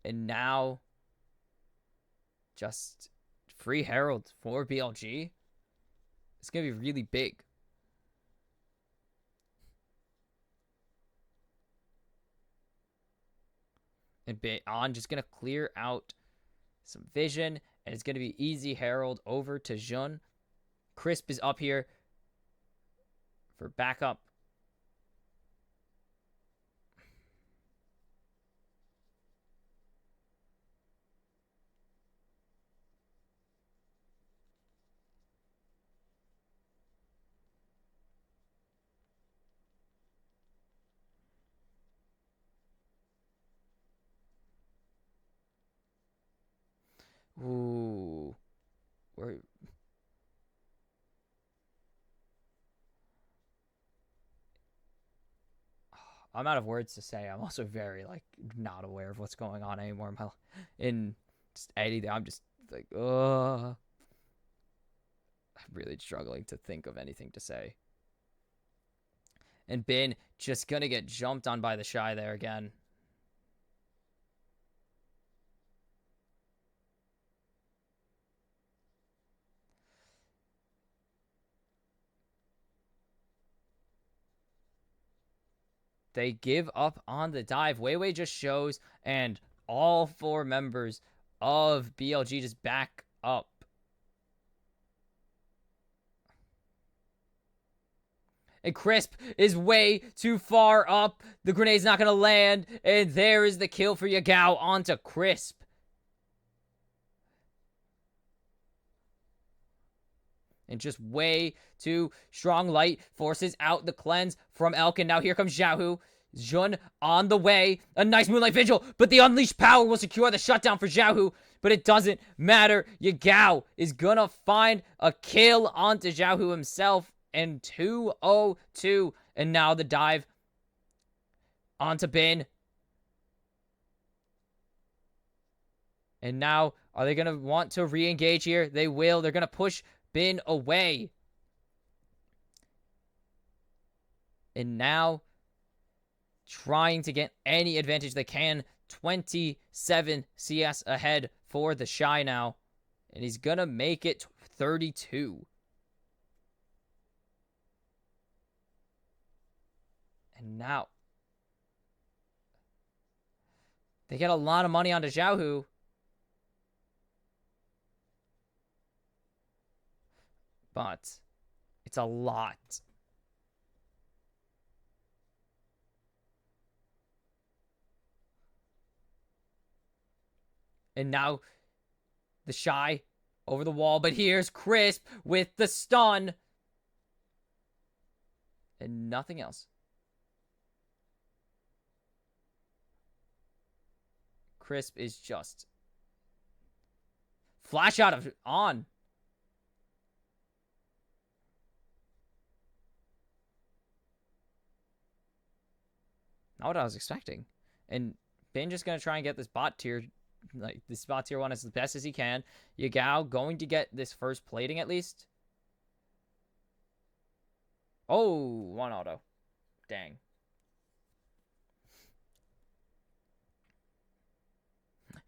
And now, just free Herald for BLG. It's going to be really big. And On just going to clear out some vision. And it's going to be easy Herald over to Jun. Crisp is up here for backup. Ooh. I'm out of words to say. I'm also very, like, not aware of what's going on anymore in just anything. I'm just, like, I'm really struggling to think of anything to say. And Bin just gonna get jumped on by the Shy there again. They give up on the dive. Weiwei just shows, and all 4 members of BLG just back up. And Crisp is way too far up. The grenade's not going to land. And there is the kill for Yagao onto Crisp. And just way too strong. Light forces out the cleanse from Elk. And now here comes Xiaohu. Jun on the way. A nice Moonlight Vigil. But the Unleashed Power will secure the shutdown for Xiaohu. but it doesn't matter. Yagao is gonna find a kill onto Xiaohu himself, and 2-0-2. And now the dive onto Bin. And now, are they gonna want to re-engage here? They will. They're gonna push Bin away. And now, trying to get any advantage they can. 27 CS ahead for the Shy now. And he's gonna make it 32. And now, they get a lot of money onto Xiaohu. But it's a lot. And now the Shy over the wall. But here's Crisp with the stun. And nothing else. Crisp is just flash out of on. Not what I was expecting. And Bin just going to try and get this bot tier. Like, this bot tier 1 as the best as he can. Yagao going to get this first plating at least. Oh, 1 auto. Dang.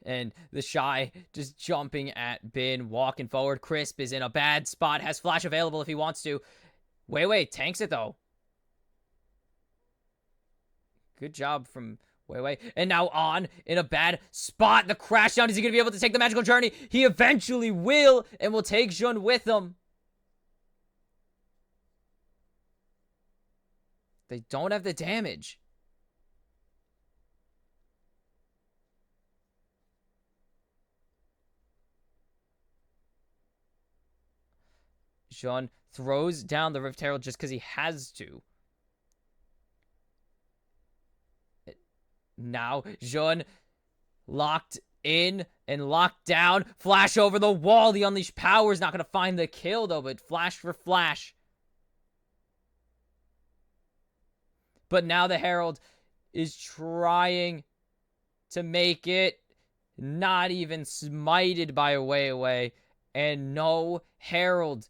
And the Shy just jumping at Bin, walking forward. Crisp is in a bad spot. Has flash available if he wants to. Weiwei tanks it though. Good job from Weiwei. And now on in a bad spot. The crash down. Is he going to be able to take the magical journey? He eventually will, and will take Jun with him. They don't have the damage. Jun throws down the Rift Herald just because he has to. Now, Jun locked in and locked down. Flash over the wall. The Unleashed Power is not going to find the kill, though, but flash for flash. But now the Herald is trying to make it. Not even smited by Weiwei. And no Herald.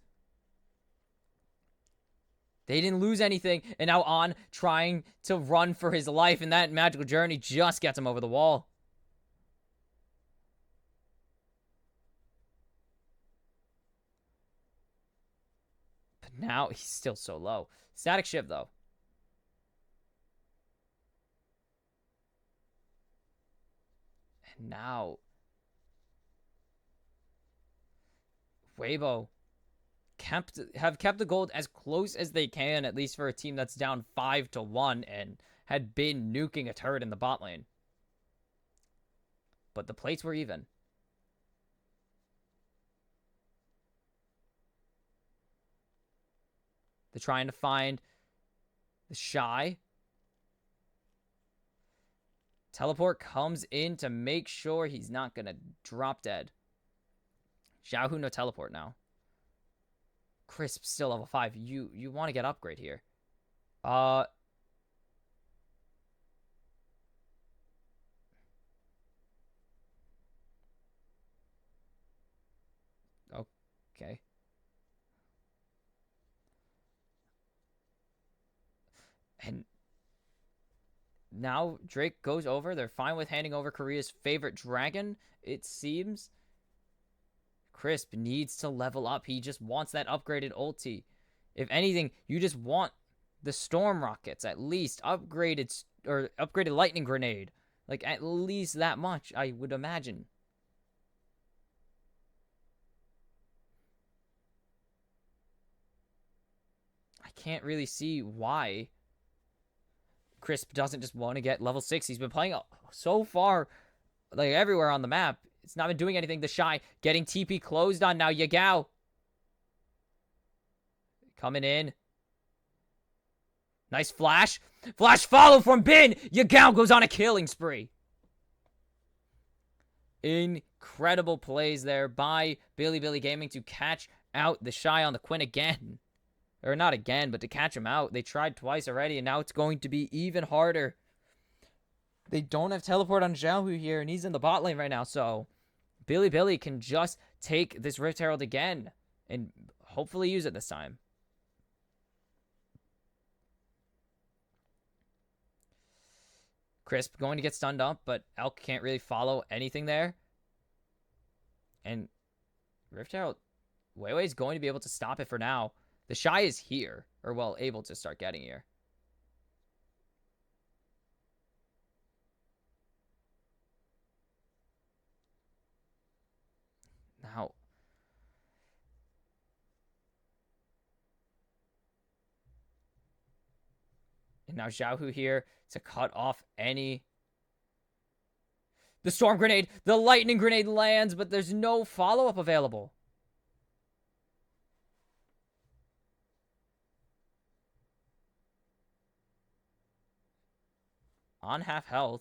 They didn't lose anything. And now on trying to run for his life. And that magical journey just gets him over the wall. But now he's still so low. Static shift though. And now Weibo have kept the gold as close as they can, at least for a team that's down 5-1 and had been nuking a turret in the bot lane. But the plates were even. They're trying to find the Shy. Teleport comes in to make sure he's not going to drop dead. Xiaohu no teleport now. Crisp still level 5. You want to get upgrade here. Okay. And now Drake goes over. They're fine with handing over Korea's favorite dragon, it seems. Crisp needs to level up. He just wants that upgraded ulti. If anything, you just want the storm rockets, at least upgraded lightning grenade. Like, at least that much, I would imagine. I can't really see why Crisp doesn't just want to get level 6. He's been playing so far, like, everywhere on the map. It's not been doing anything. The Shy getting TP closed on now. Yagao coming in. Nice flash. Flash follow from Bin. Yagao goes on a killing spree. Incredible. Incredible plays there by Bilibili Gaming to catch out the Shy on the Quinn again. Or not again, but to catch him out. They tried twice already, and now it's going to be even harder. They don't have teleport on Xiaohu here, and he's in the bot lane right now, so Bilibili can just take this Rift Herald again and hopefully use it this time. Crisp going to get stunned up, but Elk can't really follow anything there. And Rift Herald, Weiwei is going to be able to stop it for now. The Shy is here, or well, able to start getting here. Now, and now Xiaohu here to cut off any. The Storm Grenade, the Lightning Grenade lands, but there's no follow-up available. On half health.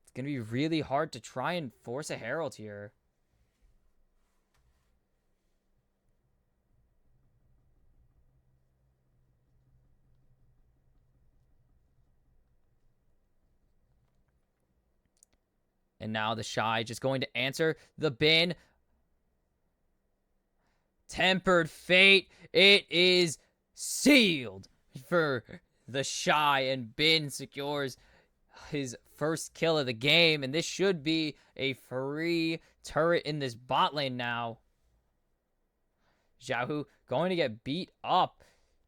It's going to be really hard to try and force a Herald here. And now the Shy just going to answer the bin. Tempered Fate. It is sealed for the Shy, and Bin secures his first kill of the game. And this should be a free turret in this bot lane now. Xiaohu going to get beat up.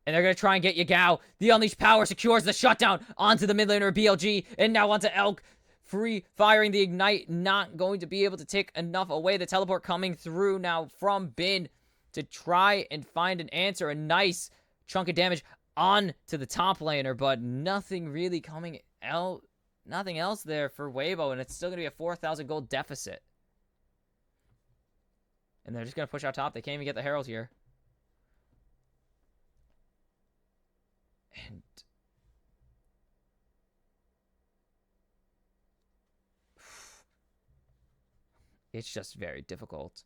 And they're going to try and get Yagao. The Unleashed Power secures the shutdown onto the mid laner BLG. And now onto Elk. Free firing the Ignite. Not going to be able to take enough away. The teleport coming through now from Bin to try and find an answer. A nice chunk of damage on to the top laner. But nothing really coming out. Nothing else there for Weibo. And it's still going to be a 4,000 gold deficit. And they're just going to push out top. They can't even get the Herald here. And it's just very difficult.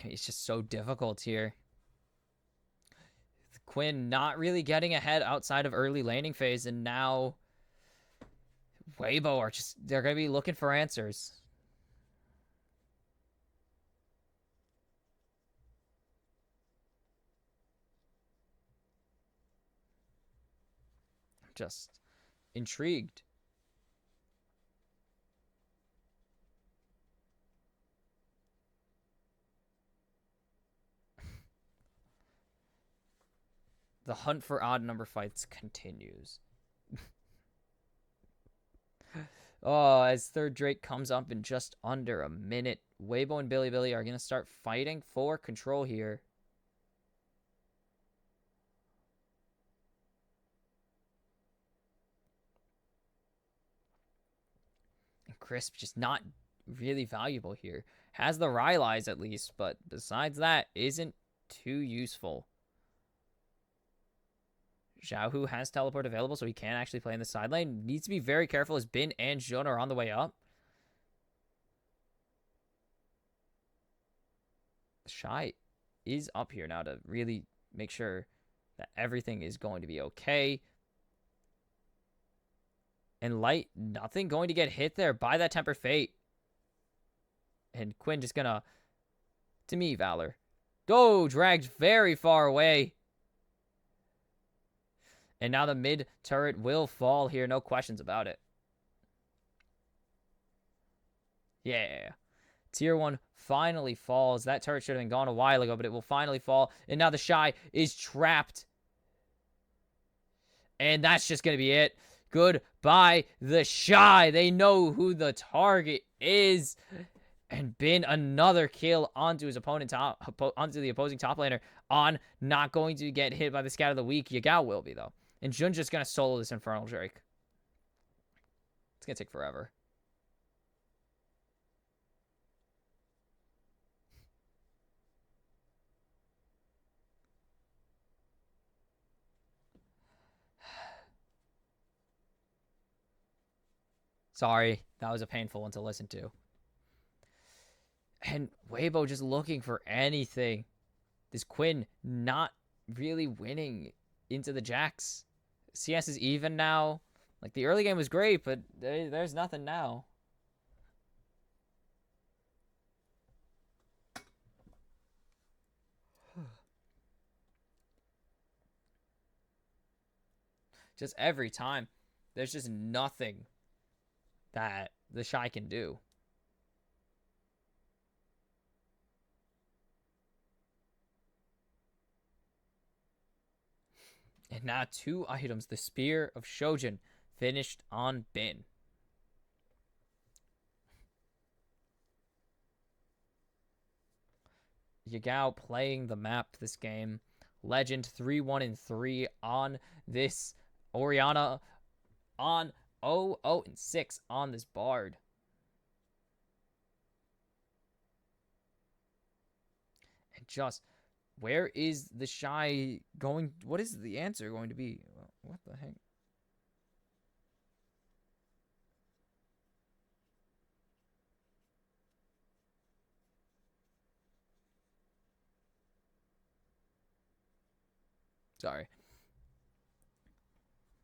It's just so difficult here. Quinn not really getting ahead outside of early laning phase, and now Weibo are just, they're going to be looking for answers. I'm just intrigued. The hunt for odd number fights continues. Oh, as third Drake comes up in just under a minute, Weibo and Bilibili are going to start fighting for control here. And Crisp just not really valuable here. Has the Rylai's at least, but besides that, isn't too useful. Xiaohu has teleport available, so he can actually play in the side lane. Needs to be very careful as Bin and Jun are on the way up. Shy is up here now to really make sure that everything is going to be okay. And Light, nothing going to get hit there by that Temper Fate. And Quinn just gonna, to me, Valor, go dragged very far away. And now the mid turret will fall here. No questions about it. Yeah. Tier 1 finally falls. That turret should have been gone a while ago, but it will finally fall. And now the Shy is trapped. And that's just going to be it. Goodbye, the Shy. They know who the target is. And Bin another kill onto his opponent onto the opposing top laner. On not going to get hit by the Scout of the Week. Yagao will be, though. And Jun's just going to solo this Infernal Drake. It's going to take forever. Sorry, that was a painful one to listen to. And Weibo just looking for anything. This Quinn not really winning into the Jacks. CS is even now. Like, the early game was great, but there's nothing now. Just every time, there's just nothing that the Shy can do. And now 2 items. The Spear of Shojin finished on Bin. Yagao playing the map this game. Legend 3-1-3 on this Orianna, on 0-0-6 on this Bard. And just, where is the Shy going? What is the answer going to be? What the heck? Sorry.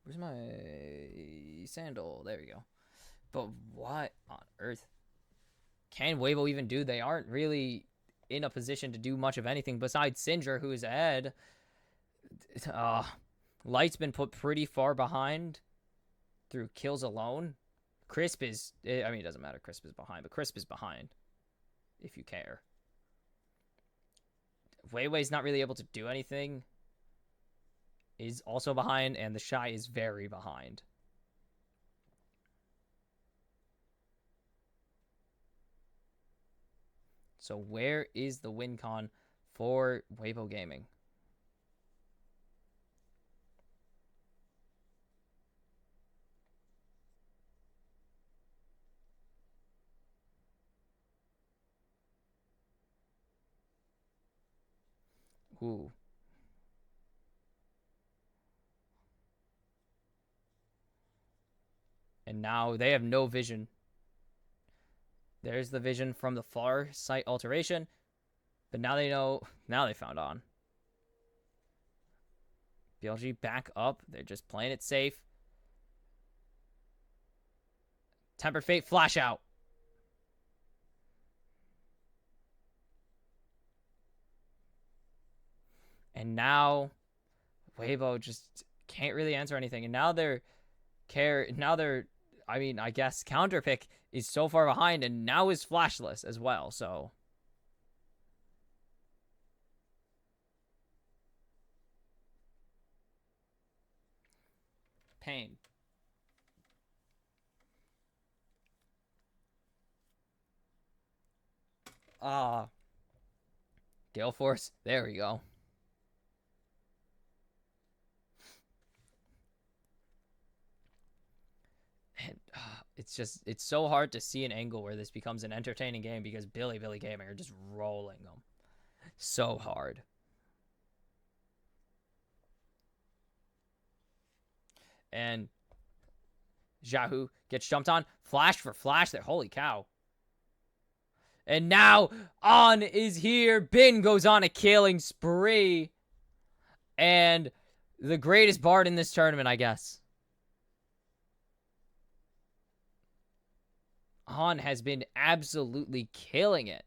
Where's my sandal? There we go. But what on earth can Weibo even do? They aren't really in a position to do much of anything besides Sindra, who is ahead. Light's been put pretty far behind through kills alone. Crisp is, I mean, it doesn't matter. Crisp is behind, but Crisp is behind if you care. Weiwei's not really able to do anything. Is also behind, and the Shy is very behind. So where is the win con for Weibo Gaming? Ooh. And now they have no vision. There's the vision from the far sight alteration. But now they know. Now they found on. BLG back up. They're just playing it safe. Tempered Fate flash out. And now Weibo just can't really answer anything. And now I mean, I guess counterpick is so far behind, and now is flashless as well, so. Pain. Gale Force. There we go. And it's so hard to see an angle where this becomes an entertaining game because Bilibili Gaming are just rolling them so hard. And Xiaohu gets jumped on. Flash for flash there. Holy cow. And now On is here. Bin goes on a killing spree. And the greatest Bard in this tournament, I guess. On has been absolutely killing it.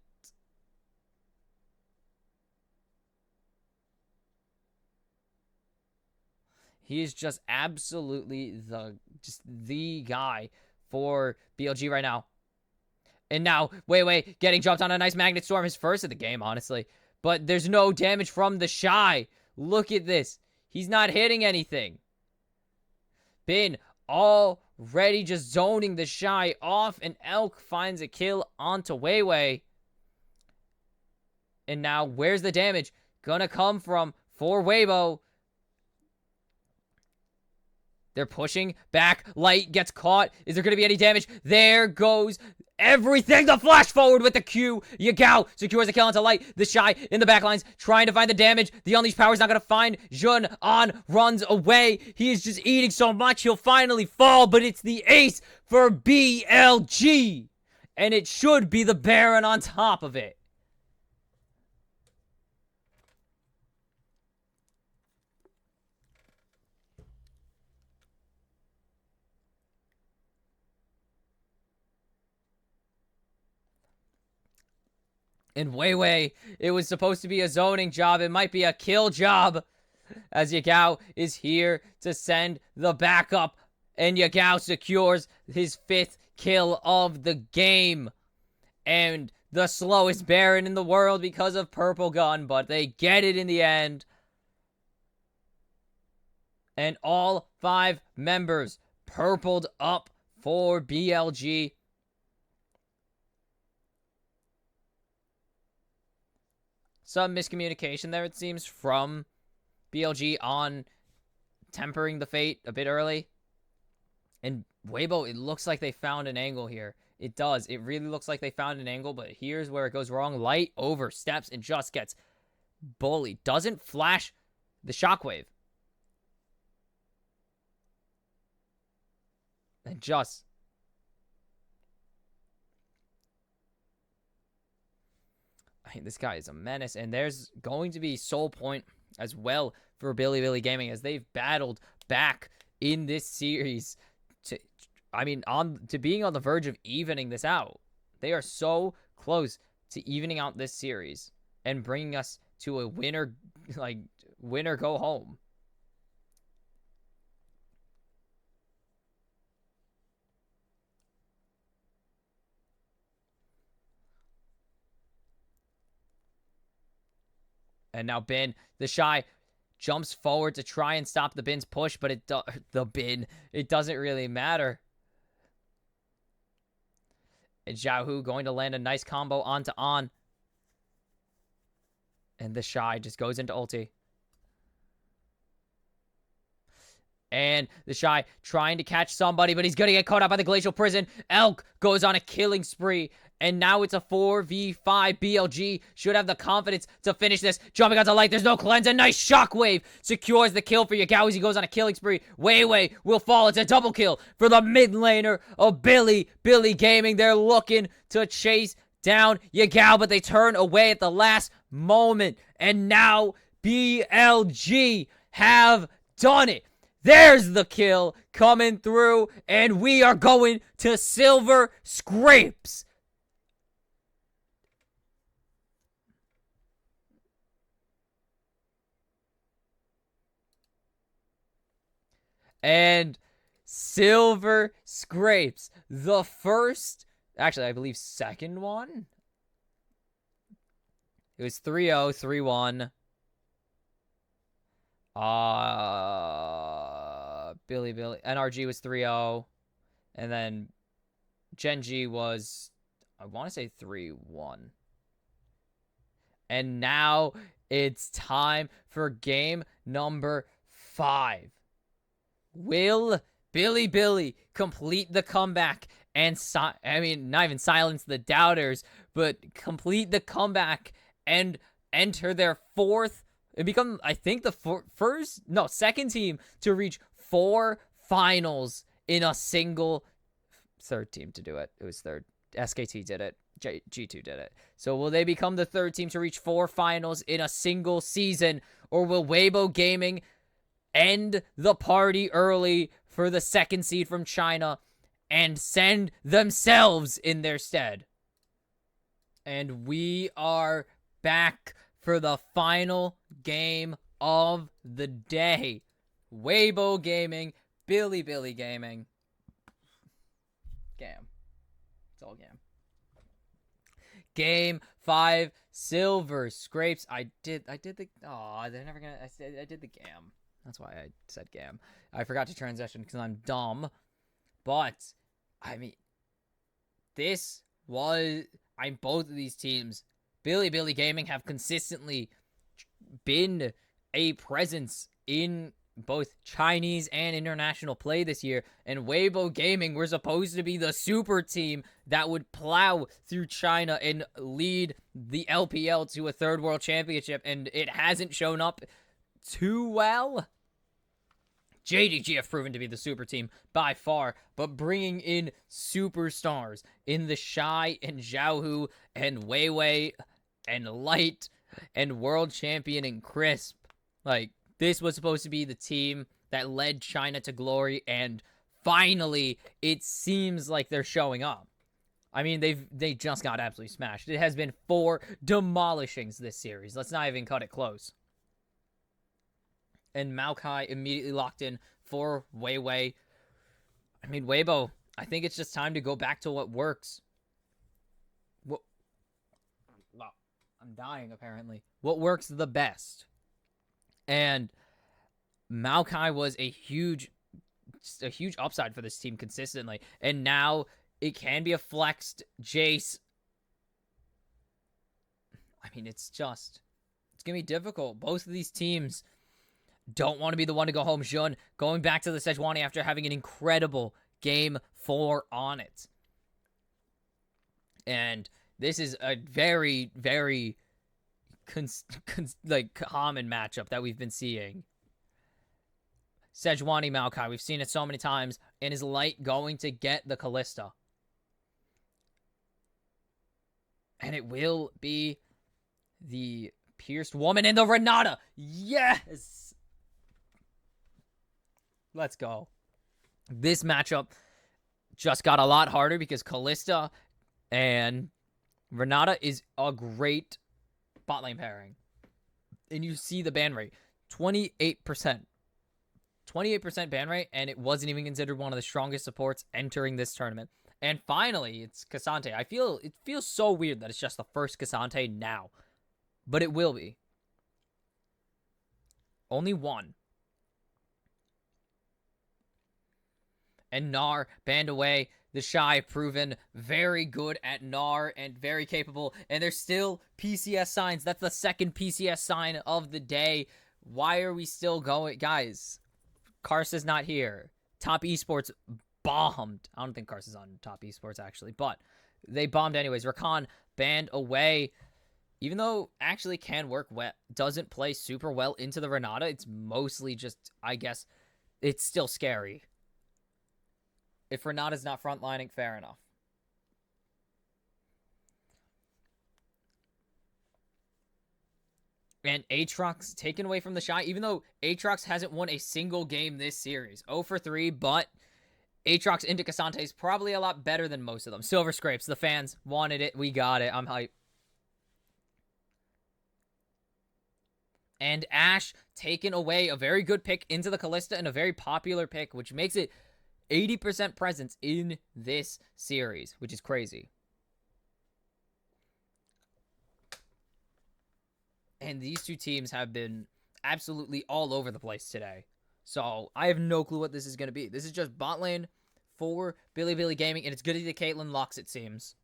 He is just absolutely the guy for BLG right now. And now, Weiwei getting dropped on a nice Magnet Storm, his first of the game, honestly. But there's no damage from the Shy. Look at this. He's not hitting anything. Bin already just zoning the Shy off, and Elk finds a kill onto Weiwei. And now, where's the damage gonna come from for Weibo? They're pushing back. Light gets caught. Is there going to be any damage? There goes everything. The flash forward with the Q. Yagao secures the kill onto Light. The Shy in the backlines trying to find the damage. The Unleashed Power is not going to find Jun. On runs away. He is just eating so much. He'll finally fall, but it's the ace for BLG. And it should be the Baron on top of it. In Weiwei, it was supposed to be a zoning job. It might be a kill job. As Yagao is here to send the backup. And Yagao secures his 5th kill of the game. And the slowest Baron in the world because of Purple Gun. But they get it in the end. And all 5 members purpled up for BLG. Some miscommunication there, it seems, from BLG on tempering the fate a bit early. And Weibo, it looks like they found an angle here. It does. It really looks like they found an angle, but here's where it goes wrong. Light oversteps and just gets bullied. Doesn't flash the shockwave. And just... I mean, this guy is a menace, and there's going to be soul point as well for Bilibili Gaming as they've battled back in this series to, to being on the verge of evening this out. They are so close to evening out this series and bringing us to a winner go home. And now Bin, the Shy, jumps forward to try and stop the Bin's push, but it doesn't really matter. And Xiaohu going to land a nice combo onto On. And the Shy just goes into ulti. And the Shy trying to catch somebody, but he's going to get caught out by the Glacial Prison. Elk goes on a killing spree. And now it's a 4v5. BLG should have the confidence to finish this. Jumping onto Light. There's no cleanse. A nice shockwave secures the kill for Yagao as he goes on a killing spree. Weiwei will fall. It's a double kill for the mid laner of Bilibili Gaming. They're looking to chase down Yagao, but they turn away at the last moment. And now BLG have done it. There's the kill coming through. And we are going to Silver Scrapes. And Silver Scrapes, the first, actually, I believe second one. It was 3-0, 3-1. Bilibili, NRG was 3-0. And then Genji was, I want to say 3-1. And now it's time for game number 5. Will Bilibili complete the comeback and, not even silence the doubters, but complete the comeback and enter their 4th, and become, I think, the second team to reach 4 finals in a single, third team to do it. It was third. SKT did it. G2 did it. So will they become the 3rd team to reach 4 finals in a single season, or will Weibo Gaming end the party early for the 2nd seed from China and send themselves in their stead? And we are back for the final game of the day. Weibo Gaming, Bilibili Gaming. Gam. It's all Gam. Game 5, Silver Scrapes. I did the, they're never gonna, I did the Gam. That's why I said Gam. I forgot to transition because I'm dumb. But, this was... both of these teams, Bilibili Gaming, have consistently been a presence in both Chinese and international play this year, and Weibo Gaming were supposed to be the super team that would plow through China and lead the LPL to a third world championship, and it hasn't shown up too well. JDG have proven to be the super team by far, but bringing in superstars in the Shy and Xiaohu and Weiwei and Light and world champion and Crisp, like, this was supposed to be the team that led China to glory, and finally, it seems like they're showing up. I mean, they just got absolutely smashed. It has been 4 demolishings this series. Let's not even cut it close. And Maokai immediately locked in for Weiwei. I mean, Weibo, I think it's just time to go back to what works. What? Wow, I'm dying, apparently. What works the best? And Maokai was a huge upside for this team consistently. And now it can be a flexed Jace. I mean, it's going to be difficult. Both of these teams don't want to be the one to go home. Jun going back to the Sejuani after having an incredible game 4 on it. And this is a very, very common matchup that we've been seeing. Sejuani Maokai, we've seen it so many times. And is Light going to get the Kalista? And it will be the Pierced Woman and the Renata. Yes! Let's go. This matchup just got a lot harder because Kalista and Renata is a great bot lane pairing. And you see the ban rate. 28%. 28% ban rate, and it wasn't even considered one of the strongest supports entering this tournament. And finally, it's Cassante. It feels so weird that it's just the first Cassante now. But it will be. Only one. And Gnar banned away. The Shy proven very good at Gnar and very capable. And there's still PCS signs. That's the second PCS sign of the day. Why are we still going? Guys, Karsa's not here. Top Esports bombed. I don't think Karsa's on Top Esports, actually. But they bombed anyways. Rakan banned away. Even though actually can work well, doesn't play super well into the Renata. It's mostly just, I guess, it's still scary. If Renata's not frontlining, fair enough. And Aatrox taken away from the Shy, even though Aatrox hasn't won a single game this series. 0 for 3, but Aatrox into Cassante is probably a lot better than most of them. Silver Scrapes, the fans wanted it. We got it. I'm hyped. And Ashe taken away, a very good pick into the Kalista and a very popular pick, which makes it 80% presence in this series, which is crazy. And these two teams have been absolutely all over the place today. So I have no clue what this is going to be. This is just bot lane for Bilibili Gaming, and it's going to be the Caitlyn Lux, it seems.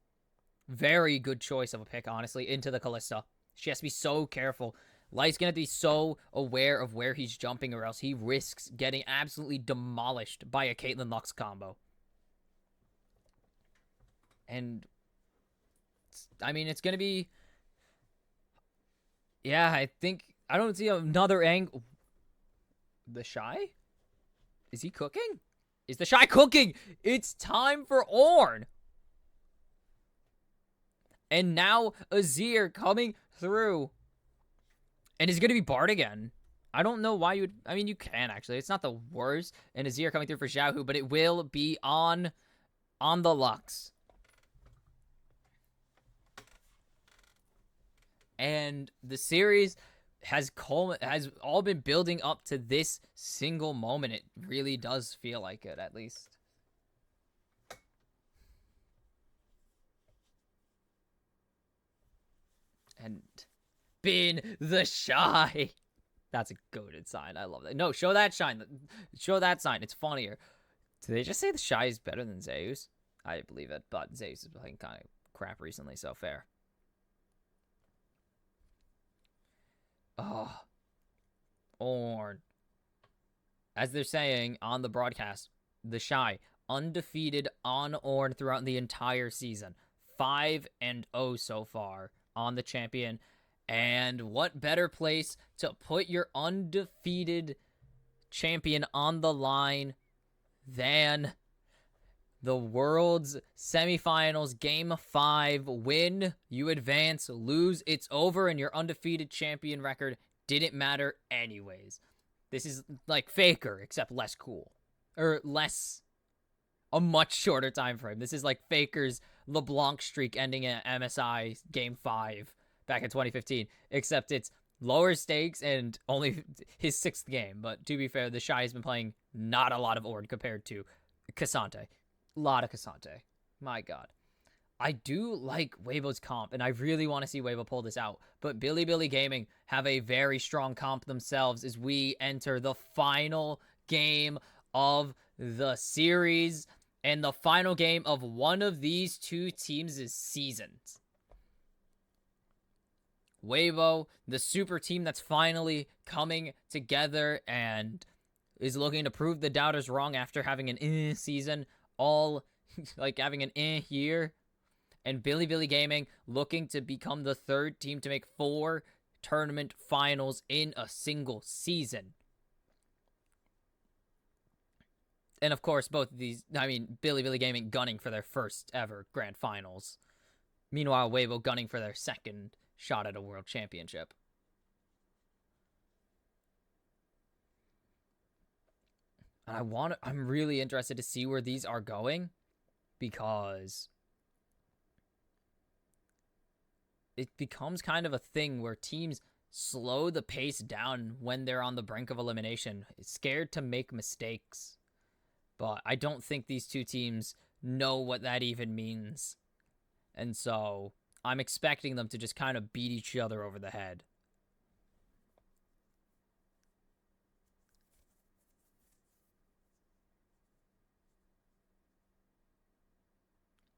Very good choice of a pick, honestly, into the Kalista. She has to be so careful. Light's going to be so aware of where he's jumping, or else he risks getting absolutely demolished by a Caitlyn Lux combo. And, I mean, it's going to be... Yeah, I don't see another angle. The Shy? Is he cooking? Is the Shy cooking? It's time for Ornn. And now Azir coming through. And he's going to be Bard again. I don't know why you would... I mean, you can, actually. It's not the worst. And Azir coming through for Xiaohu, but it will be on the Lux. And the series has all been building up to this single moment. It really does feel like it, at least. And Bin the Shy. That's a goated sign. I love that. No, show that shine. Show that sign. It's funnier. Did they just say the Shy is better than Zeus? I believe it, but Zeus is playing kind of crap recently, so fair. Oh. Ornn. As they're saying on the broadcast, the Shy undefeated on Ornn throughout the entire season. 5-0 so far on the champion. And what better place to put your undefeated champion on the line than the World's Semifinals Game 5. Win, you advance. Lose, it's over, and your undefeated champion record didn't matter anyways. This is like Faker, except less cool. Or less, a much shorter time frame. This is like Faker's LeBlanc streak ending at MSI Game 5 back in 2015, except it's lower stakes and only his 6th game. But to be fair, the Shy has been playing not a lot of Ornn compared to Cassante. A lot of Cassante. My God. I do like Weibo's comp, and I really want to see Weibo pull this out. But Bilibili Gaming have a very strong comp themselves as we enter the final game of the series and the final game of one of these two teams' seasons. Weibo, the super team that's finally coming together and is looking to prove the doubters wrong after having an season, all like having an year. And Bilibili Gaming looking to become the 3rd team to make 4 tournament finals in a single season. And of course, both of these, Bilibili Gaming gunning for their first ever grand finals. Meanwhile, Weibo gunning for their 2nd shot at a world championship. And I'm really interested to see where these are going, because it becomes kind of a thing where teams slow the pace down when they're on the brink of elimination, scared to make mistakes. But I don't think these two teams know what that even means. And so I'm expecting them to just kind of beat each other over the head.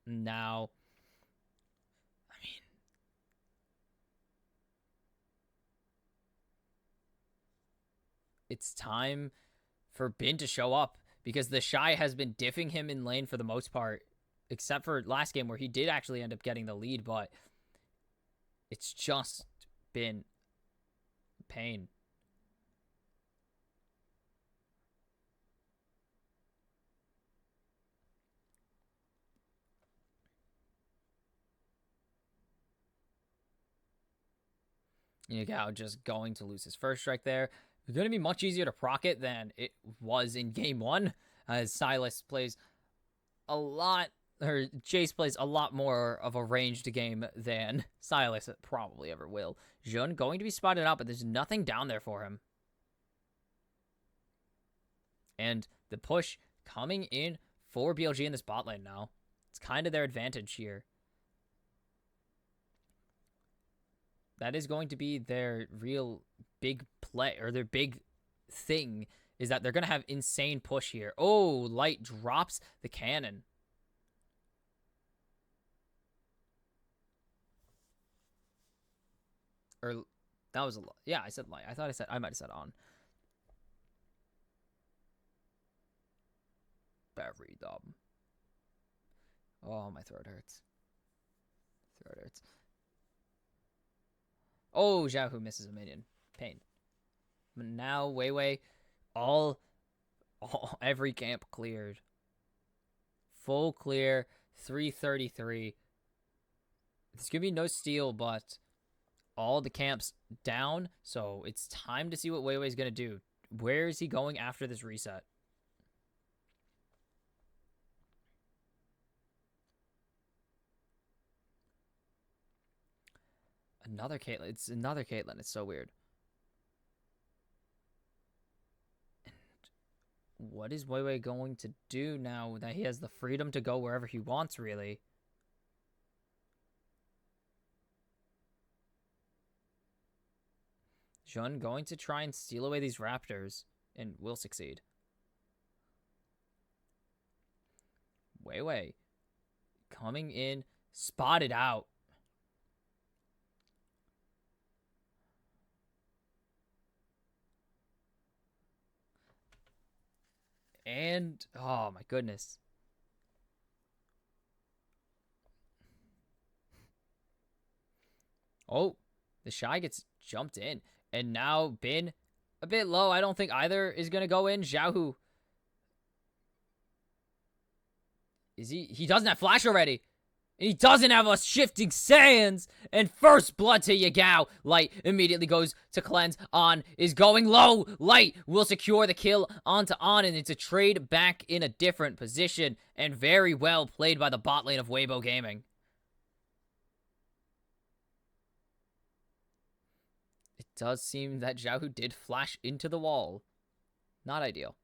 Now, it's time for Bin to show up, because the Shy has been diffing him in lane for the most part, except for last game where he did actually end up getting the lead, but it's just been pain. Yagao just going to lose his first strike there. It's going to be much easier to proc it than it was in game 1, as Silas plays a lot, or Jace plays a lot more of a ranged game than Silas probably ever will. Jun going to be spotted out, but there's nothing down there for him. And the push coming in for BLG in this bot lane now. It's kind of their advantage here. That is going to be their real big play, or their big thing, is that they're going to have insane push here. Oh, Light drops the cannon. Or that was a lot. Yeah, I said Light. I might have said on. Very dumb. Oh, my throat hurts. Oh, Xiaohu misses a minion. Pain. But now, Weiwei, every camp cleared. Full clear, 333. There's going to be no steal, but all the camps down, so it's time to see what Weiwei's going to do. Where is he going after this reset? Another Caitlyn. It's another Caitlyn. It's so weird. And what is Weiwei going to do now that he has the freedom to go wherever he wants, really? Jun going to try and steal away these raptors, and will succeed. Weiwei coming in, spotted out. And, oh my goodness. Oh, the Shy gets jumped in. And now Bin a bit low. I don't think either is going to go in. Xiaohu. Is he? He doesn't have flash already. And he doesn't have a shifting sands. And first blood to Yagao. Light immediately goes to cleanse. On is going low. Light will secure the kill onto On. And it's a trade back in a different position. And very well played by the bot lane of Weibo Gaming. It does seem that Xiaohu did flash into the wall. Not ideal.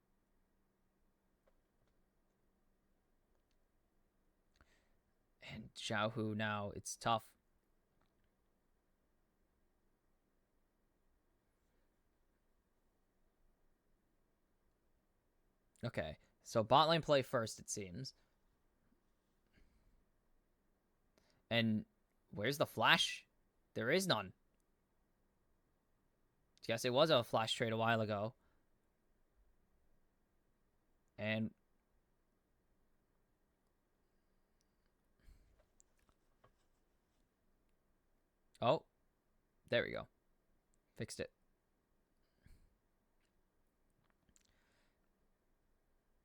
And Xiaohu now, it's tough. Okay, so bot lane play first, it seems. And where's the flash? There is none. Guess it was a flash trade a while ago. And oh, there we go. Fixed it.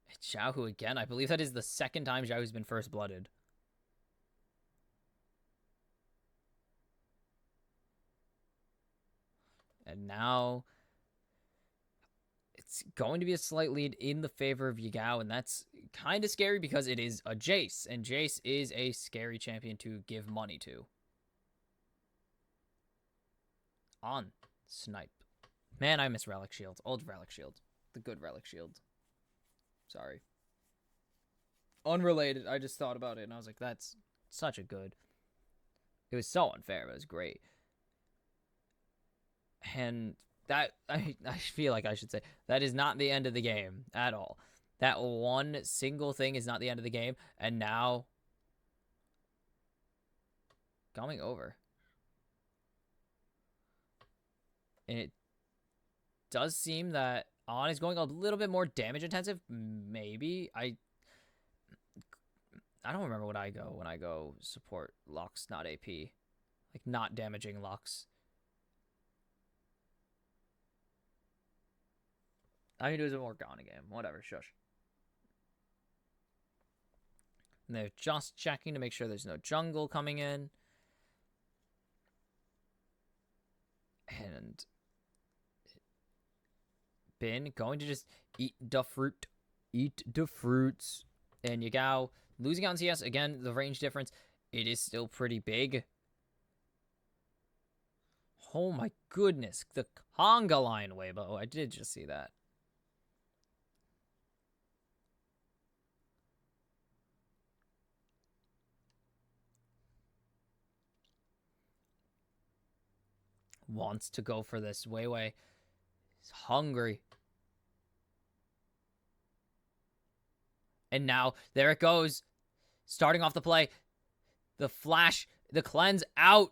It's Xiaohu again. I believe that is the second time Xiaohu's been first blooded. And now it's going to be a slight lead in the favor of Yagao, and that's kind of scary because it is a Jace, and Jace is a scary champion to give money to. On snipe. Man, I miss Relic Shield. Old Relic Shield. The good Relic Shield. Sorry. Unrelated. I just thought about it, and I was like, that's such a good. It was so unfair, but it was great. And that, I feel like I should say, that is not the end of the game at all. That one single thing is not the end of the game. And now, coming over. And it does seem that On is going a little bit more damage intensive. Maybe. I don't remember what I go when I go support Lux, not AP. Like, not damaging Lux. I can do some more Gone game. Whatever, shush. And they're just checking to make sure there's no jungle coming in. And Bin going to just eat the fruit. Eat the fruits. And Yagao losing on CS. Again, the range difference. It is still pretty big. Oh my goodness. The conga line, Weibo. I did just see that. Wants to go for this. Weiwei is hungry. And now, there it goes. Starting off the play. The flash, the cleanse out.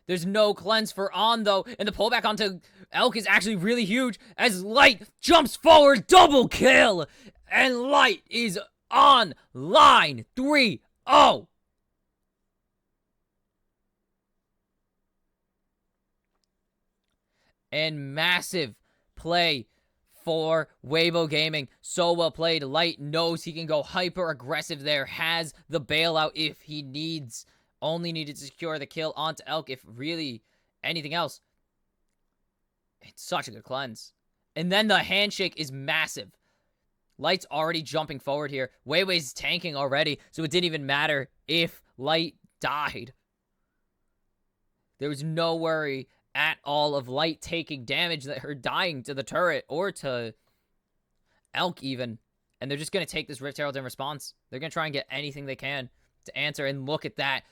There's no cleanse for On, though. And the pullback onto Elk is actually really huge as Light jumps forward. Double kill. And Light is on line 3-0. And massive play for Weibo Gaming. So well played. Light knows he can go hyper aggressive there. Has the bailout if he needs. Only needed to secure the kill onto Elk if really anything else. It's such a good cleanse. And then the handshake is massive. Light's already jumping forward here. Weiwei's tanking already, so it didn't even matter if Light died. There was no worry at all of Light taking damage, that her dying to the turret or to Elk even. And they're just going to take this Rift Herald in response. They're going to try and get anything they can to answer. And look at that.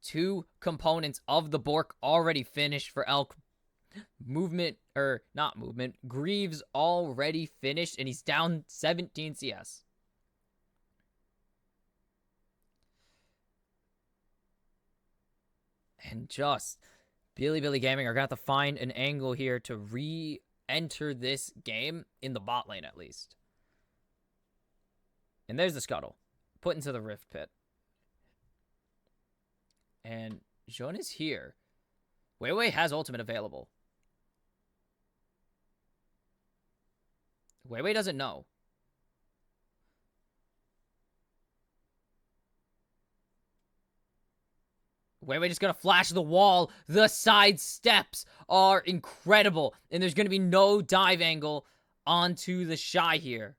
2 components of the Bork already finished for Elk. Movement, or not movement, Greaves already finished, and he's down 17 CS. And just Bilibili Gaming are going to have to find an angle here to re-enter this game in the bot lane, at least. And there's the scuttle. Put into the rift pit. And Jun is here. Weiwei has ultimate available. Weiwei doesn't know. Weiwei just gonna flash the wall. The side steps are incredible. And there's gonna be no dive angle onto the Shy here.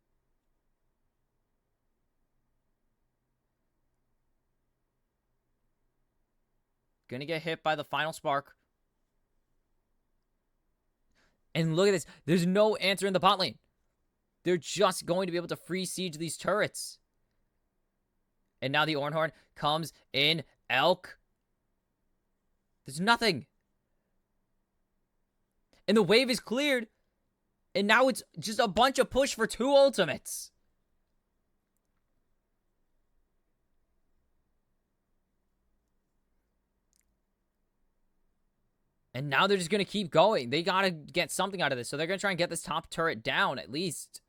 Gonna get hit by the final spark. And look at this. There's no answer in the bot lane. They're just going to be able to free siege these turrets. And now the Ornhorn comes in. Elk. There's nothing. And the wave is cleared. And now it's just a bunch of push for 2 ultimates. And now they're just going to keep going. They got to get something out of this. So they're going to try and get this top turret down at least.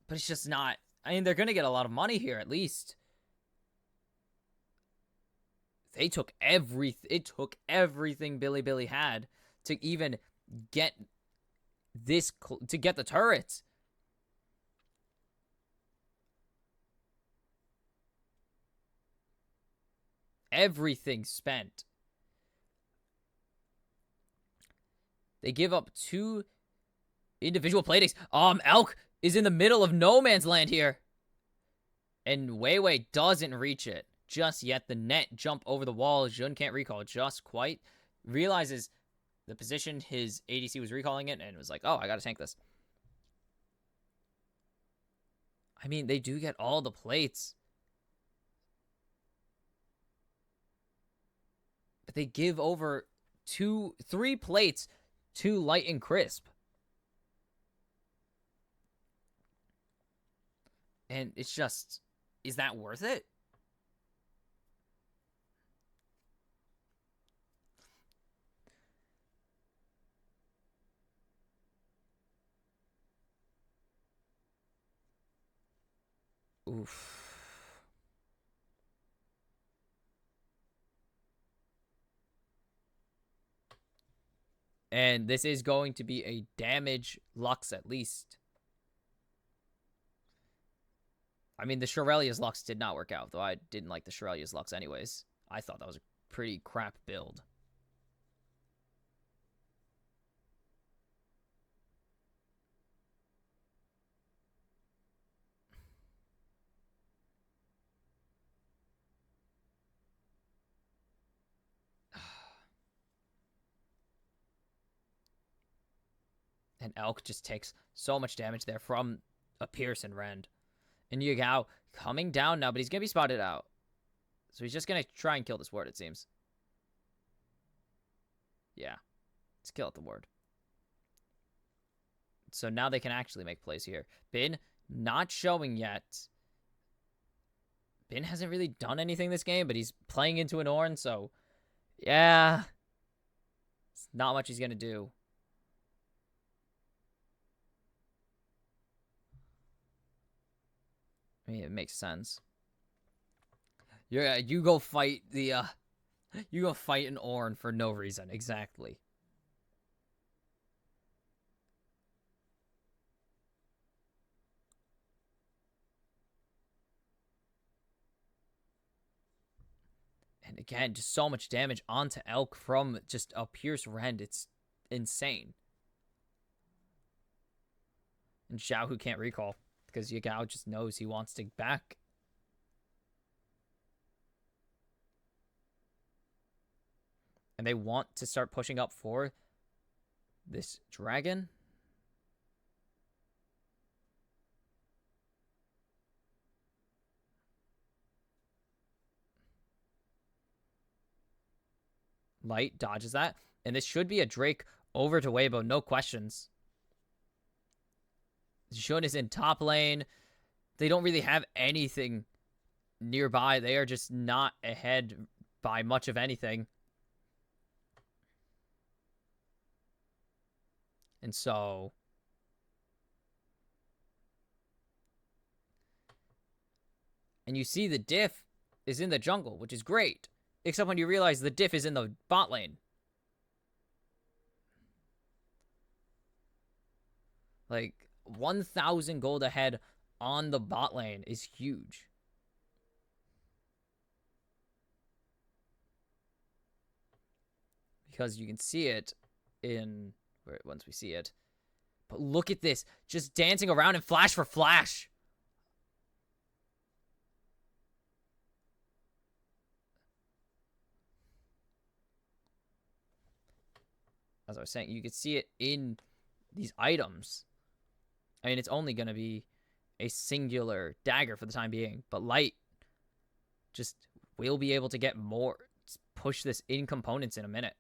But it's just not. I mean, they're going to get a lot of money here at least. They took everything. It took everything Bilibili had to even get this, to get the turret. Everything spent. They give up 2 individual platings. Elk is in the middle of no man's land here. And Weiwei doesn't reach it just yet. The net jump over the wall. Jun can't recall just quite. Realizes the position his ADC was recalling it and was like, oh, I gotta tank this. I mean, they do get all the plates. But they give over 3 plates to Light and Crisp. And it's just, is that worth it? Oof. And this is going to be a damage Lux at least. I mean, the Shurelya's Lux did not work out, though I didn't like the Shurelya's Lux anyways. I thought that was a pretty crap build. And Elk just takes so much damage there from a Pearson Rend. And Yagao coming down now, but he's going to be spotted out. So he's just going to try and kill this ward, it seems. Yeah. Let's kill out the ward. So now they can actually make plays here. Bin not showing yet. Bin hasn't really done anything this game, but he's playing into an Ornn, so yeah. It's not much he's going to do. I mean, it makes sense. You go fight the you go fight an Ornn for no reason. Exactly. And again, just so much damage onto Elk from just a Pierce Rend. It's insane. And Xiao, who can't recall, because Yagao just knows he wants to back. And they want to start pushing up for this dragon. Light dodges that. And this should be a Drake over to Weibo. No questions. Jun is in top lane. They don't really have anything nearby. They are just not ahead by much of anything. And so And you see the diff is in the jungle, which is great. Except when you realize the diff is in the bot lane. Like, 1,000 gold ahead on the bot lane is huge. Because you can see it in... once we see it. But look at this. Just dancing around and flash for flash. As I was saying, you can see it in these items. I mean, it's only going to be a singular dagger for the time being. But Light just will be able to get more. Push this in components in a minute.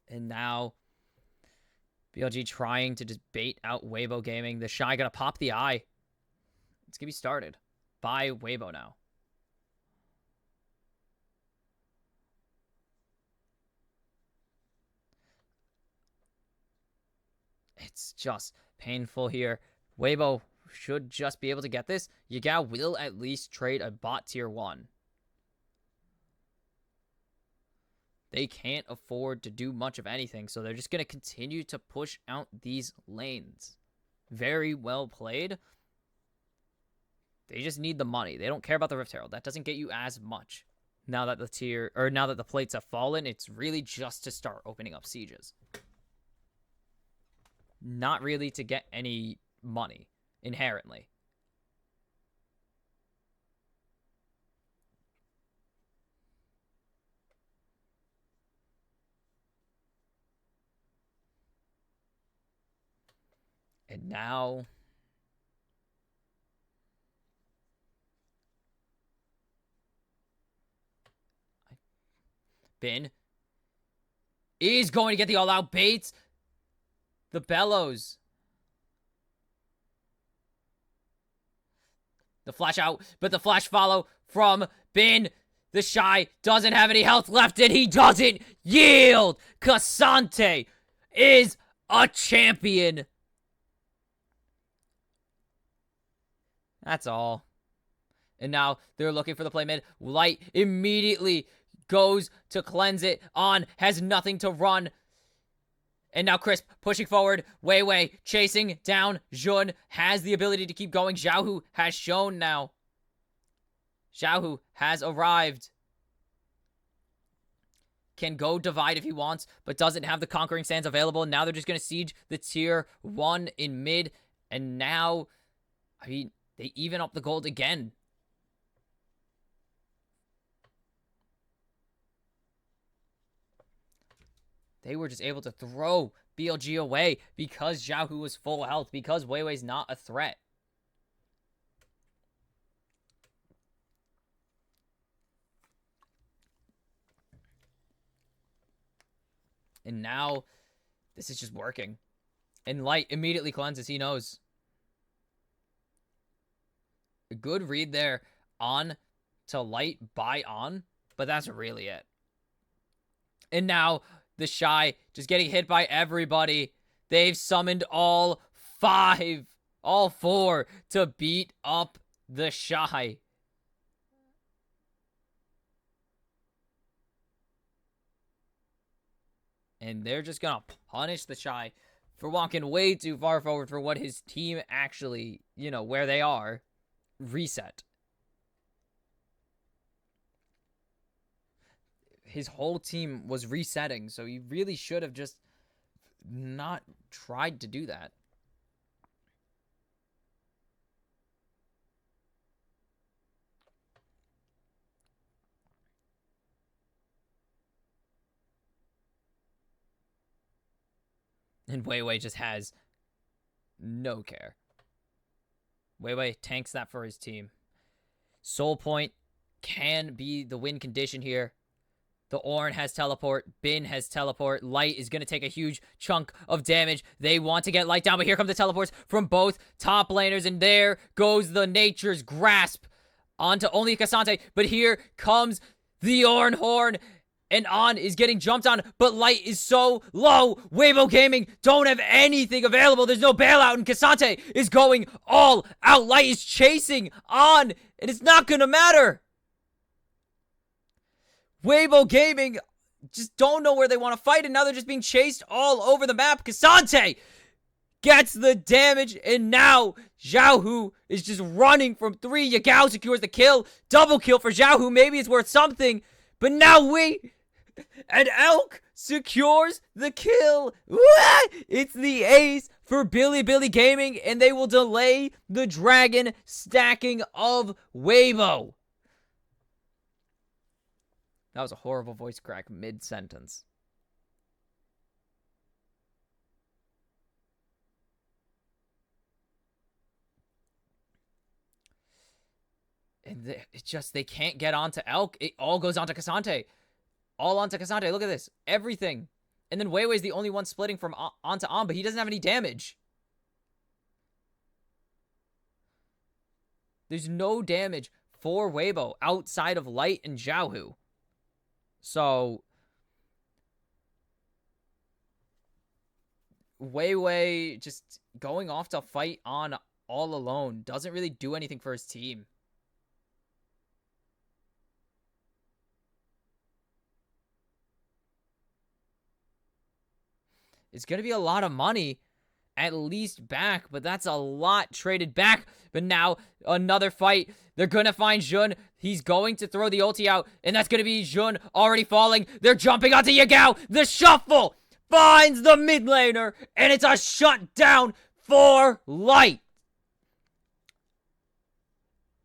And now, BLG trying to just bait out Weibo Gaming. The Shy gonna pop the eye. It's gonna be started by Weibo now. It's just painful here. Weibo should just be able to get this. Yagao will at least trade a bot tier 1. They can't afford to do much of anything, so they're just going to continue to push out these lanes. Very well played. They just need the money. They don't care about the Rift Herald. That doesn't get you as much. Now that the plates have fallen, it's really just to start opening up sieges. Not really to get any money, inherently. And now... Bin is going to get the all-out baits. The bellows. The flash out, but the flash follow from Bin. The Shy doesn't have any health left, and he doesn't yield. Cassante is a champion. That's all. And now they're looking for the play mid. Light immediately goes to cleanse it on. Has nothing to run. And now Crisp pushing forward. Weiwei chasing down Jun. Has the ability to keep going. Xiaohu has shown now. Xiaohu has arrived. Can go divide if he wants, but doesn't have the Conquering Sands available. Now they're just going to siege the tier 1 in mid. And now, I mean, they even up the gold again. They were just able to throw BLG away because Xiaohu was full health, because Weiwei's not a threat. And now, this is just working. And Light immediately cleanses, he knows. A good read there on to Light by on, but that's really it. And now, the Shy just getting hit by everybody. They've summoned all 4 to beat up the Shy. And they're just gonna punish the Shy for walking way too far forward for what his team actually, where they are. Reset. His whole team was resetting, so he really should have just not tried to do that. And Weiwei just has no care. Weiwei tanks that for his team. Soul Point can be the win condition here. The Ornn has teleport. Bin has teleport. Light is going to take a huge chunk of damage. They want to get Light down, but here come the teleports from both top laners, and there goes the Nature's Grasp onto only Cassante. But here comes the Ornn Horn. And On is getting jumped on, but Light is so low. Weibo Gaming don't have anything available. There's no bailout, and Kasante is going all out. Light is chasing On, and it's not gonna matter. Weibo Gaming just don't know where they want to fight, and now they're just being chased all over the map. Kasante gets the damage, and now Xiaohu is just running from 3. Yagao secures the kill. Double kill for Xiaohu. Maybe it's worth something, but now and Elk secures the kill. It's the ace for Bilibili Gaming, and they will delay the dragon stacking of Weibo. That was a horrible voice crack mid-sentence. And they can't get onto Elk. It all goes onto Kasante. All onto Kasante. Look at this. Everything. And then Weiwei's the only one splitting from onto On, but he doesn't have any damage. There's no damage for Weibo outside of Light and Xiaohu. So Weiwei just going off to fight On all alone doesn't really do anything for his team. It's going to be a lot of money, at least back, but that's a lot traded back. But now, another fight. They're going to find Jun. He's going to throw the ulti out, and that's going to be Jun already falling. They're jumping onto Yagao. The shuffle finds the mid laner, and it's a shutdown for Light.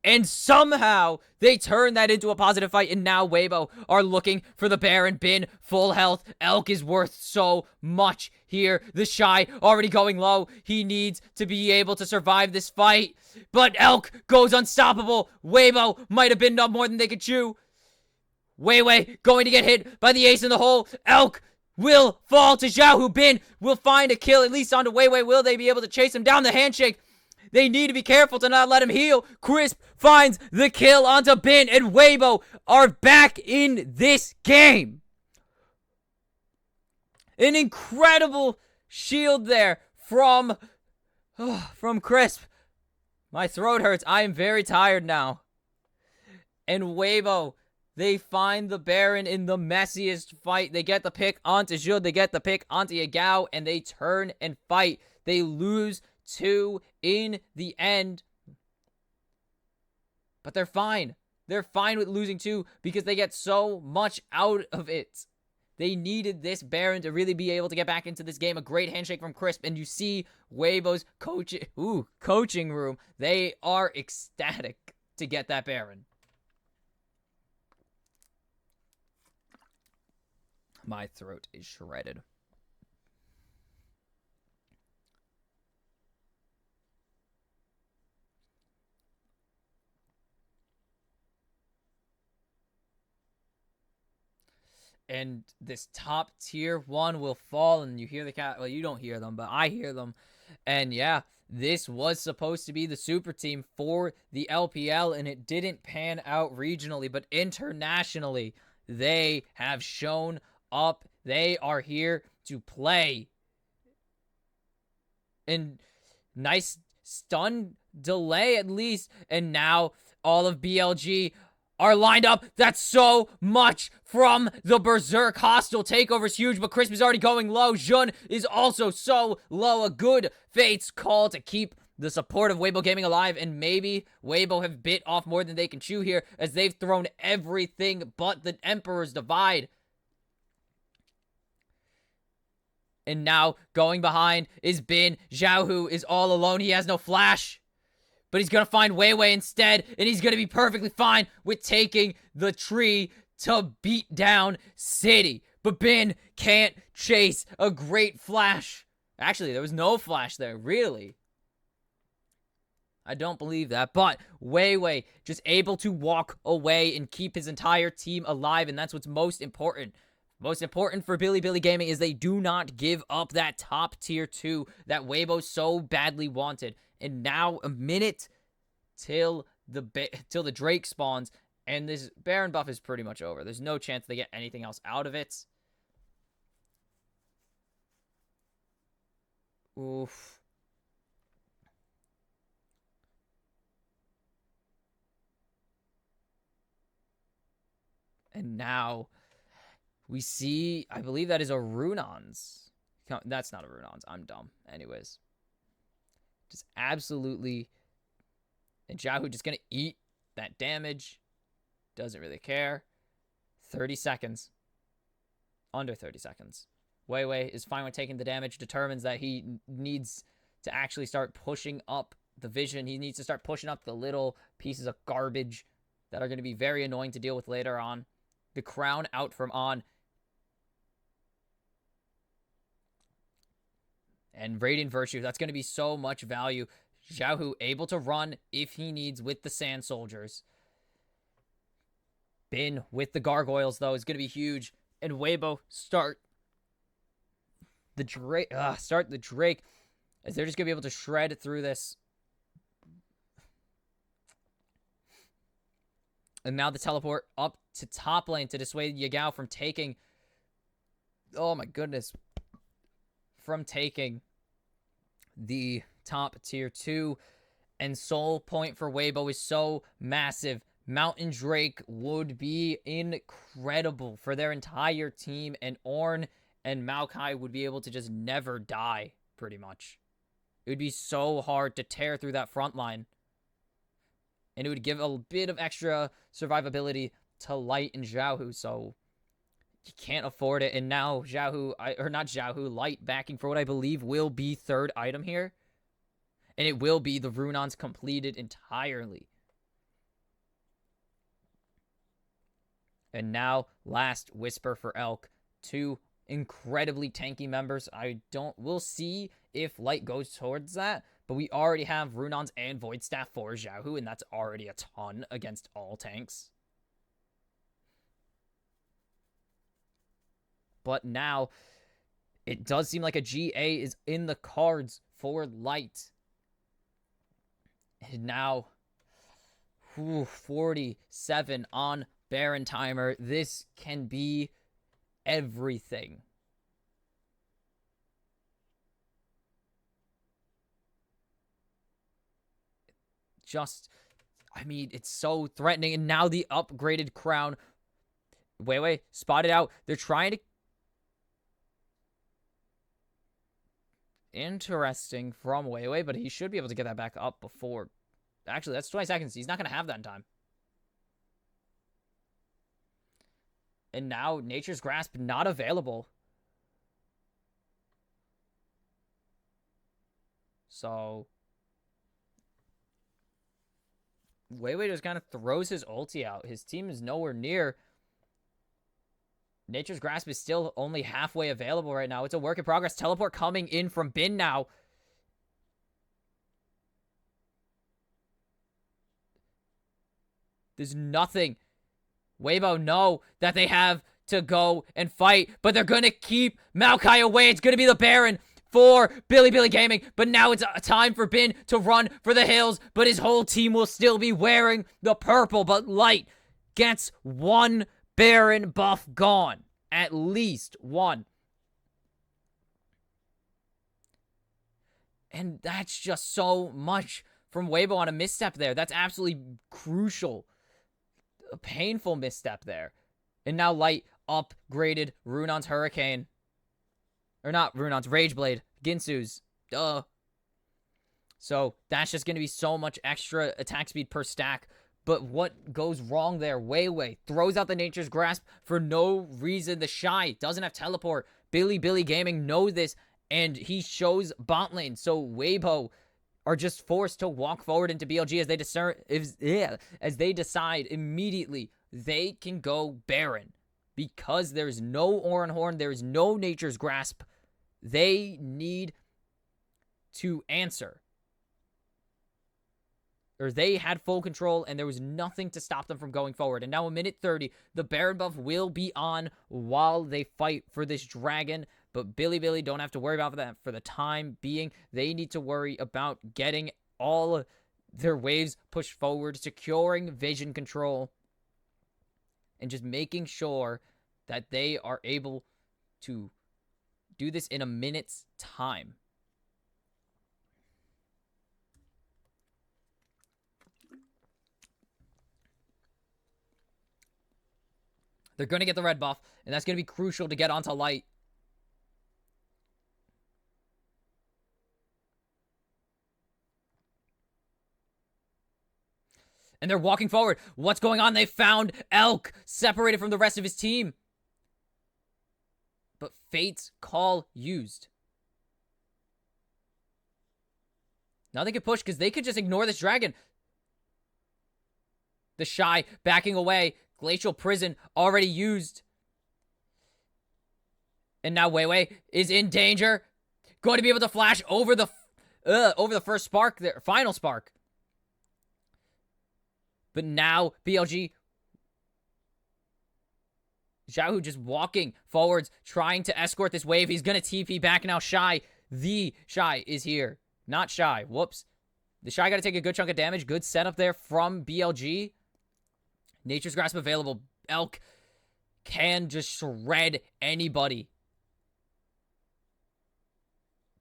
And somehow, they turn that into a positive fight, and now Weibo are looking for the Baron bin. Full health. Elk is worth so much here. The Shy already going low. He needs to be able to survive this fight. But Elk goes unstoppable. Weibo might have bitten up more than they could chew. Weiwei going to get hit by the ace in the hole. Elk will fall to Xiaohu. Bin will find a kill, at least onto Weiwei. Will they be able to chase him down? The handshake. They need to be careful to not let him heal. Crisp finds the kill onto Bin, and Weibo are back in this game. An incredible shield there from Crisp. My throat hurts. I am very tired now. And Weibo, they find the Baron in the messiest fight. They get the pick onto Zhud. They get the pick onto Yagao, and they turn and fight. They lose 2 in the end. But they're fine. They're fine with losing 2 because they get so much out of it. They needed this Baron to really be able to get back into this game. A great handshake from Crisp, and you see Weibo's coaching room. They are ecstatic to get that Baron. My throat is shredded. And this top tier 1 will fall, and you hear the cat. Well, you don't hear them, but I hear them. And yeah, this was supposed to be the super team for the LPL, and it didn't pan out regionally, but internationally, they have shown up. They are here to play. And nice stun delay at least. And now all of BLG are lined up. That's so much from the Berserk. Hostile takeover is huge, but Crisp is already going low. Jun is also so low. A good Fate's call to keep the support of Weibo Gaming alive, and maybe Weibo have bit off more than they can chew here, as they've thrown everything but the Emperor's Divide. And now, going behind is Bin. Xiaohu is all alone. He has no flash. But he's going to find Weiwei instead, and he's going to be perfectly fine with taking the tree to beat down City. But Bin can't chase a great flash. Actually, there was no flash there, really. I don't believe that, but Weiwei just able to walk away and keep his entire team alive, and that's what's most important. Most important for Bilibili Gaming is they do not give up that top tier 2 that Weibo so badly wanted. And now a minute till the Drake spawns, And this Baron buff is pretty much over. There's no chance they get anything else out of it. Oof. And now we see, I believe that is a Runons. That's not a Runons. I'm dumb. Anyways. Just absolutely. And Xiaohu just going to eat that damage. Doesn't really care. 30 seconds. Under 30 seconds. Weiwei is fine with taking the damage. Determines that he needs to actually start pushing up the vision. He needs to start pushing up the little pieces of garbage that are going to be very annoying to deal with later on. The crown out from On. And Radiant Virtue. That's going to be so much value. Xiaohu able to run if he needs with the Sand Soldiers. Bin with the Gargoyles, though, is going to be huge. And Weibo start the Drake. As they're just going to be able to shred through this. And now the teleport up to top lane to dissuade Yagao from taking... Oh my goodness. From taking the top tier 2. And soul point for Weibo is so massive. Mountain Drake would be incredible for their entire team. And Ornn and Maokai would be able to just never die, pretty much. It would be so hard to tear through that front line. And it would give a bit of extra survivability to Light and Xiaohu, so you can't afford it. And now Light backing for what I believe will be third item here. And it will be the Runons completed entirely. And now, last Whisper for Elk. 2 incredibly tanky members. We'll see if Light goes towards that. But we already have Runons and Void Staff for Xiaohu, and that's already a ton against all tanks. But now, it does seem like a GA is in the cards for Light. And now, 47 on Baron timer. This can be everything. It's so threatening. And now the upgraded crown. Wait, spotted out. They're trying to... Interesting from Weiwei, but he should be able to get that back up before... Actually, that's 20 seconds. He's not going to have that in time. And now, Nature's Grasp not available. So... Weiwei just kind of throws his ulti out. His team is nowhere near. Nature's Grasp is still only halfway available right now. It's a work in progress. Teleport coming in from Bin now. There's nothing. Weibo know that they have to go and fight, but they're going to keep Maokai away. It's going to be the Baron for Bilibili Gaming, but now it's time for Bin to run for the hills, but his whole team will still be wearing the purple, but Light gets one Baron buff gone. At least one. And that's just so much from Weibo on a misstep there. That's absolutely crucial. A painful misstep there. And now Light upgraded Runon's Hurricane. Or not Runon's, Rageblade. Ginsu's. Duh. So that's just going to be so much extra attack speed per stack. But what goes wrong there? Weiwei throws out the Nature's Grasp for no reason. The Shy doesn't have teleport. Bilibili Gaming knows this. And he shows bot lane. So Weibo are just forced to walk forward into BLG as they decide immediately they can go Baron. Because there's no Oran Horn, there's no Nature's Grasp. They need to answer. Or they had full control, and there was nothing to stop them from going forward. And now a minute 30, the Baron buff will be on while they fight for this dragon. But Bilibili don't have to worry about that for the time being. They need to worry about getting all their waves pushed forward, securing vision control. and just making sure that they are able to do this in a minute's time. They're going to get the red buff, and that's going to be crucial to get onto light. And they're walking forward. What's going on? They found Elk separated from the rest of his team. But Fate's call used. Now they can push because they could just ignore this dragon. The Shy backing away. Glacial Prison already used. And now Weiwei is in danger. Going to be able to flash over the first spark there, final spark. But now BLG, Xiaohu just walking forwards, trying to escort this wave. He's going to TP back now. Shy, the Shy is here. Not Shy. Whoops. The Shy got to take a good chunk of damage. Good setup there from BLG. Nature's Grasp available. Elk can just shred anybody.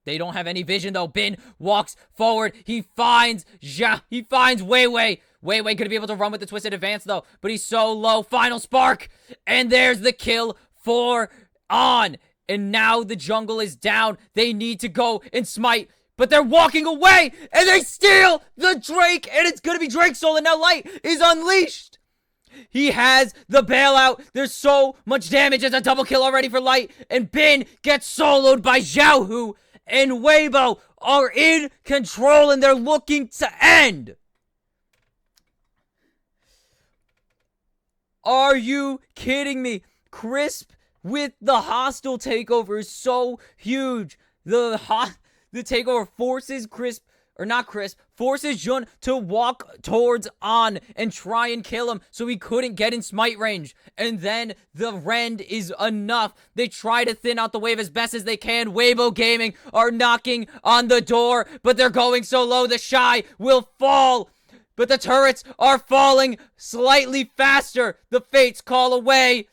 They don't have any vision, though. Bin walks forward. He finds Weiwei. Weiwei going to be able to run with the Twisted Advance, though. But he's so low. Final Spark. And there's the kill for On. And now the jungle is down. They need to go and smite. But they're walking away. And they steal the Drake. And it's going to be Drake's soul. And now Light is unleashed. He has the bailout. There's so much damage. It's a double kill already for Light. And Bin gets soloed by Xiaohu. And Weibo are in control. And they're looking to end. Are you kidding me? Crisp with the hostile takeover is so huge. The takeover forces Crisp, or not Crisp, forces Jun to walk towards On and try and kill him so he couldn't get in smite range. And then the rend is enough. They try to thin out the wave as best as they can. Weibo Gaming are knocking on the door, but they're going so low the Shy will fall. But the turrets are falling slightly faster. The Fates call away.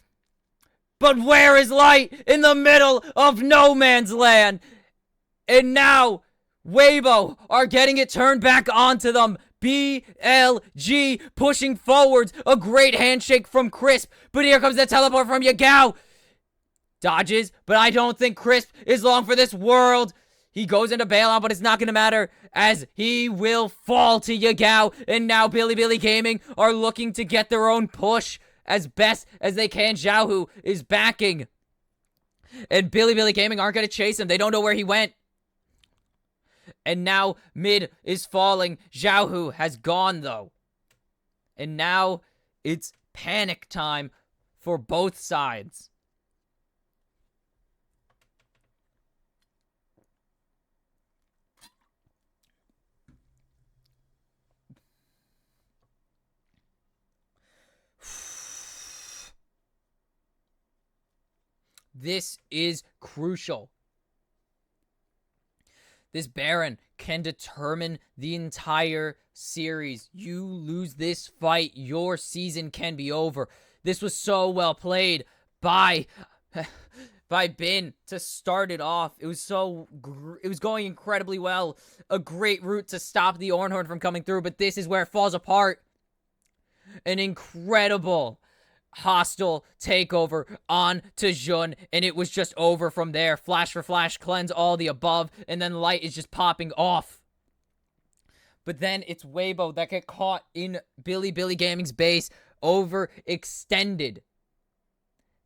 But where is Light? In the middle of no man's land. And now Weibo are getting it turned back onto them. BLG pushing forwards. A great handshake from Crisp. But here comes the teleport from Yagao. Dodges, but I don't think Crisp is long for this world. He goes into bailout, but it's not going to matter as he will fall to Yagao. And now Bilibili Gaming are looking to get their own push as best as they can. Xiaohu is backing. And Bilibili Gaming aren't going to chase him. They don't know where he went. And now mid is falling. Xiaohu has gone, though. And now it's panic time for both sides. This is crucial. This Baron can determine the entire series. You lose this fight, your season can be over. This was so well played by Bin to start it off. It was going incredibly well. A great route to stop the Ornhorn from coming through, but this is where it falls apart. An incredible hostile takeover on to Jun, and it was just over from there. Flash for flash, cleanse, all the above, and then Light is just popping off. But then it's Weibo that get caught in Bilibili Gaming's base, overextended.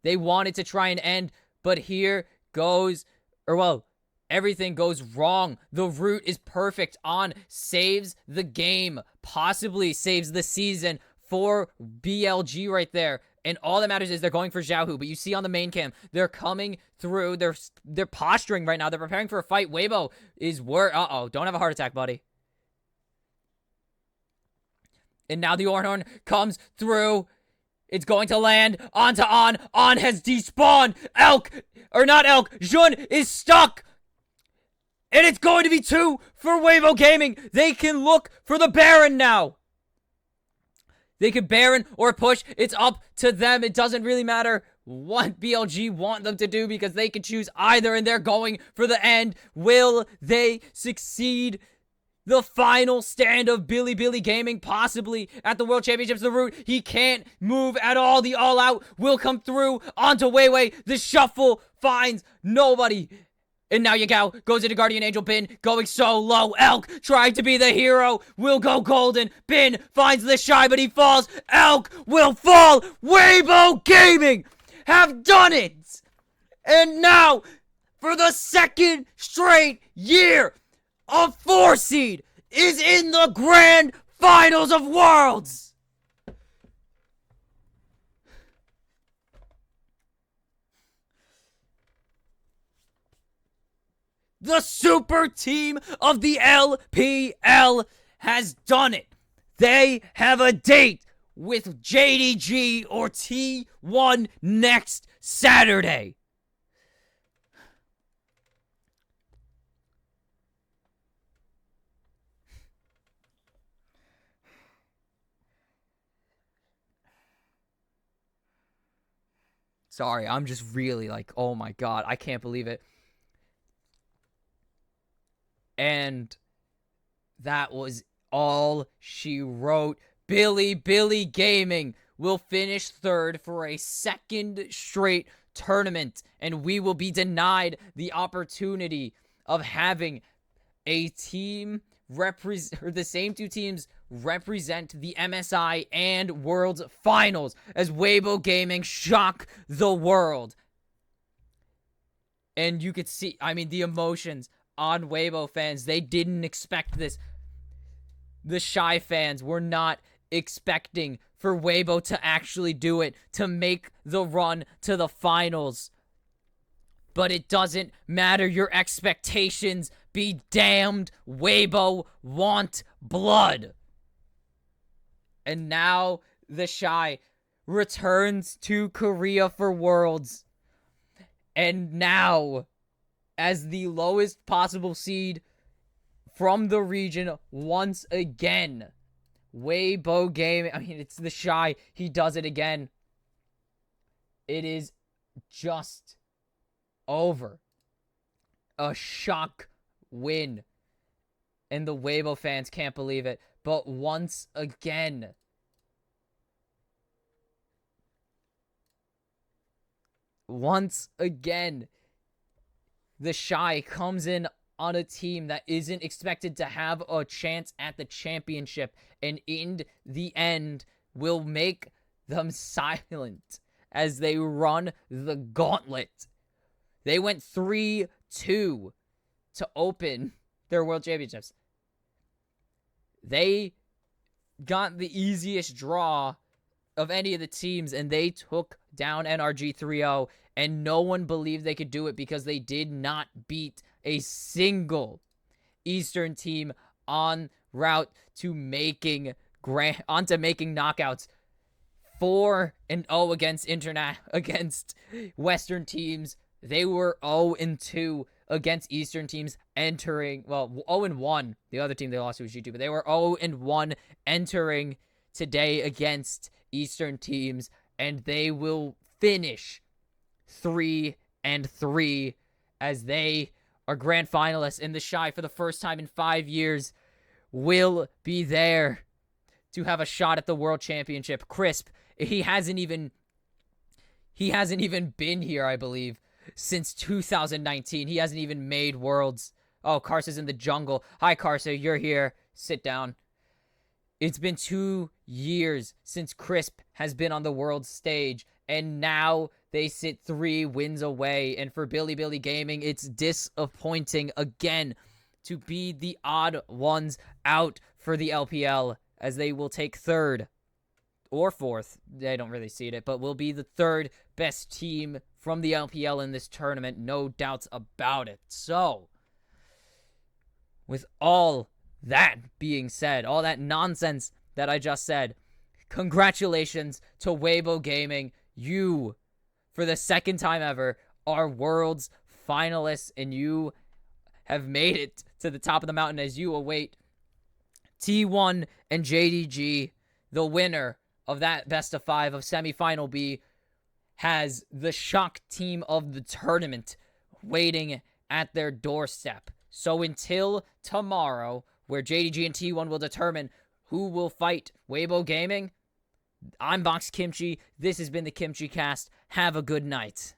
They wanted to try and end, but here goes, everything goes wrong. The route is perfect. On saves the game, possibly saves the season for BLG right there. And all that matters is they're going for Xiaohu. But you see on the main cam, they're coming through. They're posturing right now. They're preparing for a fight. Weibo is don't have a heart attack, buddy. And now the Ornhorn comes through. It's going to land onto On. On has despawned. Jun is stuck. And it's going to be 2 for Weibo Gaming. They can look for the Baron now. They could Baron or push. It's up to them. It doesn't really matter what BLG want them to do because they can choose either, and they're going for the end. Will they succeed? The final stand of Bilibili Gaming, possibly at the World Championships. The route, he can't move at all. The all-out will come through onto Weiwei. The shuffle finds nobody. And now Yagao goes into Guardian Angel. Bin going so low. Elk trying to be the hero. Will go golden. Bin finds the shy, but he falls. Elk will fall. Weibo Gaming have done it. And now, for the second straight year, a 4 seed is in the Grand Finals of Worlds. The super team of the LPL has done it. They have a date with JDG or T1 next Saturday. Sorry, I'm just really like, oh my god, I can't believe it. And that was all she wrote. Bilibili Gaming will finish third for a second straight tournament, and we will be denied the opportunity of having a team the same two teams represent the MSI and Worlds Finals as Weibo Gaming shock the world. And you could see, I mean, the emotions on Weibo fans. They didn't expect this. The shy fans were not expecting for Weibo to actually do it, to make the run to the finals. But it doesn't matter. Your expectations be damned. Weibo want blood. And now the shy returns to Korea for Worlds. And now, as the lowest possible seed from the region once again, Weibo Gaming, I mean, it's the shy. He does it again. It is just over. A shock win. And the Weibo fans can't believe it. But once again, the shy comes in on a team that isn't expected to have a chance at the championship, and in the end will make them silent as they run the gauntlet. They went 3-2 to open their World Championships. They got the easiest draw of any of the teams, and they took down NRG 3-0, and no one believed they could do it because they did not beat a single Eastern team on route to making knockouts. 4-0 against Western teams. They were 0-2 against Eastern teams entering, well, 0-1. The other team they lost to was G2, but they were 0-1 entering today against Eastern teams, and they will finish 3-3 as they are grand finalists in the shy for the first time in 5 years. Will be there to have a shot at the World Championship. Crisp, he hasn't even been here, I believe, since 2019. He hasn't even made Worlds. Oh, Karsa's in the jungle. Hi, Karsa, you're here. Sit down. It's been 2 years since Crisp has been on the world stage, and now they sit 3 wins away. And for Bilibili Gaming, it's disappointing again to be the odd ones out for the LPL, as they will take 3rd or 4th. They don't really see it, but will be the 3rd best team from the LPL in this tournament. No doubts about it. So, with all that being said, all that nonsense that I just said, congratulations to Weibo Gaming. You, for the second time ever, are Worlds finalists, and you have made it to the top of the mountain as you await T1 and JDG, the winner of that best of 5 of semifinal B has the shock team of the tournament waiting at their doorstep. So until tomorrow, where JDG and T1 will determine who will fight Weibo Gaming, I'm Box Kimchi. This has been the Kimchi Cast. Have a good night.